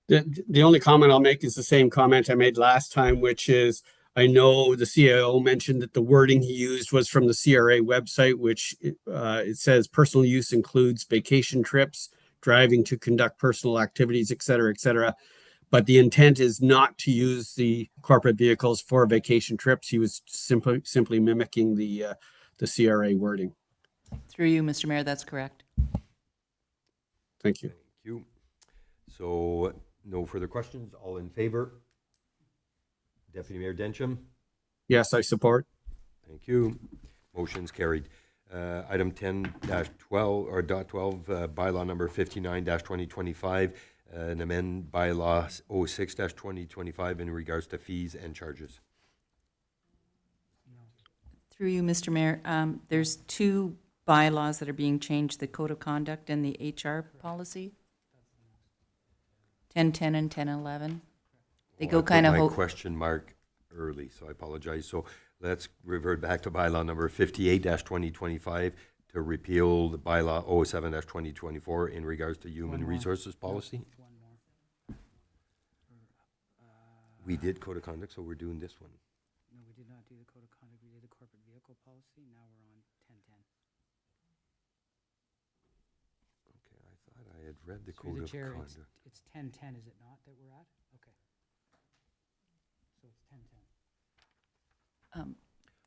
The only comment I'll make is the same comment I made last time, which is I know the CAO mentioned that the wording he used was from the CRA website, which it says personal use includes vacation trips, driving to conduct personal activities, et cetera, but the intent is not to use the corporate vehicles for vacation trips. He was simply mimicking the CRA wording. Through you, Mr. Mayor, that's correct. Thank you. Thank you. So no further questions. All in favor? Deputy Mayor Densham? Yes, I support. Thank you. Motion's carried. Item 10-12 or .12, bylaw number 59-2025, an amend bylaw 06-2025 in regards to fees and charges. Through you, Mr. Mayor, there's two bylaws that are being changed, the code of conduct and the HR policy. 1010 and 1011. They go kind of. My question mark early, so I apologize. So let's revert back to bylaw number 58-2025 to repeal the bylaw 07-2024 in regards to human resources policy. We did code of conduct, so we're doing this one. No, we did not do the code of conduct. We did the corporate vehicle policy. Now we're on 1010. Okay, I thought I had read the Through code the of chair, conduct. it's 1010, is it not, that we're at? Okay. So it's 1010.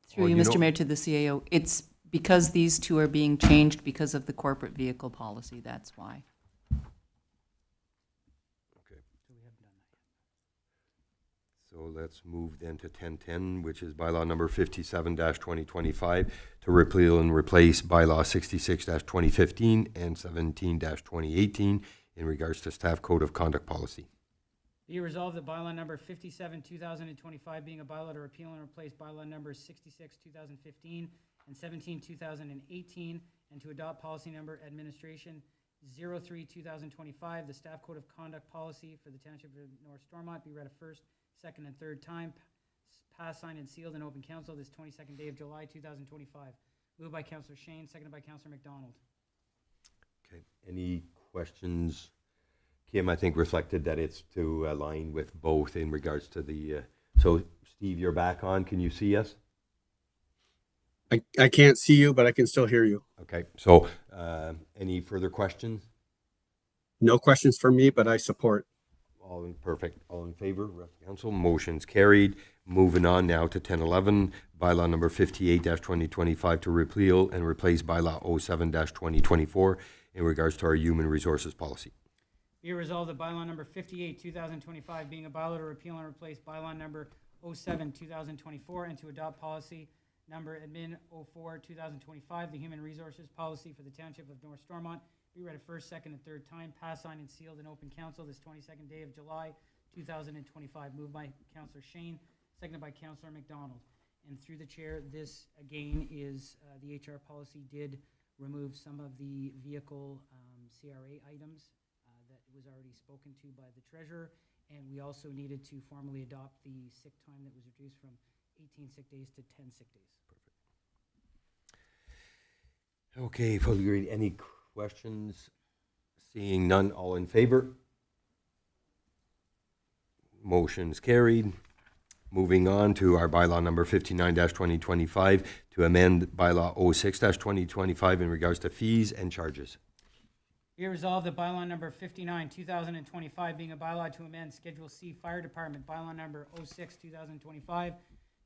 Through Well, you, you Mr. know- Mayor, to the CAO, it's because these two are being changed because of the corporate vehicle policy, that's why. Okay. So we haven't done that yet. So let's move then to 1010, which is bylaw number 57-2025 to repeal and replace bylaw 66-2015 and 17-2018 in regards to staff code of conduct policy. Be it resolved that bylaw number 57, 2025 being a bylaw to repeal and replace bylaw numbers 66, 2015 and 17, 2018, and to adopt policy number administration 03, 2025, the staff code of conduct policy for the Township of North Stormont be read a first, second, and third time, passed, signed, and sealed in open council this 22nd day of July 2025. Moved by Councillor Shane, seconded by Councillor McDonald. Okay, any questions? Kim, I think reflected that it's to align with both in regards to the, so Steve, you're back on, can you see us? I can't see you, but I can still hear you. Okay, so any further questions? No questions for me, but I support. All in perfect, all in favor, rest of council, motion's carried. Moving on now to 1011, bylaw number 58-2025 to repeal and replace bylaw 07-2024 in regards to our human resources policy. Be it resolved that bylaw number 58, 2025 being a bylaw to repeal and replace bylaw number 07, 2024 and to adopt policy number admin 04, 2025, the human resources policy for the Township of North Stormont be read a first, second, and third time, passed, signed, and sealed in open council this 22nd day of July 2025. Moved by Councillor Shane, seconded by Councillor McDonald. And through the chair, this again is the HR policy did remove some of the vehicle CRA items that was already spoken to by the treasurer, and we also needed to formally adopt the sick time that was reduced from 18 sick days to 10 sick days. Okay, fully agreed. Any questions? Seeing none, all in favor? Motion's carried. Moving on to our bylaw number 59-2025 to amend bylaw 06-2025 in regards to fees and charges. Be it resolved that bylaw number 59, 2025, being a bylaw to amend Schedule C Fire Department, bylaw number 06, 2025,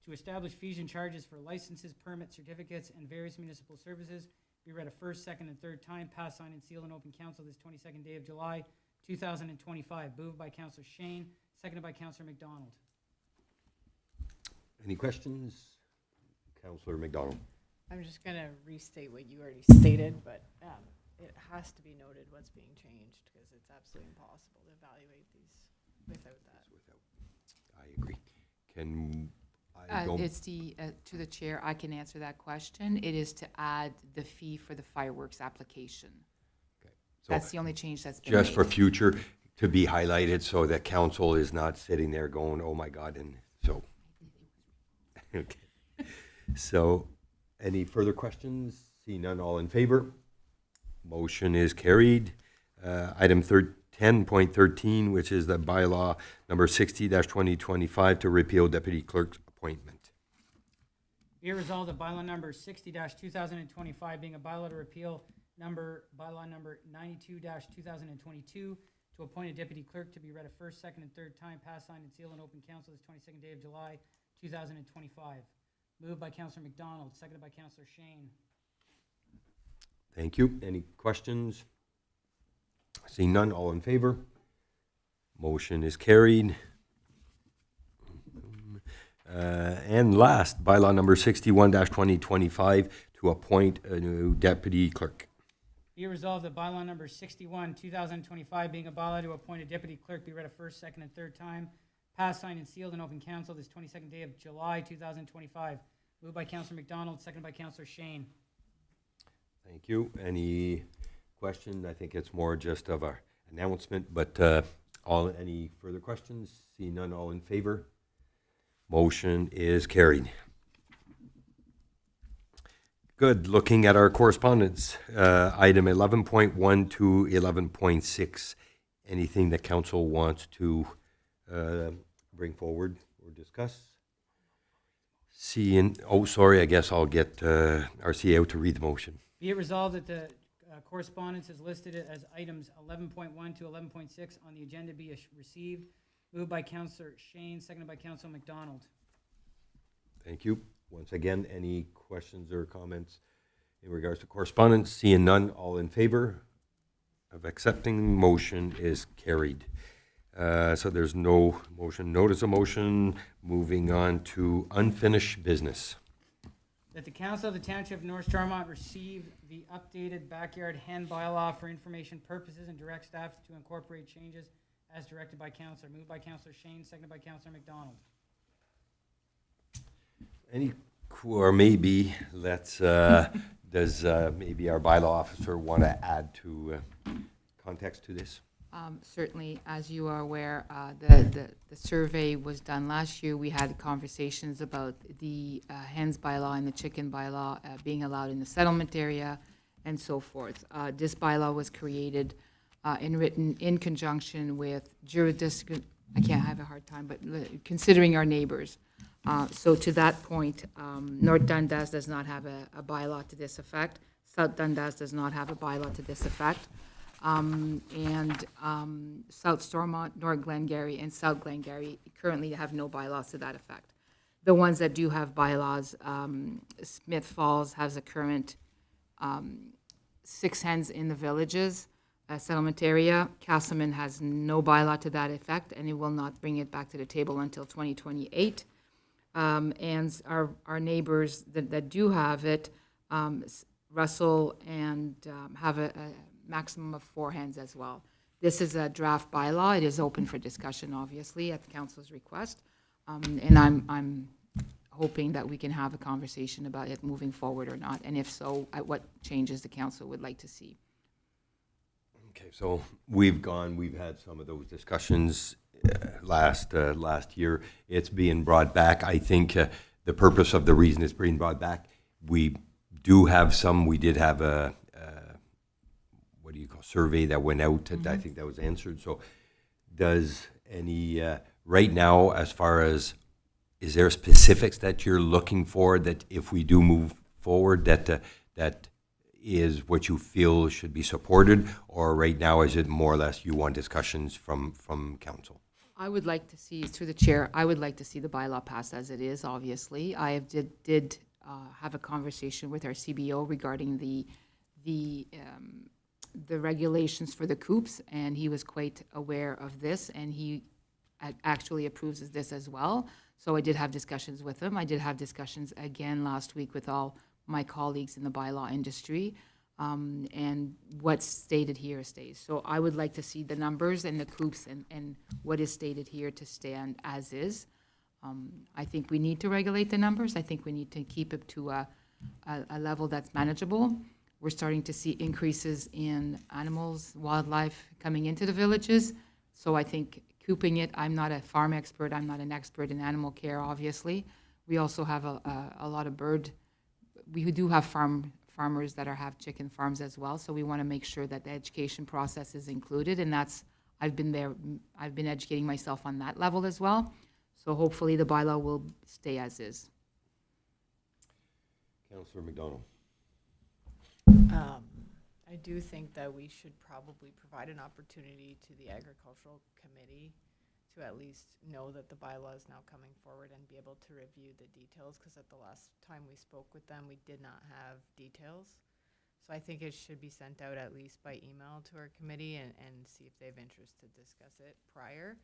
to establish fees and charges for licenses, permits, certificates, and various municipal services, be read a first, second, and third time, passed, signed, and sealed in open council this 22nd day of July, 2025. Moved by Councillor Shane, seconded by Councillor McDonald. Any questions? Councillor McDonald. I'm just going to restate what you already stated, but it has to be noted what's being changed because it's absolutely impossible to evaluate these without that. I agree. I don't, It's to the chair, I can answer that question. It is to add the fee for the fireworks application. okay. So That's the only change that's been just made. for future to be highlighted so that council is not sitting there going, oh my God, and so. Okay. So, any further questions? See none, all in favor? Motion is carried. Item 10.13, which is the bylaw number 60-2025 to repeal deputy clerk's appointment. Be it resolved that bylaw number 60-2025, being a bylaw to repeal bylaw number 92-2022, to appoint a deputy clerk to be read a first, second, and third time, passed, signed, and sealed in open council this 22nd day of July, 2025. Moved by Councillor McDonald, seconded by Councillor Shane. Thank you. Any questions? Seeing none, all in favor? Motion is carried. And last, bylaw number 61-2025 to appoint a new deputy clerk. Be it resolved that bylaw number 61, 2025, being a bylaw to appoint a deputy clerk, be read a first, second, and third time, passed, signed, and sealed in open council this 22nd day of July, 2025. Moved by Councillor McDonald, seconded by Councillor Shane. Thank you. Any question? I think it's more just of an announcement, but any further questions? See none, all in favor? Motion is carried. Good. Looking at our correspondence, item 11.1 to 11.6. Anything that council wants to bring forward or discuss? Sorry, I guess I'll get our CEO to read the motion. Be it resolved that the correspondence is listed as items 11.1 to 11.6 on the agenda be received. Moved by Councillor Shane, seconded by Councillor McDonald. Thank you. Once again, any questions or comments in regards to correspondence? Seeing none, all in favor of accepting motion is carried. So there's no motion. Notice of motion. Moving on to unfinished business. That the Council of the Township of North Stormont receive the updated backyard hen bylaw for information purposes and direct staff to incorporate changes as directed by Councillor. Moved by Councillor Shane, seconded by Councillor McDonald. Or maybe does maybe our bylaw officer want to add to context to this? Certainly, as you are aware, the survey was done last year. We had conversations about the hens bylaw and the chicken bylaw being allowed in the settlement area and so forth. This bylaw was created and written in conjunction with jurisdiction, I can't have a hard time, but considering our neighbors. So to that point, North Dundas does not have a bylaw to this effect. South Dundas does not have a bylaw to this effect. And South Stormont, North Glengarry, and South Glengarry currently have no bylaws to that effect. The ones that do have bylaws, Smith Falls has a current 6 hens in the villages, settlement area. Castleman has no bylaw to that effect, and it will not bring it back to the table until 2028. And our neighbors that do have it, Russell and have a maximum of 4 hens as well. This is a draft bylaw. It is open for discussion, obviously, at the council's request. And I'm hoping that we can have a conversation about it moving forward or not, and if so, at what changes the council would like to see. Okay, so we've had some of those discussions last year. It's being brought back. I think the purpose of the reason it's being brought back, we did have a survey that went out, and I think that was answered. So does any, right now, as far as, is there specifics that you're looking for that if we do move forward, that is what you feel should be supported, or right now is it more or less you want discussions from council? I would like to see, through the chair, I would like to see the bylaw passed as it is, obviously. I did have a conversation with our CBO regarding the regulations for the coops, and he was quite aware of this, and he actually approves of this as well. So I did have discussions with him. I did have discussions again last week with all my colleagues in the bylaw industry, and what's stated here stays. So I would like to see the numbers and the coops and what is stated here to stand as is. I think we need to regulate the numbers. I think we need to keep it to a level that's manageable. We're starting to see increases in animals, wildlife coming into the villages. So I think cooping it, I'm not a farm expert, I'm not an expert in animal care, obviously. We also have a lot of we do have farmers that have chicken farms as well, so we want to make sure that the education process is included, and I've been educating myself on that level as well. So hopefully the bylaw will stay as is. Councillor McDonald. I do think that we should probably provide an opportunity to the Agricultural Committee to at least know that the bylaw is now coming forward and be able to review the details, because at the last time we spoke with them, we did not have details. So I think it should be sent out at least by email to our committee and see if they have interest to discuss it prior,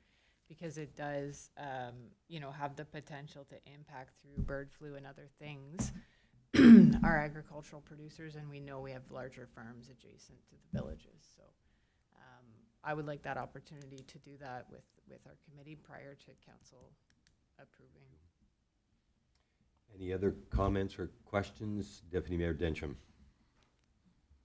because it does, have the potential to impact through bird flu and other things our agricultural producers, and we know we have larger farms adjacent to the villages. So I would like that opportunity to do that with our committee prior to council approving. Any other comments or questions? Deputy Mayor Densham.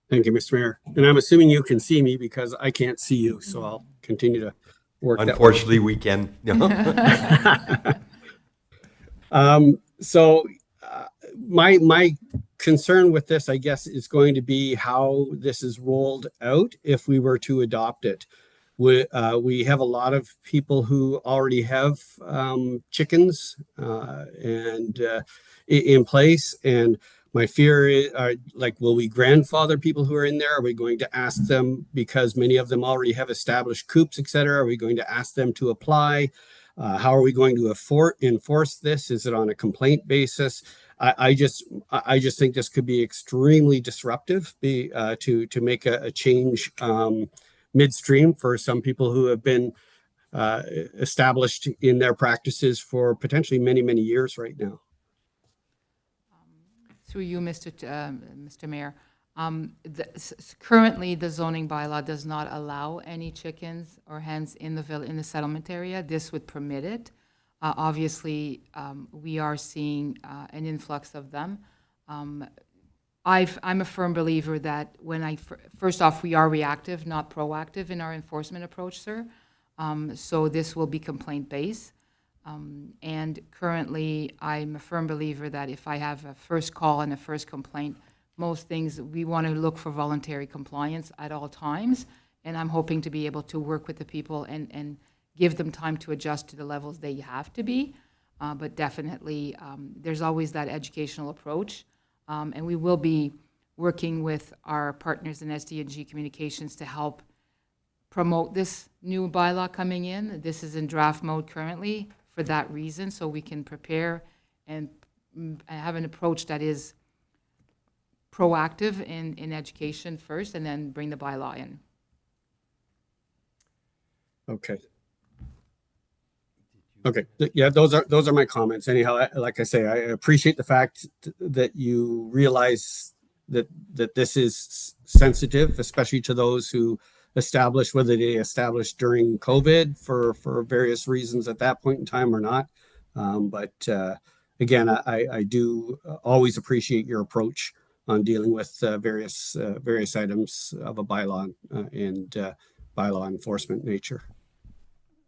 Thank you, Mr. Mayor. And I'm assuming you can see me because I can't see you, so I'll continue to work that way. Unfortunately, we can. My concern with this, I guess, is going to be how this is rolled out if we were to adopt it. We have a lot of people who already have chickens in place, and my fear is, will we grandfather people who are in there? Are we going to ask them, because many of them already have established coops, et cetera? Are we going to ask them to apply? How are we going to enforce this? Is it on a complaint basis? I just think this could be extremely disruptive to make a change midstream for some people who have been established in their practices for potentially many, many years right now. Through you, Mr. Mayor, currently the zoning bylaw does not allow any chickens or hens in the settlement area. This would permit it. Obviously, we are seeing an influx of them. I'm a firm believer that first off, we are reactive, not proactive in our enforcement approach, sir. So this will be complaint-based. And currently, I'm a firm believer that if I have a first call and a first complaint, most things, we want to look for voluntary compliance at all times. And I'm hoping to be able to work with the people and give them time to adjust to the levels they have to be. But definitely, there's always that educational approach. And we will be working with our partners in SD&G Communications to help promote this new bylaw coming in. This is in draft mode currently for that reason, so we can prepare and have an approach that is proactive in education first, and then bring the bylaw in. Okay. Yeah, those are my comments. Anyhow, like I say, I appreciate the fact that you realize that this is sensitive, especially to those who established, whether they established during COVID for various reasons at that point in time or not. But again, I do always appreciate your approach on dealing with various items of a bylaw and bylaw enforcement nature.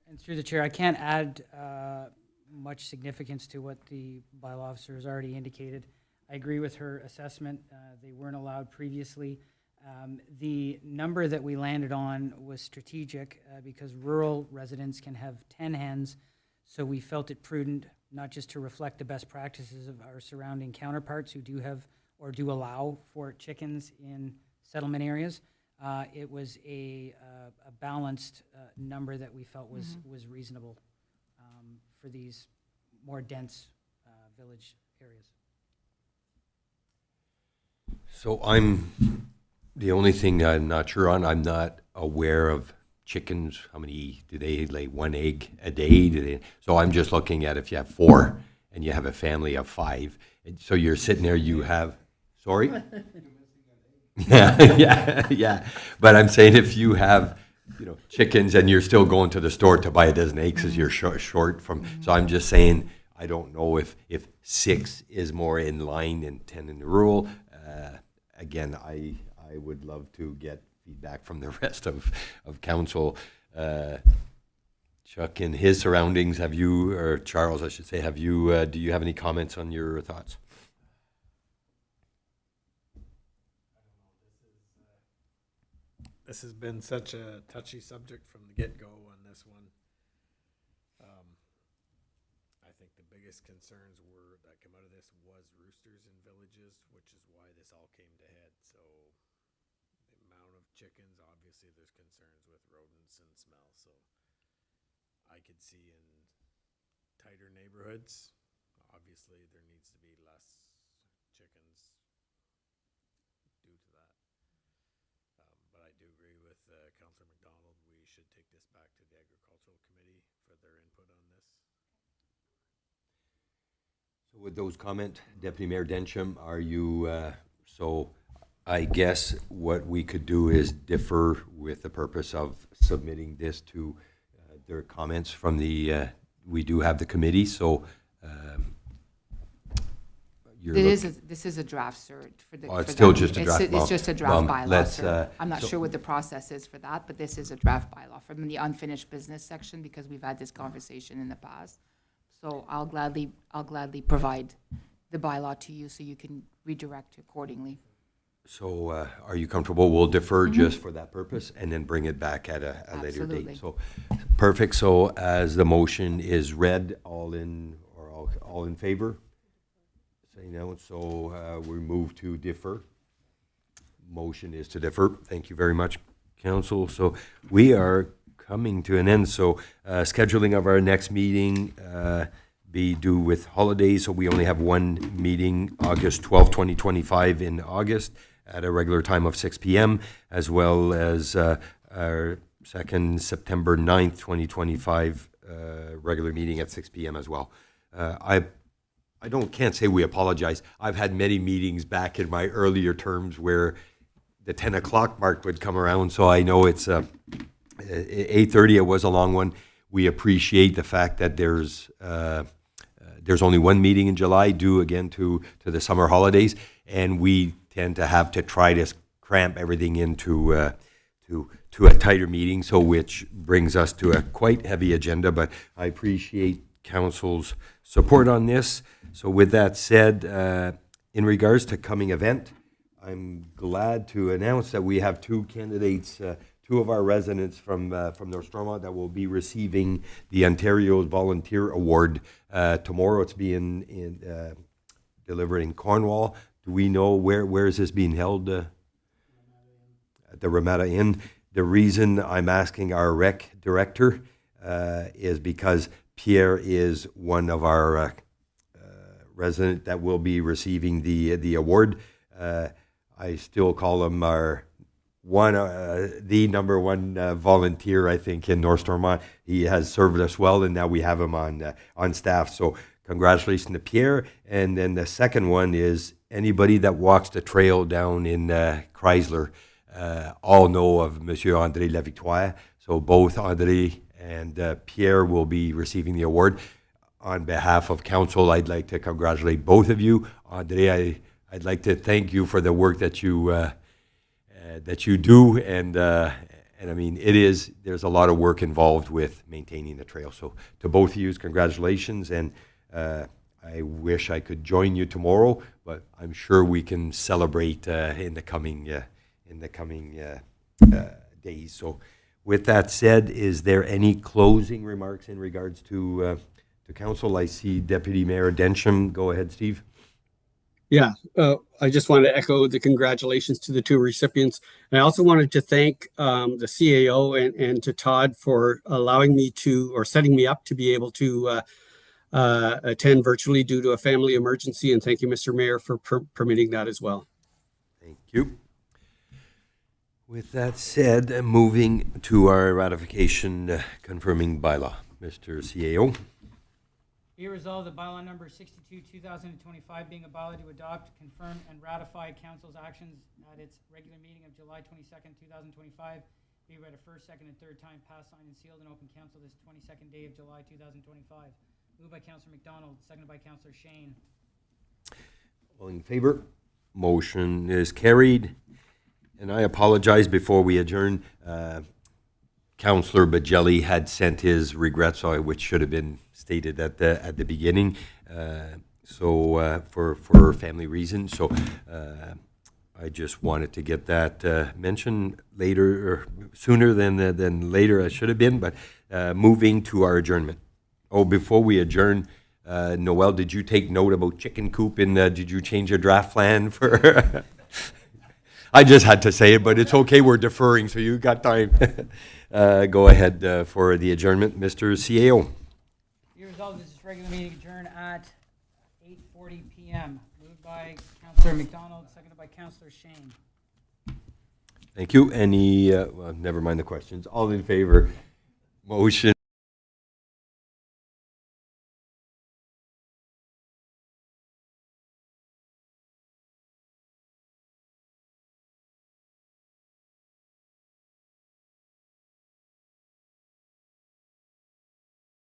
And through the chair, I can't add much significance to what the bylaw officer has already indicated. I agree with her assessment. They weren't allowed previously. The number that we landed on was strategic because rural residents can have 10 hens, so we felt it prudent not just to reflect the best practices of our surrounding counterparts who do have or do allow for chickens in settlement areas. It was a balanced number that we felt was reasonable for these more dense village areas. So the only thing I'm not sure on, I'm not aware of chickens. How many, do they lay one egg a day? So I'm just looking at if you have 4 and you have a family of 5. And so you're sitting there, you have, sorry? Yeah. But I'm saying if you have, chickens and you're still going to the store to buy a dozen eggs because you're short from, so I'm just saying, I don't know if 6 is more in line than 10 in the rural. Again, I would love to get feedback from the rest of council. Chuck, in his surroundings, have you, or Charles, I should say, have you, do you have any comments on your thoughts? This has been such a touchy subject from the get-go on this one. I think the biggest concerns that come out of this was roosters in villages, which is why this all came to head. So the amount of chickens, obviously there's concerns with rodents and smell. So I could see in tighter neighborhoods, obviously there needs to be less chickens due to that. But I do agree with Councillor McDonald. We should take this back to the Agricultural Committee for their input on this. So with those comments, Deputy Mayor Densham, are you, so I guess what we could do is differ with the purpose of submitting this to their comments from the, we do have the committee, so This is a draft cert for the. It's for still them. just a draft. It's just a draft bylaw, let's, sir. I'm not so- sure what the process is for that, but this is a draft bylaw from the unfinished business section because we've had this conversation in the past. So I'll gladly provide the bylaw to you so you can redirect accordingly. So are you comfortable? We'll defer just for that purpose and then bring it back at a later Absolutely. date. So, perfect. So as the motion is read, all in favor? Say no. So we move to defer. Motion is to defer. Thank you very much, Council. So we are coming to an end. So scheduling of our next meeting be due with holidays. So we only have one meeting, August 12, 2025 in August at a regular time of 6 p.m., as well as our second September 9th, 2025 regular meeting at 6 p.m. as well. Can't say we apologize. I've had many meetings back in my earlier terms where the 10 o'clock mark would come around, so I know it's 8:30. It was a long one. We appreciate the fact that there's only one meeting in July due again to the summer holidays, and we tend to have to try to cramp everything into a tighter meeting, so which brings us to a quite heavy agenda, but I appreciate Council's support on this. So with that said, in regards to coming event, I'm glad to announce that we have 2 candidates, 2 of our residents from North Stormont that will be receiving the Ontario Volunteer Award tomorrow. It's being delivered in Cornwall. Do we know where is this being held? At the Ramada Inn. The reason I'm asking our rec director is because Pierre is one of our resident that will be receiving the award. I still call him our the number one volunteer, I think, in North Stormont. He has served us well, and now we have him on staff. So congratulations to Pierre. And then the second one is anybody that walks the trail down in Chrysler all know of Monsieur André Lavictoire. So both André and Pierre will be receiving the award. On behalf of council, I'd like to congratulate both of you. André, I'd like to thank you for the work that you do, and I mean, there's a lot of work involved with maintaining the trail. So to both of you, congratulations, and I wish I could join you tomorrow, but I'm sure we can celebrate in the coming days. So with that said, is there any closing remarks in regards to council? I see Deputy Mayor Densham. Go ahead, Steve. Yeah, I just wanted to echo the congratulations to the two recipients. And I also wanted to thank the CAO and to Todd for allowing me to, or setting me up to be able to attend virtually due to a family emergency. And thank you, Mr. Mayor, for permitting that as well. Thank you. With that said, moving to our ratification confirming bylaw. Mr. CAO. Be resolved that bylaw number 62, 2025, being a bylaw to adopt, confirm, and ratify council's actions at its regular meeting of July 22nd, 2025, be read a first, second, and third time, passed, signed, and sealed in open council this 22nd day of July 2025. Moved by Councillor McDonald, seconded by Councillor Shane. All in favor? Motion is carried. And I apologize before we adjourn. Councillor Bajelli had sent his regrets, which should have been stated at the beginning. For family reasons. So I just wanted to get that mentioned later, or sooner than later. I should have been. But moving to our adjournment. Oh, before we adjourn, Noel, did you take note about chicken coop? And did you change your draft plan for? I just had to say it, but it's okay. We're deferring, so you got time. Go ahead for the adjournment, Mr. CAO. Be resolved that this regular meeting adjourn at 8:40 p.m. Moved by Councillor McDonald, seconded by Councillor Shane. Thank you. Any, well, never mind the questions. All in favor? Motion